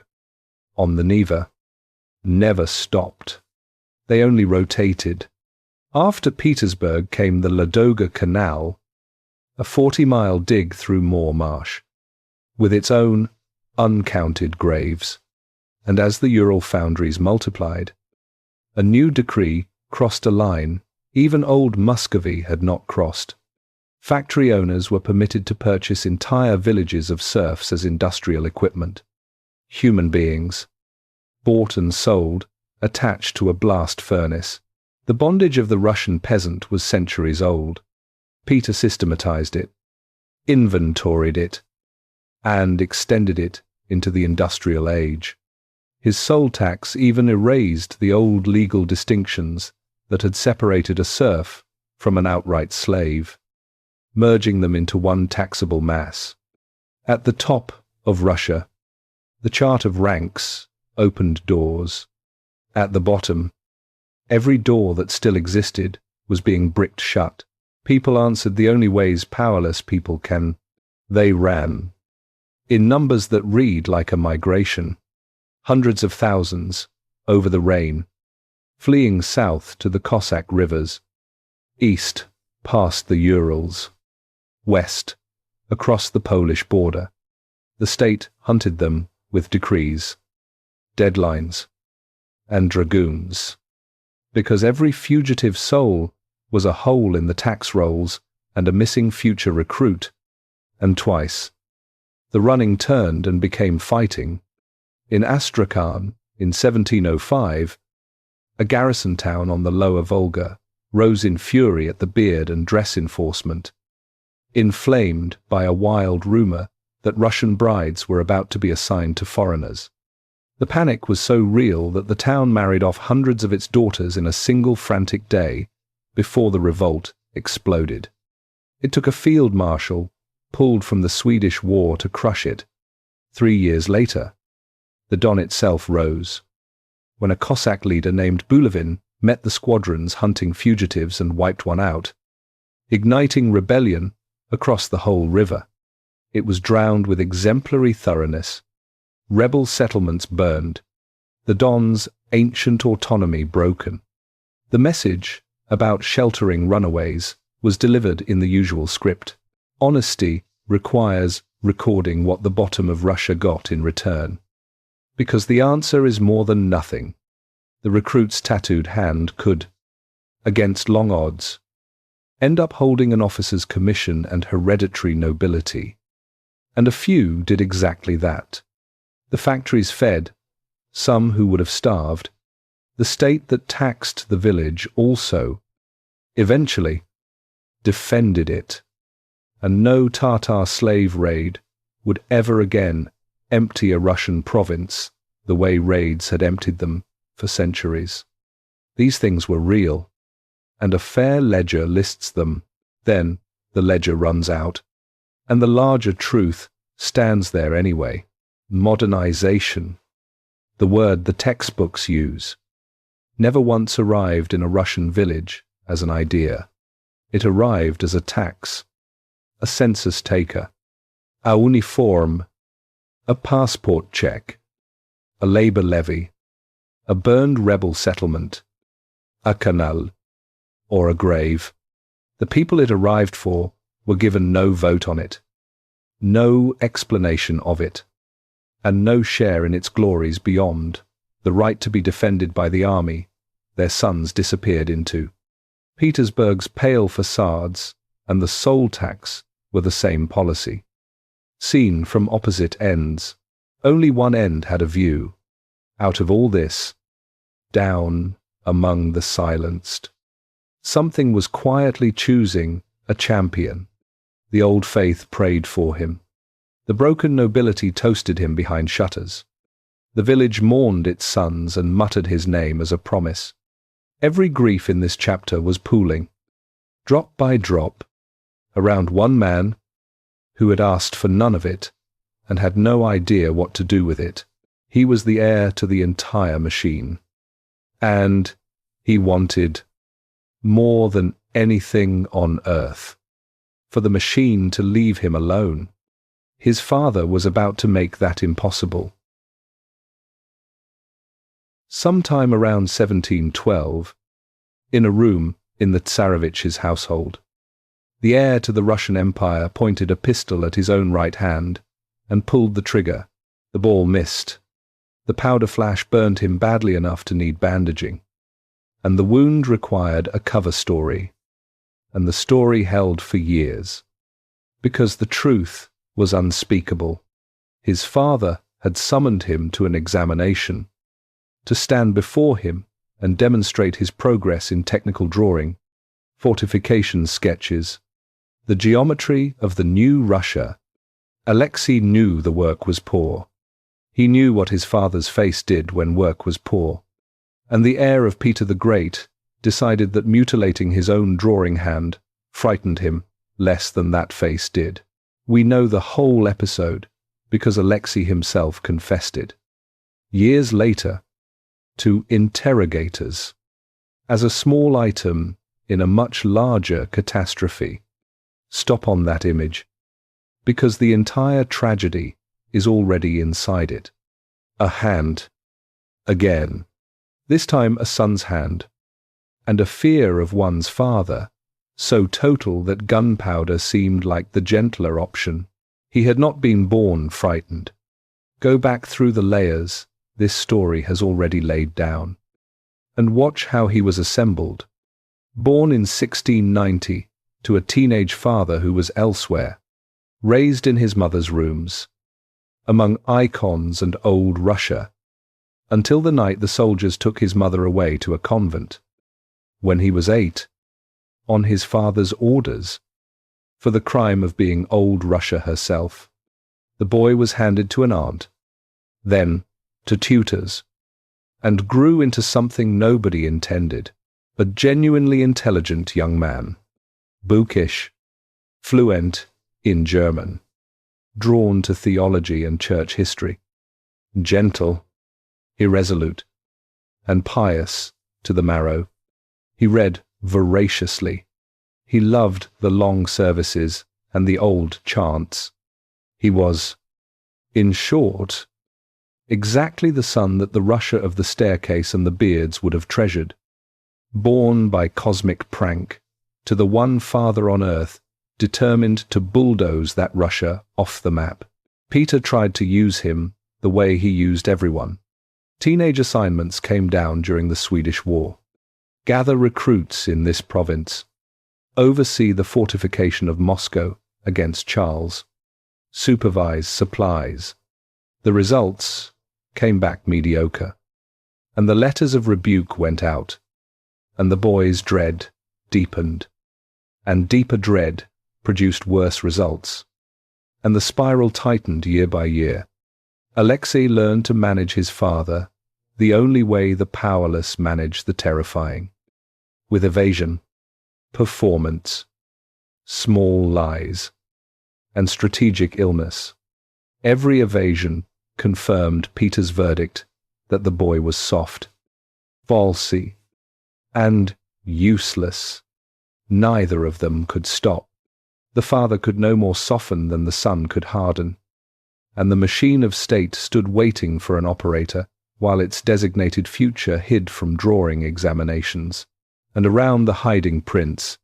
on the Neva, never stopped. They only rotated. After Petersburg came the Ladoga Canal, a 40-mile dig through Moor Marsh, with its own uncounted graves. And as the Ural foundries multiplied, a new decree crossed a line even old Muscovy had not crossed. Factory owners were permitted to purchase entire villages of serfs as industrial equipment. Human beings, bought and sold, attached to a blast furnace. The bondage of the Russian peasant was centuries old. Peter systematized it, inventoried it, and extended it into the industrial age. His soul tax even erased the old legal distinctions that had separated a serf from an outright slave, merging them into one taxable mass. At the top of Russia, the chart of ranks opened doors. At the bottom, every door that still existed was being bricked shut. People answered the only ways powerless people can. They ran, in numbers that read like a migration, hundreds of thousands, over the Rhine, fleeing south to the Cossack rivers, east past the Urals, west across the Polish border. The state hunted them with decrees, deadlines, and dragoons, because every fugitive soul was a hole in the tax rolls and a missing future recruit. And twice, the running turned and became fighting. In Astrakhan, in 1705, a garrison town on the lower Volga rose in fury at the beard and dress enforcement, inflamed by a wild rumor that Russian brides were about to be assigned to foreigners. The panic was so real that the town married off hundreds of its daughters in a single frantic day before the revolt exploded. It took a field marshal pulled from the Swedish war to crush it. 3 years later, the Don itself rose, when a Cossack leader named Bulevin met the squadrons hunting fugitives and wiped one out, igniting rebellion across the whole river. It was drowned with exemplary thoroughness. Rebel settlements burned, the Don's ancient autonomy broken. The message about sheltering runaways was delivered in the usual script. Honesty requires recording what the bottom of Russia got in return. Because the answer is more than nothing. The recruit's tattooed hand could, against long odds, end up holding an officer's commission and hereditary nobility. And a few did exactly that. The factories fed some who would have starved. The state that taxed the village also, eventually, defended it. And no Tatar slave raid would ever again empty a Russian province the way raids had emptied them for centuries. These things were real, and a fair ledger lists them. Then the ledger runs out, and the larger truth stands there anyway. Modernization, the word the textbooks use, never once arrived in a Russian village as an idea. It arrived as a tax, a census taker, a uniform, a passport check, a labor levy, a burned rebel settlement, a canal, or a grave. The people it arrived for were given no vote on it, no explanation of it, and no share in its glories beyond the right to be defended by the army their sons disappeared into. Petersburg's pale facades and the soul tax were the same policy. Seen from opposite ends, only one end had a view. Out of all this, down among the silenced, something was quietly choosing a champion. The old faith prayed for him. The broken nobility toasted him behind shutters. The village mourned its sons and muttered his name as a promise. Every grief in this chapter was pooling, drop by drop, around one man who had asked for none of it and had no idea what to do with it. He was the heir to the entire machine. And he wanted, more than anything on earth, for the machine to leave him alone. His father was about to make that impossible. Sometime around 1712, in a room in the Tsarevich's household, the heir to the Russian Empire pointed a pistol at his own right hand and pulled the trigger. The ball missed. The powder flash burned him badly enough to need bandaging, and the wound required a cover story, and the story held for years, because the truth was unspeakable. His father had summoned him to an examination, to stand before him and demonstrate his progress in technical drawing, fortification sketches, the geometry of the new Russia. Alexei knew the work was poor. He knew what his father's face did when work was poor, and the heir of Peter the Great decided that mutilating his own drawing hand frightened him less than that face did. We know the whole episode because Alexei himself confessed it, years later, to interrogators, as a small item in a much larger catastrophe. Stop on that image, because the entire tragedy is already inside it. A hand, again, this time a son's hand, and a fear of one's father, so total that gunpowder seemed like the gentler option. He had not been born frightened. Go back through the layers this story has already laid down, and watch how he was assembled. Born in 1690 to a teenage father who was elsewhere, raised in his mother's rooms, among icons and old Russia, until the night the soldiers took his mother away to a convent. When he was 8, on his father's orders, for the crime of being old Russia herself, the boy was handed to an aunt, then to tutors, and grew into something nobody intended, a genuinely intelligent young man, bookish, fluent in German, drawn to theology and church history, gentle, irresolute, and pious to the marrow. He read voraciously. He loved the long services and the old chants. He was, in short, exactly the son that the Russia of the staircase and the beards would have treasured. born by cosmic prank, to the one father on earth determined to bulldoze that Russia off the map. Peter tried to use him the way he used everyone. Teenage assignments came down during the Swedish War. Gather recruits in this province. Oversee the fortification of Moscow against Charles. Supervise supplies. The results came back mediocre. And the letters of rebuke went out. And the boy's dread deepened. And deeper dread produced worse results. And the spiral tightened year by year. Alexei learned to manage his father the only way the powerless manage the terrifying. With evasion, performance, small lies, and strategic illness. Every evasion confirmed Peter's verdict that the boy was soft, falsy, and useless. Neither of them could stop. The father could no more soften than the son could harden. And the machine of state stood waiting for an operator, while its designated future hid from drawing examinations. And around the hiding prince,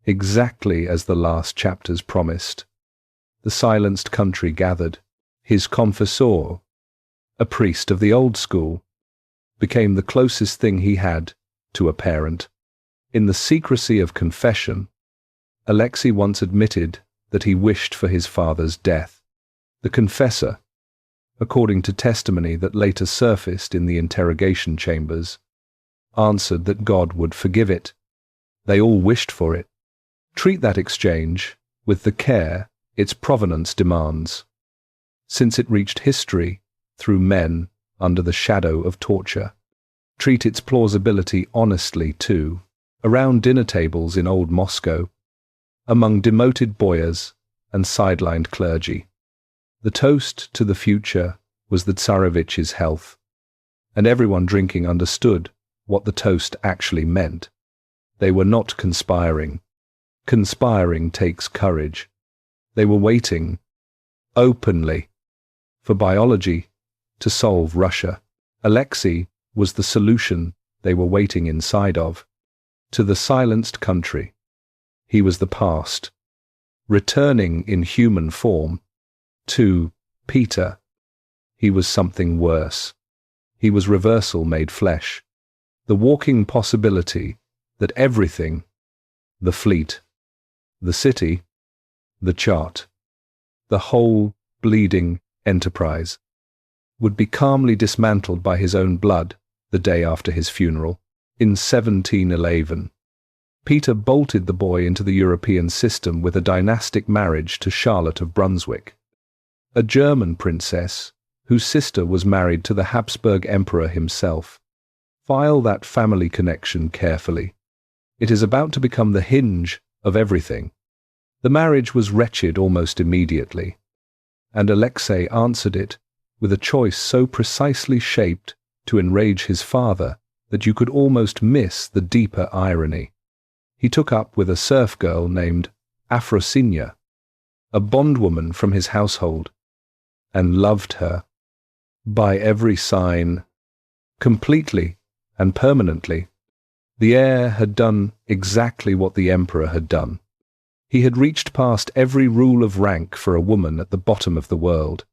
exactly as the last chapters promised, the silenced country gathered. His confessor, a priest of the old school, became the closest thing he had to a parent. In the secrecy of confession, Alexei once admitted that he wished for his father's death. The confessor, according to testimony that later surfaced in the interrogation chambers, answered that God would forgive it. They all wished for it. Treat that exchange with the care its provenance demands, since it reached history through men under the shadow of torture. Treat its plausibility honestly, too, around dinner tables in old Moscow, among demoted boyars and sidelined clergy. The toast to the future was the Tsarevich's health, and everyone drinking understood what the toast actually meant. They were not conspiring. Conspiring takes courage. They were waiting, openly, for biology to solve Russia. Alexei was the solution they were waiting inside of. To the silenced country, he was the past, returning in human form. To Peter, he was something worse. He was reversal made flesh, the walking possibility that everything, the fleet, the city, the chart, the whole bleeding enterprise, would be calmly dismantled by his own blood the day after his funeral, in 1711. Peter bolted the boy into the European system with a dynastic marriage to Charlotte of Brunswick, a German princess whose sister was married to the Habsburg Emperor himself. File that family connection carefully. It is about to become the hinge of everything. The marriage was wretched almost immediately, and Alexei answered it with a choice so precisely shaped to enrage his father that you could almost miss the deeper irony. He took up with a serf girl named Afrosinya, a bondwoman from his household, and loved her by every sign, completely and permanently. The heir had done exactly what the emperor had done. He had reached past every rule of rank for a woman at the bottom of the world,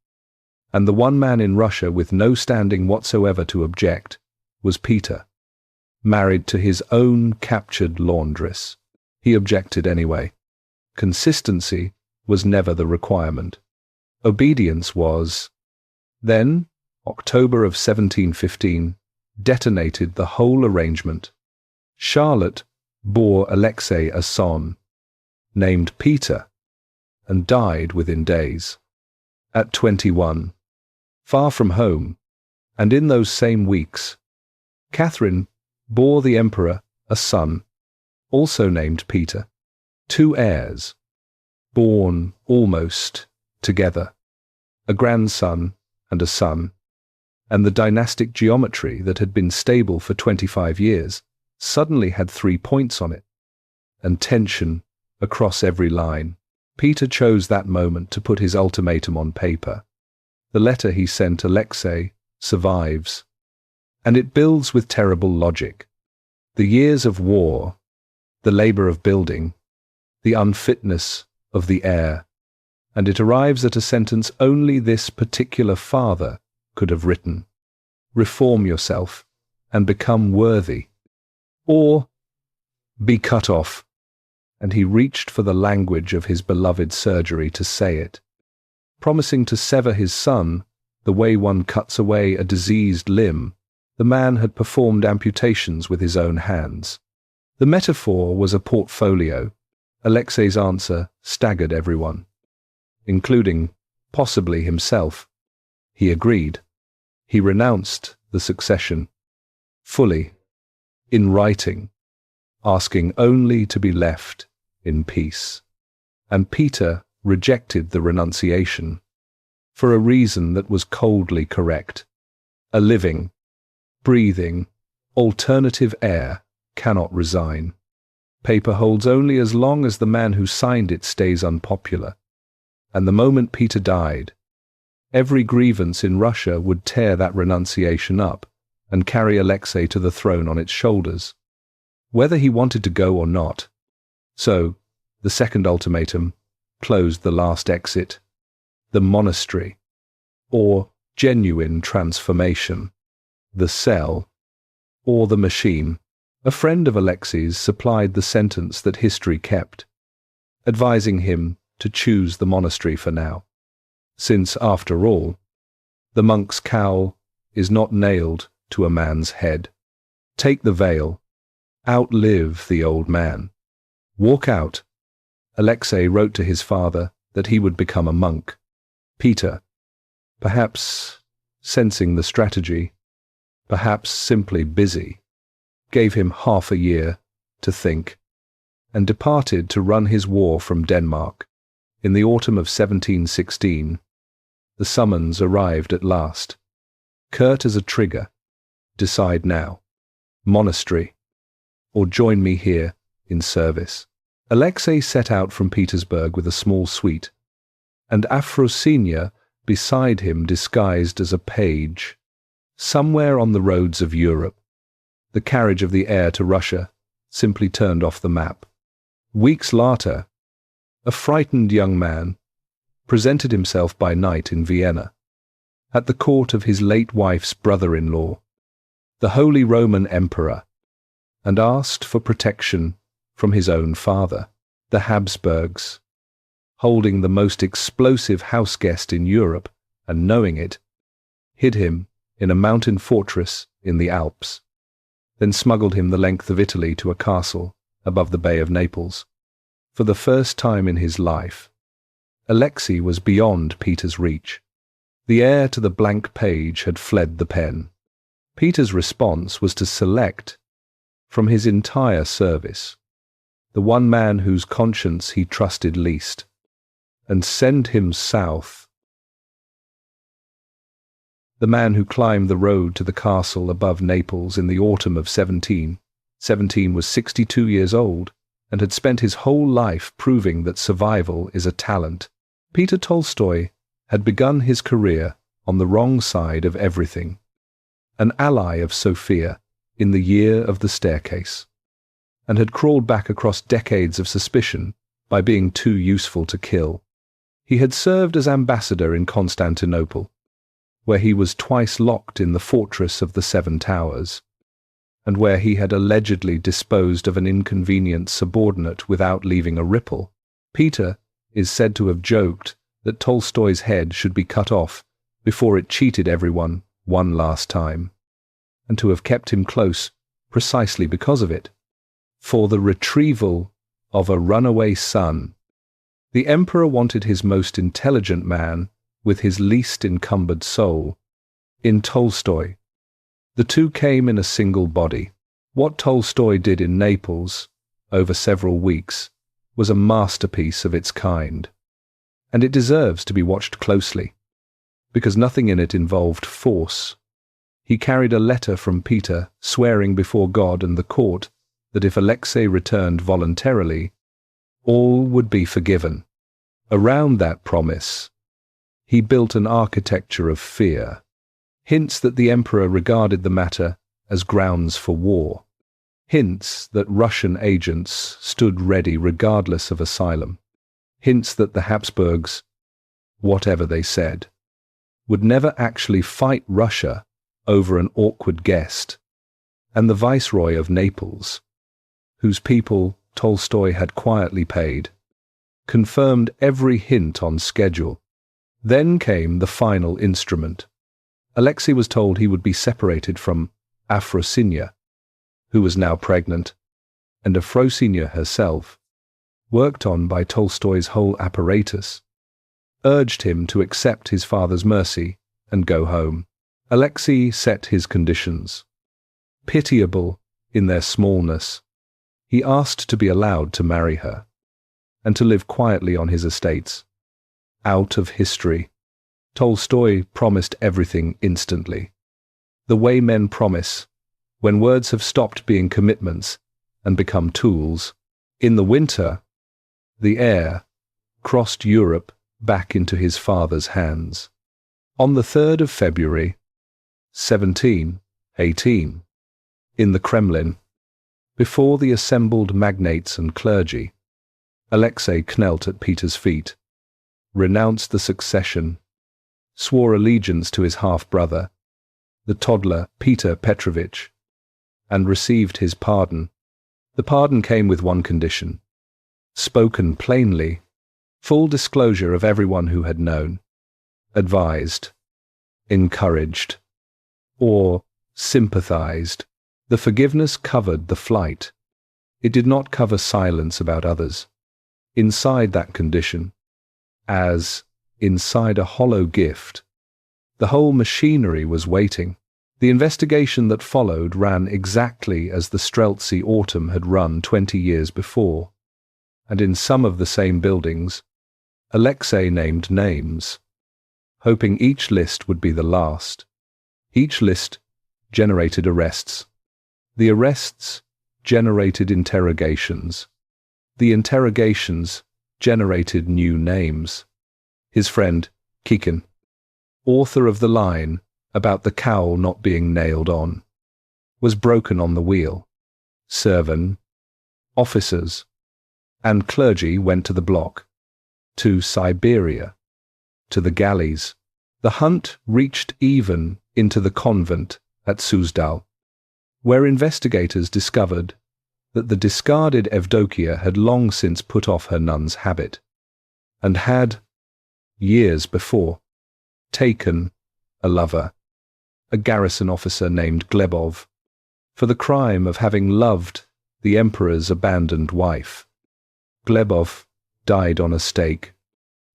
and the one man in Russia with no standing whatsoever to object was Peter, married to his own captured laundress. He objected anyway. Consistency was never the requirement. Obedience was. Then, October of 1715, detonated the whole arrangement. Charlotte bore Alexei a son, named Peter, and died within days. At 21, far from home, and in those same weeks, Catherine bore the emperor a son, also named Peter, 2 heirs, born almost together, a grandson and a son, and the dynastic geometry that had been stable for 25 years suddenly had 3 points on it, and tension across every line. Peter chose that moment to put his ultimatum on paper. The letter he sent Alexei survives, and it builds with terrible logic. The years of war, the labor of building, the unfitness of the heir, and it arrives at a sentence only this particular father could have written. Reform yourself and become worthy, or be cut off. And he reached for the language of his beloved surgery to say it, promising to sever his son the way one cuts away a diseased limb. The man had performed amputations with his own hands. The metaphor was a portfolio. Alexei's answer staggered everyone, including, possibly himself. He agreed. He renounced the succession, fully, in writing, asking only to be left in peace. And Peter rejected the renunciation, for a reason that was coldly correct. A living, breathing, alternative heir cannot resign. Paper holds only as long as the man who signed it stays unpopular. And the moment Peter died, every grievance in Russia would tear that renunciation up and carry Alexei to the throne on its shoulders, whether he wanted to go or not. So, the second ultimatum closed the last exit, the monastery, or genuine transformation, the cell, or the machine. A friend of Alexei's supplied the sentence that history kept, advising him to choose the monastery for now, since, after all, the monk's cowl is not nailed to a man's head. Take the veil, outlive the old man, walk out. Alexei wrote to his father that he would become a monk. Peter, perhaps sensing the strategy, perhaps simply busy, gave him half a year to think, and departed to run his war from Denmark. In the autumn of 1716, the summons arrived at last. Curt as a trigger. Decide now. Monastery, or join me here in service. Alexei set out from Petersburg with a small suite, and Afrosinia beside him disguised as a page, somewhere on the roads of Europe. The carriage of the heir to Russia simply turned off the map. Weeks later, a frightened young man presented himself by night in Vienna, at the court of his late wife's brother-in-law, the Holy Roman Emperor, and asked for protection from his own father, the Habsburgs. Holding the most explosive house guest in Europe, and knowing it, hid him in a mountain fortress in the Alps, then smuggled him the length of Italy to a castle above the Bay of Naples. For the first time in his life, Alexei was beyond Peter's reach. The heir to the blank page had fled the pen. Peter's response was to select, from his entire service, the one man whose conscience he trusted least, and send him south. The man who climbed the road to the castle above Naples in the autumn of 1717 was 62 years old and had spent his whole life proving that survival is a talent. Peter Tolstoy had begun his career on the wrong side of everything, an ally of Sophia in The Year of the Staircase, and had crawled back across decades of suspicion by being too useful to kill. He had served as ambassador in Constantinople, where he was twice locked in the fortress of the Seven Towers, and where he had allegedly disposed of an inconvenient subordinate without leaving a ripple. Peter is said to have joked that Tolstoy's head should be cut off before it cheated everyone one last time, and to have kept him close precisely because of it. For the retrieval of a runaway son, the emperor wanted his most intelligent man with his least encumbered soul. In Tolstoy, the two came in a single body. What Tolstoy did in Naples, over several weeks, was a masterpiece of its kind, and it deserves to be watched closely, because nothing in it involved force. He carried a letter from Peter swearing before God and the court that if Alexei returned voluntarily, all would be forgiven. Around that promise, he built an architecture of fear, hints that the emperor regarded the matter as grounds for war, Hints that Russian agents stood ready regardless of asylum. Hints that the Habsburgs, whatever they said, would never actually fight Russia over an awkward guest, and the Viceroy of Naples, whose people Tolstoy had quietly paid, confirmed every hint on schedule. Then came the final instrument. Alexei was told he would be separated from Afrosinya, who was now pregnant, and Afrosinya herself, worked on by Tolstoy's whole apparatus, urged him to accept his father's mercy and go home. Alexei set his conditions. Pitiable in their smallness, he asked to be allowed to marry her, and to live quietly on his estates. Out of history, Tolstoy promised everything instantly, the way men promise, when words have stopped being commitments and become tools. In the winter, the heir crossed Europe back into his father's hands. On the 3rd of February, 1718, in the Kremlin, before the assembled magnates and clergy, Alexei knelt at Peter's feet, renounced the succession, swore allegiance to his half-brother, the toddler Peter Petrovich, and received his pardon. The pardon came with one condition, spoken plainly, full disclosure of everyone who had known, advised, encouraged, or sympathized. The forgiveness covered the flight. It did not cover silence about others. Inside that condition, as inside a hollow gift, the whole machinery was waiting. The investigation that followed ran exactly as the Streltsy autumn had run 20 years before, and in some of the same buildings, Alexei named names, hoping each list would be the last. Each list generated arrests. The arrests generated interrogations. The interrogations generated new names. His friend, Kikin, author of the line about the cowl not being nailed on, was broken on the wheel. Servant, officers, and clergy went to the block, to Siberia, to the galleys. The hunt reached even into the convent at Suzdal, where investigators discovered that the discarded Evdokia had long since put off her nun's habit, and had, years before, taken a lover, a garrison officer named Glebov, for the crime of having loved the emperor's abandoned wife. Glebov died on a stake.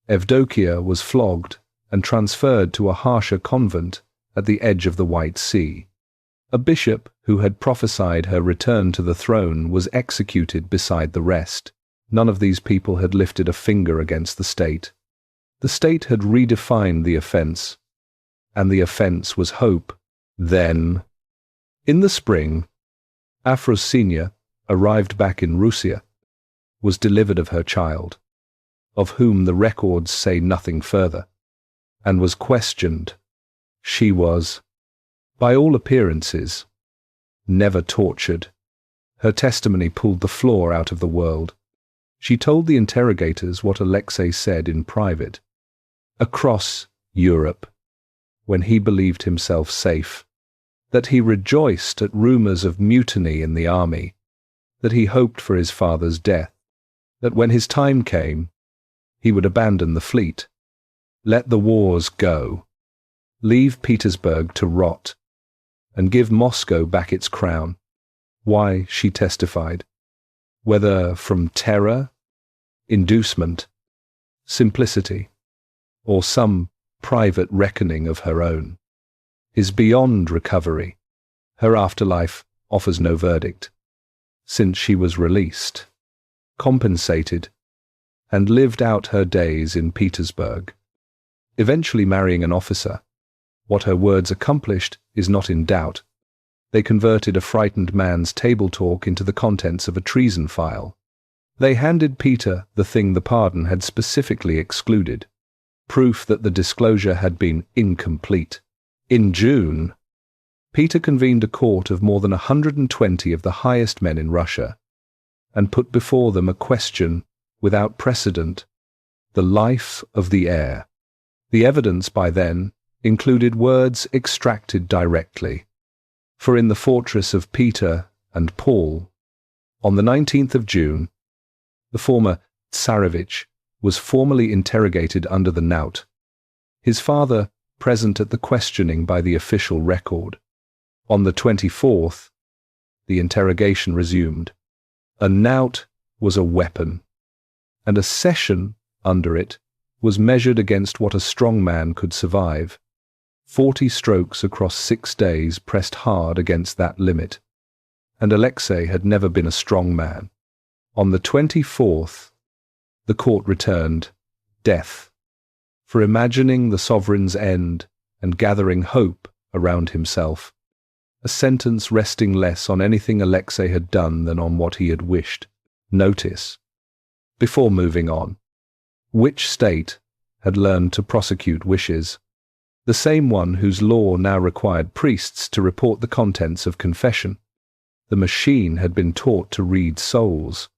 Evdokia was flogged and transferred to a harsher convent at the edge of the White Sea. A bishop who had prophesied her return to the throne was executed beside the rest. None of these people had lifted a finger against the state. The state had redefined the offense, and the offense was hope. Then, in the spring, Afrosinya arrived back in Russia, was delivered of her child, of whom the records say nothing further, and was questioned. She was, by all appearances, never tortured. Her testimony pulled the floor out of the world. She told the interrogators what Alexei said in private. Across Europe, when he believed himself safe, that he rejoiced at rumors of mutiny in the army, that he hoped for his father's death, that when his time came, he would abandon the fleet, let the wars go, leave Petersburg to rot, and give Moscow back its crown. Why, she testified, whether from terror, inducement, simplicity, or some private reckoning of her own, is beyond recovery. Her afterlife offers no verdict, since she was released, compensated, and lived out her days in Petersburg, eventually marrying an officer. What her words accomplished is not in doubt. They converted a frightened man's table talk into the contents of a treason file. They handed Peter the thing the pardon had specifically excluded, proof that the disclosure had been incomplete. In June, Peter convened a court of more than 120 of the highest men in Russia and put before them a question without precedent: the life of the heir. The evidence by then included words extracted directly. For in the fortress of Peter and Paul, on the 19th of June, the former Tsarevich was formally interrogated under the knout, his father present at the questioning by the official record. On the 24th, the interrogation resumed. A knout was a weapon, and a session under it was measured against what a strong man could survive. 40 strokes across 6 days pressed hard against that limit, and Alexei had never been a strong man. On the 24th, the court returned death for imagining the sovereign's end and gathering hope around himself, a sentence resting less on anything Alexei had done than on what he had wished. Notice, before moving on, which state had learned to prosecute wishes? The same one whose law now required priests to report the contents of confession. The machine had been taught to read souls,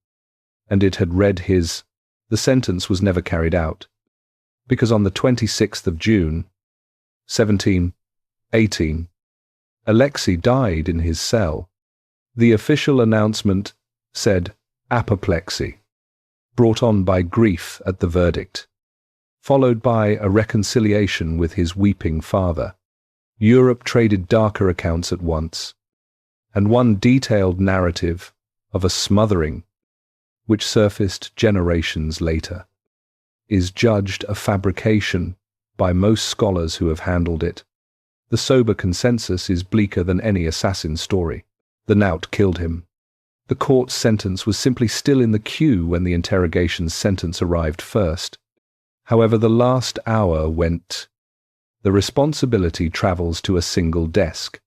and it had read his. The sentence was never carried out, because on the 26th of June, 1718, Alexei died in his cell. The official announcement said apoplexy, brought on by grief at the verdict, followed by a reconciliation with his weeping father. Europe traded darker accounts at once, and one detailed narrative of a smothering, which surfaced generations later, is judged a fabrication by most scholars who have handled it. The sober consensus is bleaker than any assassin story. The knout killed him. The court's sentence was simply still in the queue when the interrogation's sentence arrived first. However, the last hour went. The responsibility travels to a single desk,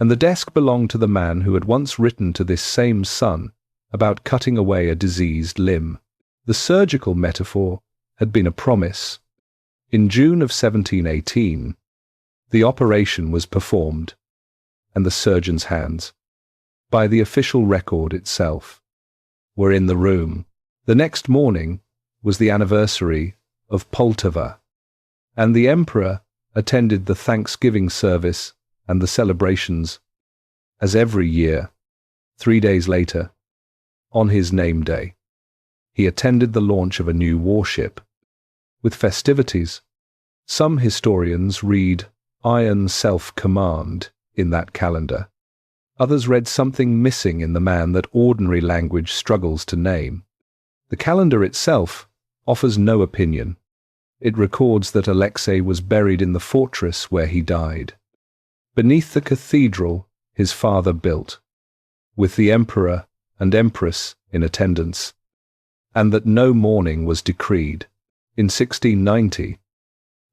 and the desk belonged to the man who had once written to this same son about cutting away a diseased limb. The surgical metaphor had been a promise. In June of 1718, the operation was performed, and the surgeon's hands, by the official record itself, were in the room. The next morning was the anniversary of Poltava, and the emperor attended the Thanksgiving service and the celebrations, as every year. 3 days later, on his name day, he attended the launch of a new warship, with festivities. Some historians read iron self-command in that calendar. Others read something missing in the man that ordinary language struggles to name. The calendar itself offers no opinion. It records that Alexei was buried in the fortress where he died, beneath the cathedral his father built, with the emperor and empress in attendance, and that no mourning was decreed. In 1690,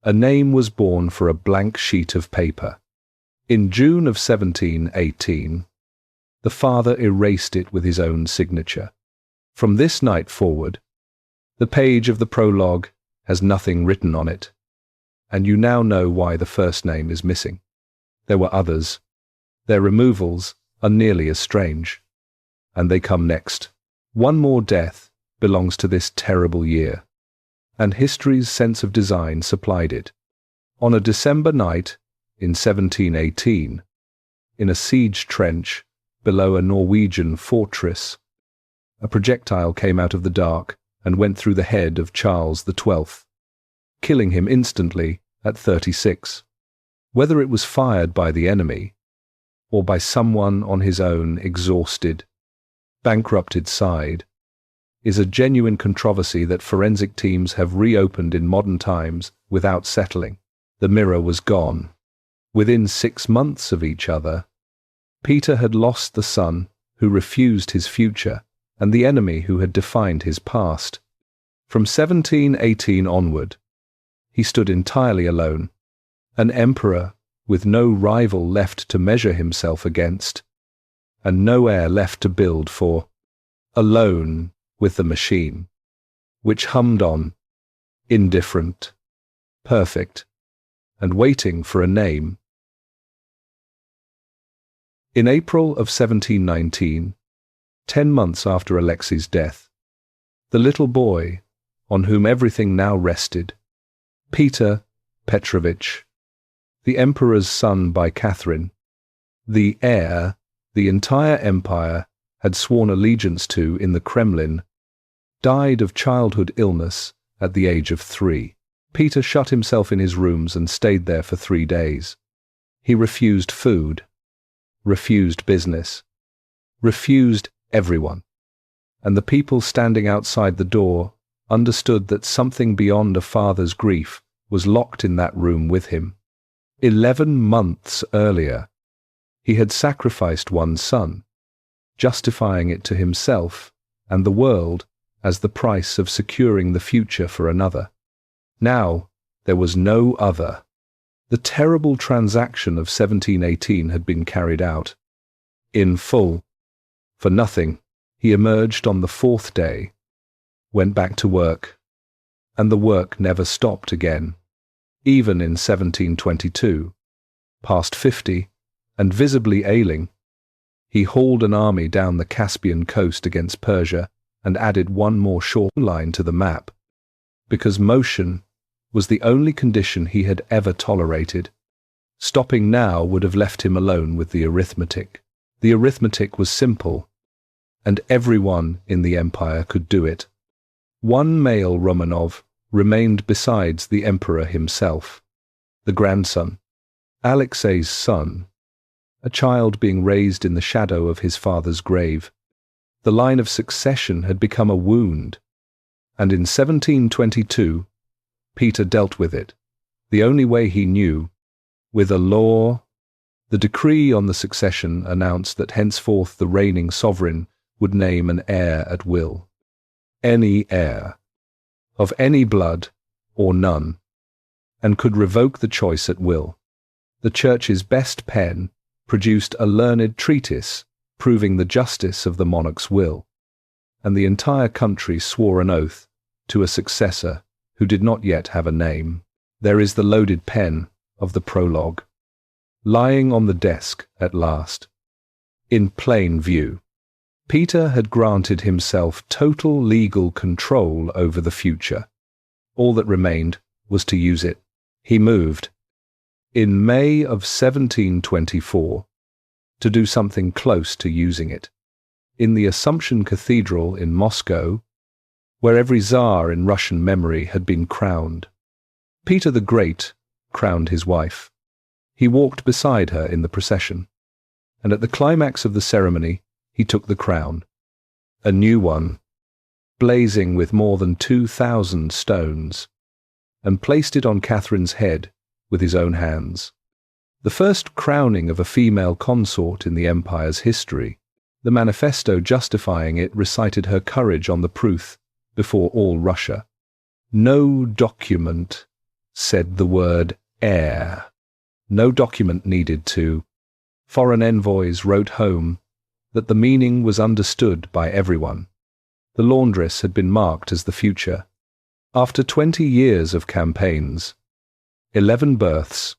a name was born for a blank sheet of paper. In June of 1718, the father erased it with his own signature. From this night forward, the page of the prologue has nothing written on it, and you now know why the first name is missing. There were others. Their removals are nearly as strange, and they come next. One more death belongs to this terrible year, and history's sense of design supplied it. On a December night in 1718, in a siege trench below a Norwegian fortress, a projectile came out of the dark and went through the head of Charles XII, killing him instantly at 36. Whether it was fired by the enemy or by someone on his own exhausted, bankrupted side, is a genuine controversy that forensic teams have reopened in modern times without settling. The mirror was gone. Within 6 months of each other, Peter had lost the son who refused his future and the enemy who had defined his past. From 1718 onward, he stood entirely alone, an emperor with no rival left to measure himself against, and no heir left to build for, alone with the machine, which hummed on, indifferent, perfect, and waiting for a name. In April of 1719, 10 months after Alexei's death, the little boy, on whom everything now rested, Peter Petrovich, the emperor's son by Catherine, the heir the entire empire had sworn allegiance to in the Kremlin, died of childhood illness at the age of 3. Peter shut himself in his rooms and stayed there for 3 days. He refused food, refused business, refused everyone, and the people standing outside the door understood that something beyond a father's grief was locked in that room with him. 11 months earlier, he had sacrificed one son, justifying it to himself and the world as the price of securing the future for another. Now there was no other. The terrible transaction of 1718 had been carried out. In full. For nothing, he emerged on the 4th day, went back to work, and the work never stopped again. Even in 1722, past 50, and visibly ailing, he hauled an army down the Caspian coast against Persia and added one more short line to the map, because motion was the only condition he had ever tolerated. Stopping now would have left him alone with the arithmetic. The arithmetic was simple, and everyone in the empire could do it. One male Romanov remained besides the emperor himself, the grandson, Alexei's son, a child being raised in the shadow of his father's grave. The line of succession had become a wound, and in 1722 Peter dealt with it, the only way he knew, with a law. The decree on the succession announced that henceforth the reigning sovereign would name an heir at will. Any heir, of any blood or none, and could revoke the choice at will. The Church's best pen produced a learned treatise proving the justice of the monarch's will, and the entire country swore an oath to a successor who did not yet have a name. There is the loaded pen of the Prologue, lying on the desk at last, in plain view. Peter had granted himself total legal control over the future. All that remained was to use it. He moved, in May of 1724, to do something close to using it. In the Assumption Cathedral in Moscow, where every Tsar in Russian memory had been crowned, Peter the Great crowned his wife. He walked beside her in the procession, and at the climax of the ceremony he took the crown, a new one, blazing with more than 2,000 stones, and placed it on Catherine's head with his own hands. The first crowning of a female consort in the empire's history, the manifesto justifying it recited her courage on the proof before all Russia. No document said the word heir. No document needed to. Foreign envoys wrote home that the meaning was understood by everyone. The Laundress had been marked as the future. After 20 years of campaigns, 11 births,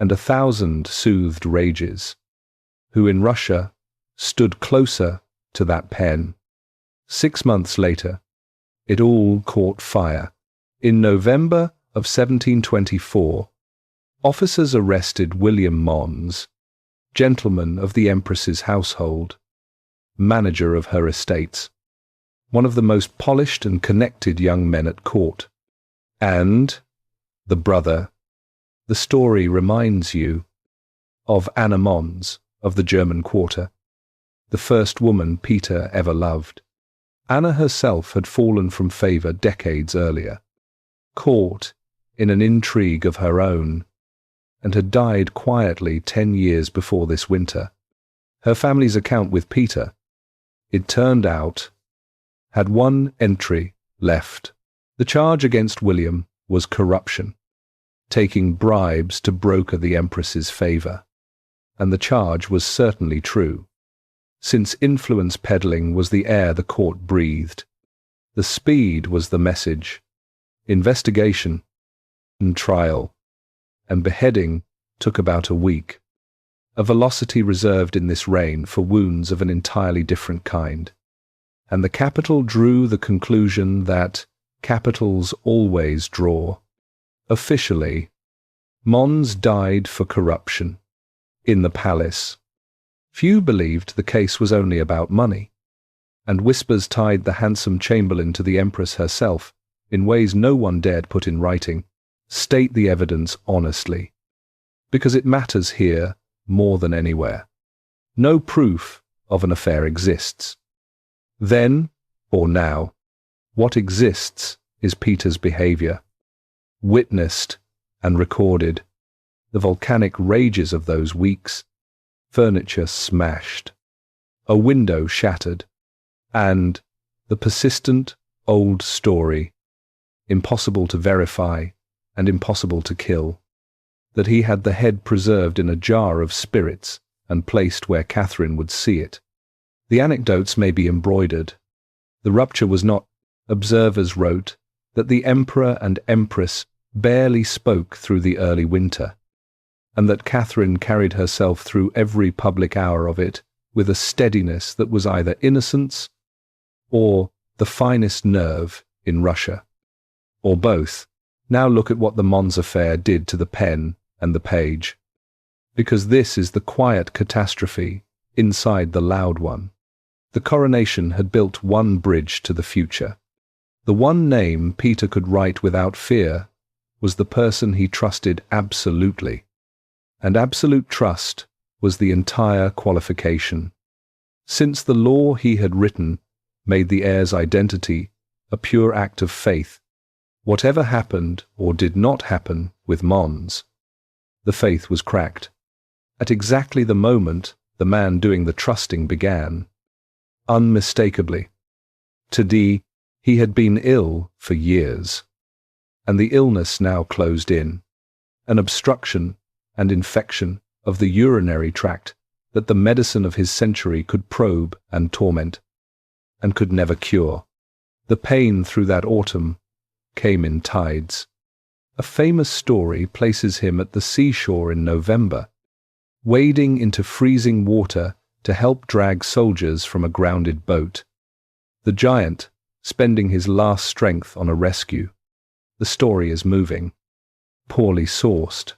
and 1,000 soothed rages, who in Russia stood closer to that pen. 6 months later, it all caught fire. In November of 1724, officers arrested William Mons, gentleman of the Empress's household, manager of her estates, one of the most polished and connected young men at court, and the brother. The story reminds you of Anna Mons of the German Quarter, the first woman Peter ever loved. Anna herself had fallen from favor decades earlier, caught in an intrigue of her own, and had died quietly 10 years before this winter. Her family's account with Peter, it turned out, had one entry left. The charge against William was corruption, taking bribes to broker the Empress's favor, and the charge was certainly true, since influence peddling was the air the court breathed. The speed was the message. Investigation and trial and beheading took about a week. a velocity reserved in this reign for wounds of an entirely different kind. And the capital drew the conclusion that capitals always draw. Officially, Mons died for corruption. In the palace, few believed the case was only about money, and whispers tied the handsome chamberlain to the empress herself in ways no one dared put in writing. State the evidence honestly, because it matters here more than anywhere. No proof of an affair exists. Then, or now, what exists is Peter's behavior, witnessed and recorded, the volcanic rages of those weeks, furniture smashed, a window shattered, and the persistent old story, impossible to verify and impossible to kill, that he had the head preserved in a jar of spirits and placed where Catherine would see it. The anecdotes may be embroidered. The rupture was not, observers wrote, that the emperor and empress barely spoke through the early winter, and that Catherine carried herself through every public hour of it with a steadiness that was either innocence or the finest nerve in Russia, or both. Now look at what the Mons affair did to the pen and the page, because this is the quiet catastrophe inside the loud one. The coronation had built one bridge to the future. The one name Peter could write without fear was the person he trusted absolutely, and absolute trust was the entire qualification. Since the law he had written made the heir's identity a pure act of faith, whatever happened or did not happen with Mons, the faith was cracked. At exactly the moment the man doing the trusting began, unmistakably. Today, he had been ill for years, and the illness now closed in, an obstruction and infection of the urinary tract that the medicine of his century could probe and torment, and could never cure. The pain through that autumn came in tides. A famous story places him at the seashore in November, wading into freezing water to help drag soldiers from a grounded boat. The giant spending his last strength on a rescue. The story is moving, poorly sourced,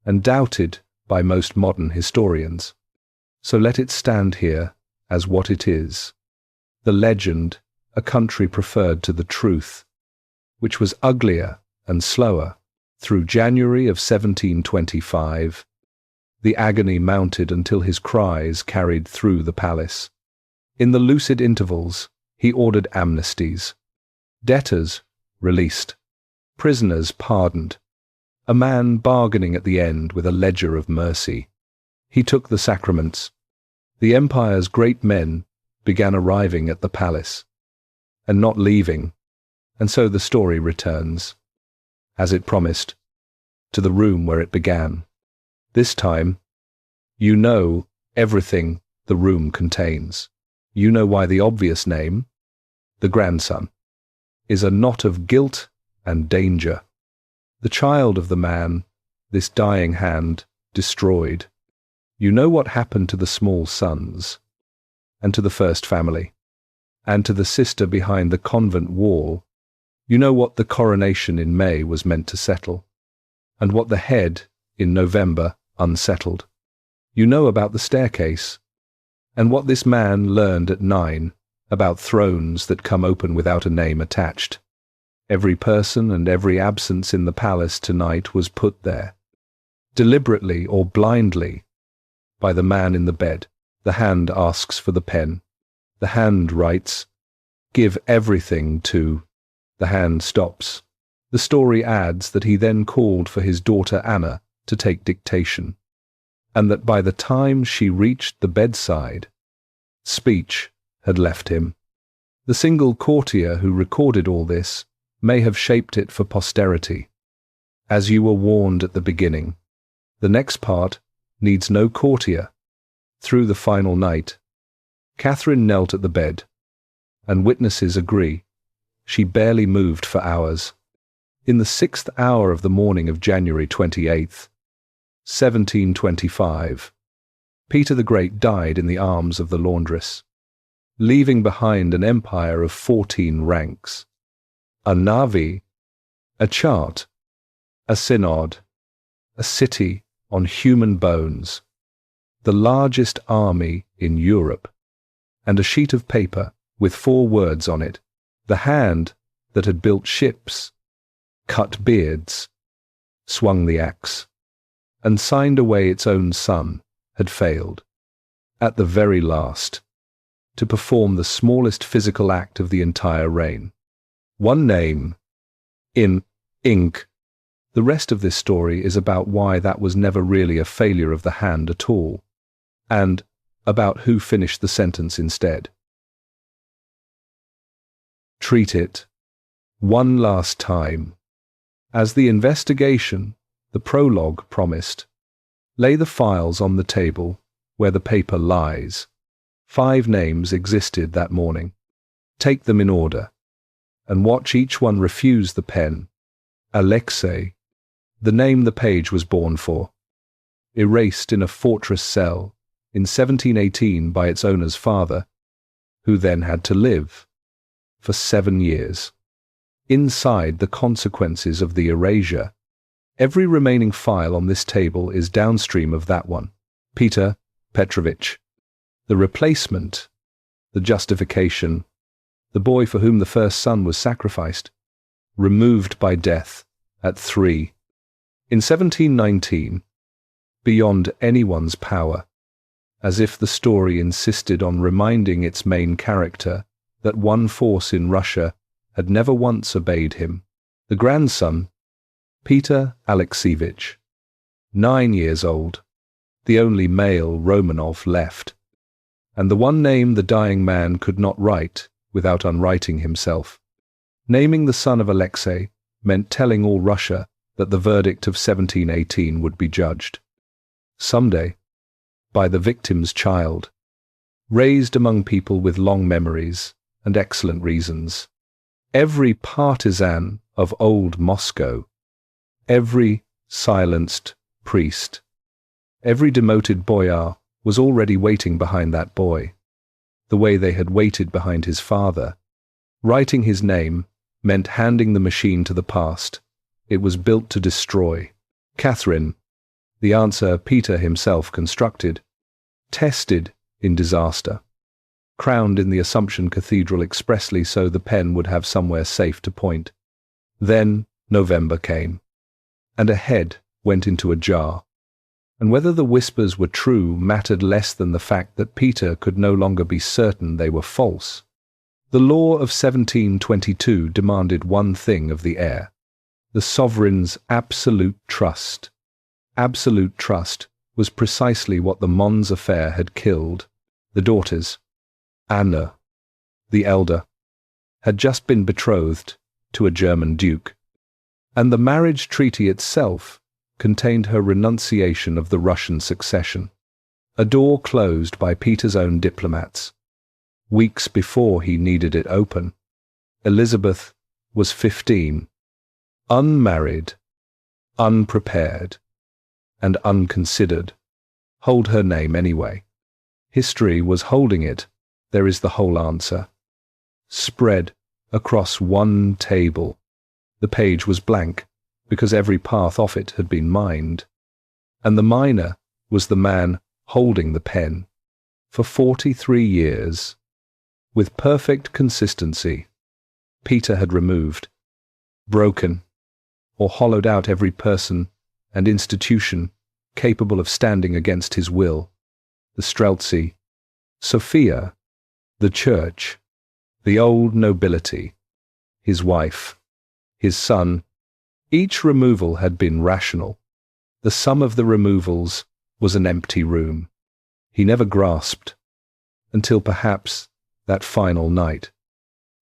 and doubted by most modern historians. So let it stand here as what it is. The legend, a country preferred to the truth, which was uglier and slower. Through January of 1725, the agony mounted until his cries carried through the palace. In the lucid intervals, he ordered amnesties, debtors released, prisoners pardoned, a man bargaining at the end with a ledger of mercy. He took the sacraments. The empire's great men began arriving at the palace, and not leaving, and so the story returns, as it promised, to the room where it began. This time, you know everything the room contains. You know why the obvious name, the grandson, is a knot of guilt and danger. The child of the man, this dying hand, destroyed. You know what happened to the small sons, and to the first family, and to the sister behind the convent wall. You know what the coronation in May was meant to settle, and what the head in November unsettled. You know about the staircase, and what this man learned at 9 about thrones that come open without a name attached. Every person and every absence in the palace tonight was put there, deliberately or blindly, by the man in the bed. The hand asks for the pen. The hand writes, "Give everything to..." The hand stops. The story adds that he then called for his daughter Anna to take dictation, and that by the time she reached the bedside, speech had left him. The single courtier who recorded all this may have shaped it for posterity. As you were warned at the beginning, the next part needs no courtier. Through the final night, Catherine knelt at the bed, and witnesses agree. She barely moved for hours. In the 6th hour of the morning of January 28th, 1725, Peter the Great died in the arms of the Laundress, leaving behind an empire of 14 ranks, a navy, a chart, a synod, a city on human bones, the largest army in Europe, and a sheet of paper with 4 words on it: the hand that had built ships, cut beards, swung the axe, and signed away its own son, had failed, at the very last, to perform the smallest physical act of the entire reign. One name, in ink. The rest of this story is about why that was never really a failure of the hand at all, and about who finished the sentence instead. Treat it one last time. As the investigation, the prologue promised, lay the files on the table where the paper lies. 5 names existed that morning. Take them in order, and watch each one refuse the pen. Alexei, the name the page was born for, erased in a fortress cell in 1718 by its owner's father, who then had to live for 7 years. Inside the consequences of the erasure, every remaining file on this table is downstream of that one. Peter Petrovich, the replacement, the justification, the boy for whom the first son was sacrificed, removed by death at 3. In 1719, beyond anyone's power, as if the story insisted on reminding its main character that one force in Russia had never once obeyed him, the grandson, Peter Alexeyevich, 9 years old, the only male Romanov left, and the one name the dying man could not write without unwriting himself. Naming the son of Alexei meant telling all Russia that the verdict of 1718 would be judged someday by the victim's child, raised among people with long memories and excellent reasons. Every partisan of old Moscow, every silenced priest, every demoted boyar was already waiting behind that boy, the way they had waited behind his father. Writing his name meant handing the machine to the past. It was built to destroy. Catherine, the answer Peter himself constructed, tested in disaster, crowned in the Assumption Cathedral expressly so the pen would have somewhere safe to point. Then November came, and a head went into a jar, and whether the whispers were true mattered less than the fact that Peter could no longer be certain they were false. The law of 1722 demanded one thing of the heir: the sovereign's absolute trust. Absolute trust was precisely what the Mons affair had killed. The daughters, Anna, the elder, had just been betrothed to a German duke, and the marriage treaty itself contained her renunciation of the Russian succession, a door closed by Peter's own diplomats. Weeks before he needed it open, Elizabeth was 15, unmarried, unprepared, and unconsidered. Hold her name anyway. History was holding it. There is the whole answer. Spread across one table. The page was blank, because every path off it had been mined, and the miner was the man holding the pen. For 43 years, with perfect consistency, Peter had removed, broken, or hollowed out every person and institution capable of standing against his will: the Streltsy, Sophia, the church, the old nobility, his wife, his son. Each removal had been rational. The sum of the removals was an empty room. He never grasped, until perhaps that final night,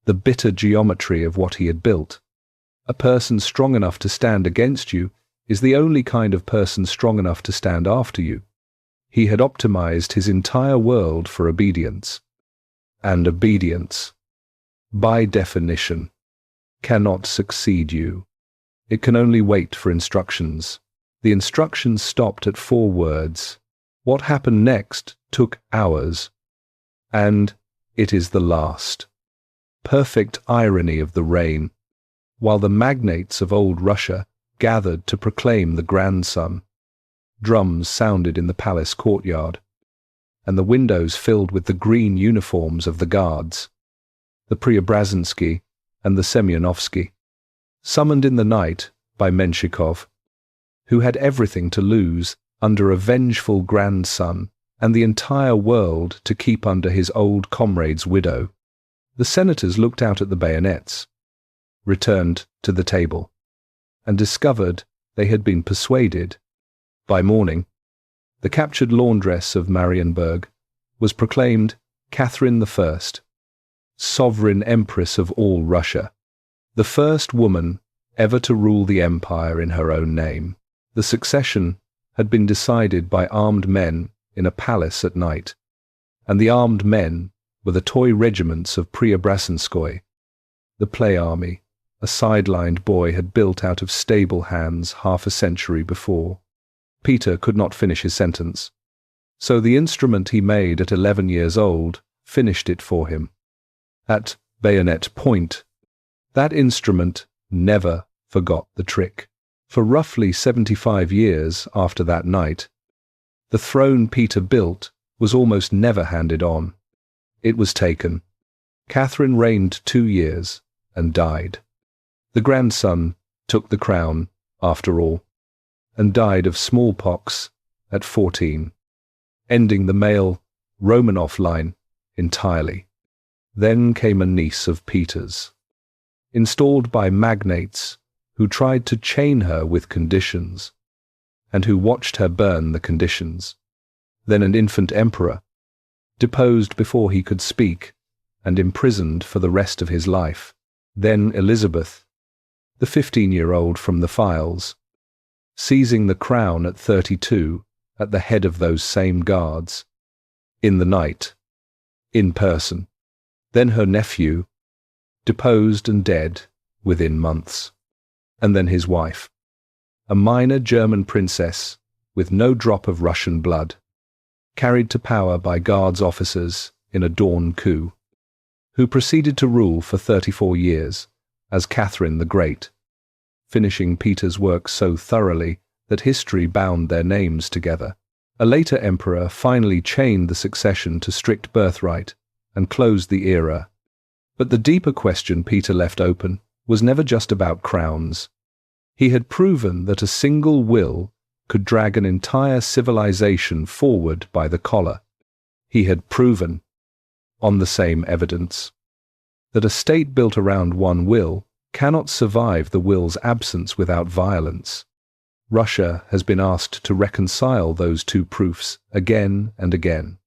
the bitter geometry of what he had built. A person strong enough to stand against you is the only kind of person strong enough to stand after you. He had optimized his entire world for obedience. And obedience, by definition, cannot succeed you. It can only wait for instructions. The instructions stopped at 4 words: What happened next took hours, and it is the last. Perfect irony of the reign. While the magnates of old Russia gathered to proclaim the grandson, drums sounded in the palace courtyard, and the windows filled with the green uniforms of the guards, the Preobrazhensky and the Semyonovsky, summoned in the night by Menshikov, who had everything to lose under a vengeful grandson and the entire world to keep under his old comrade's widow. The senators looked out at the bayonets, returned to the table, and discovered they had been persuaded. By morning, the captured laundress of Marienburg was proclaimed Catherine I, sovereign empress of all Russia, the first woman ever to rule the empire in her own name. The succession had been decided by armed men in a palace at night, and the armed men were the toy regiments of Preobrazhenskoy, the play army a sidelined boy had built out of stable hands half a century before. Peter could not finish his sentence, so the instrument he made at 11 years old finished it for him. At bayonet point, that instrument never forgot the trick. For roughly 75 years after that night, the throne Peter built was almost never handed on. It was taken. Catherine reigned 2 years and died. The grandson took the crown, after all, and died of smallpox at 14, ending the male Romanov line entirely. Then came a niece of Peter's, installed by magnates who tried to chain her with conditions, and who watched her burn the conditions. Then an infant emperor, deposed before he could speak, and imprisoned for the rest of his life. Then Elizabeth, the 15-year-old from the files, seizing the crown at 32 at the head of those same guards, in the night, in person. Then her nephew, deposed and dead within months. And then his wife, a minor German princess with no drop of Russian blood, carried to power by guards officers in a dawn coup, who proceeded to rule for 34 years as Catherine the Great, finishing Peter's work so thoroughly that history bound their names together. A later emperor finally chained the succession to strict birthright and closed the era. But the deeper question Peter left open was never just about crowns. He had proven that a single will could drag an entire civilization forward by the collar. He had proven, on the same evidence, that a state built around one will cannot survive the will's absence without violence. Russia has been asked to reconcile those two proofs again and again,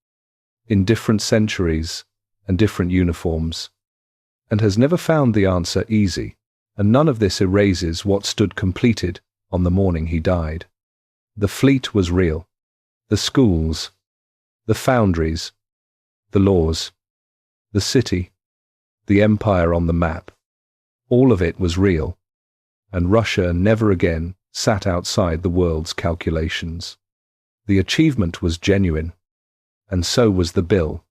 in different centuries and different uniforms, and has never found the answer easy, and none of this erases what stood completed on the morning he died. The fleet was real, the schools, the foundries, the laws, the city, the empire on the map. All of it was real, and Russia never again sat outside the world's calculations. The achievement was genuine, and so was the bill,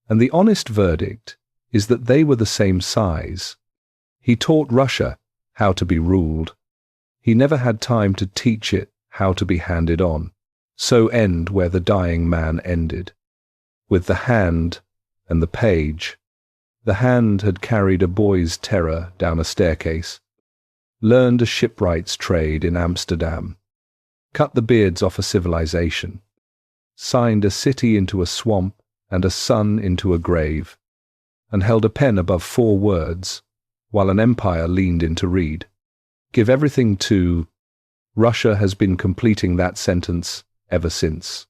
and the honest verdict is that they were the same size. He taught Russia how to be ruled. He never had time to teach it how to be handed on. So end where the dying man ended, with the hand and the page. The hand had carried a boy's terror down a staircase, learned a shipwright's trade in Amsterdam, cut the beards off a civilization, signed a city into a swamp and a son into a grave, and held a pen above 4 words, while an empire leaned in to read. Give everything to... Russia has been completing that sentence ever since.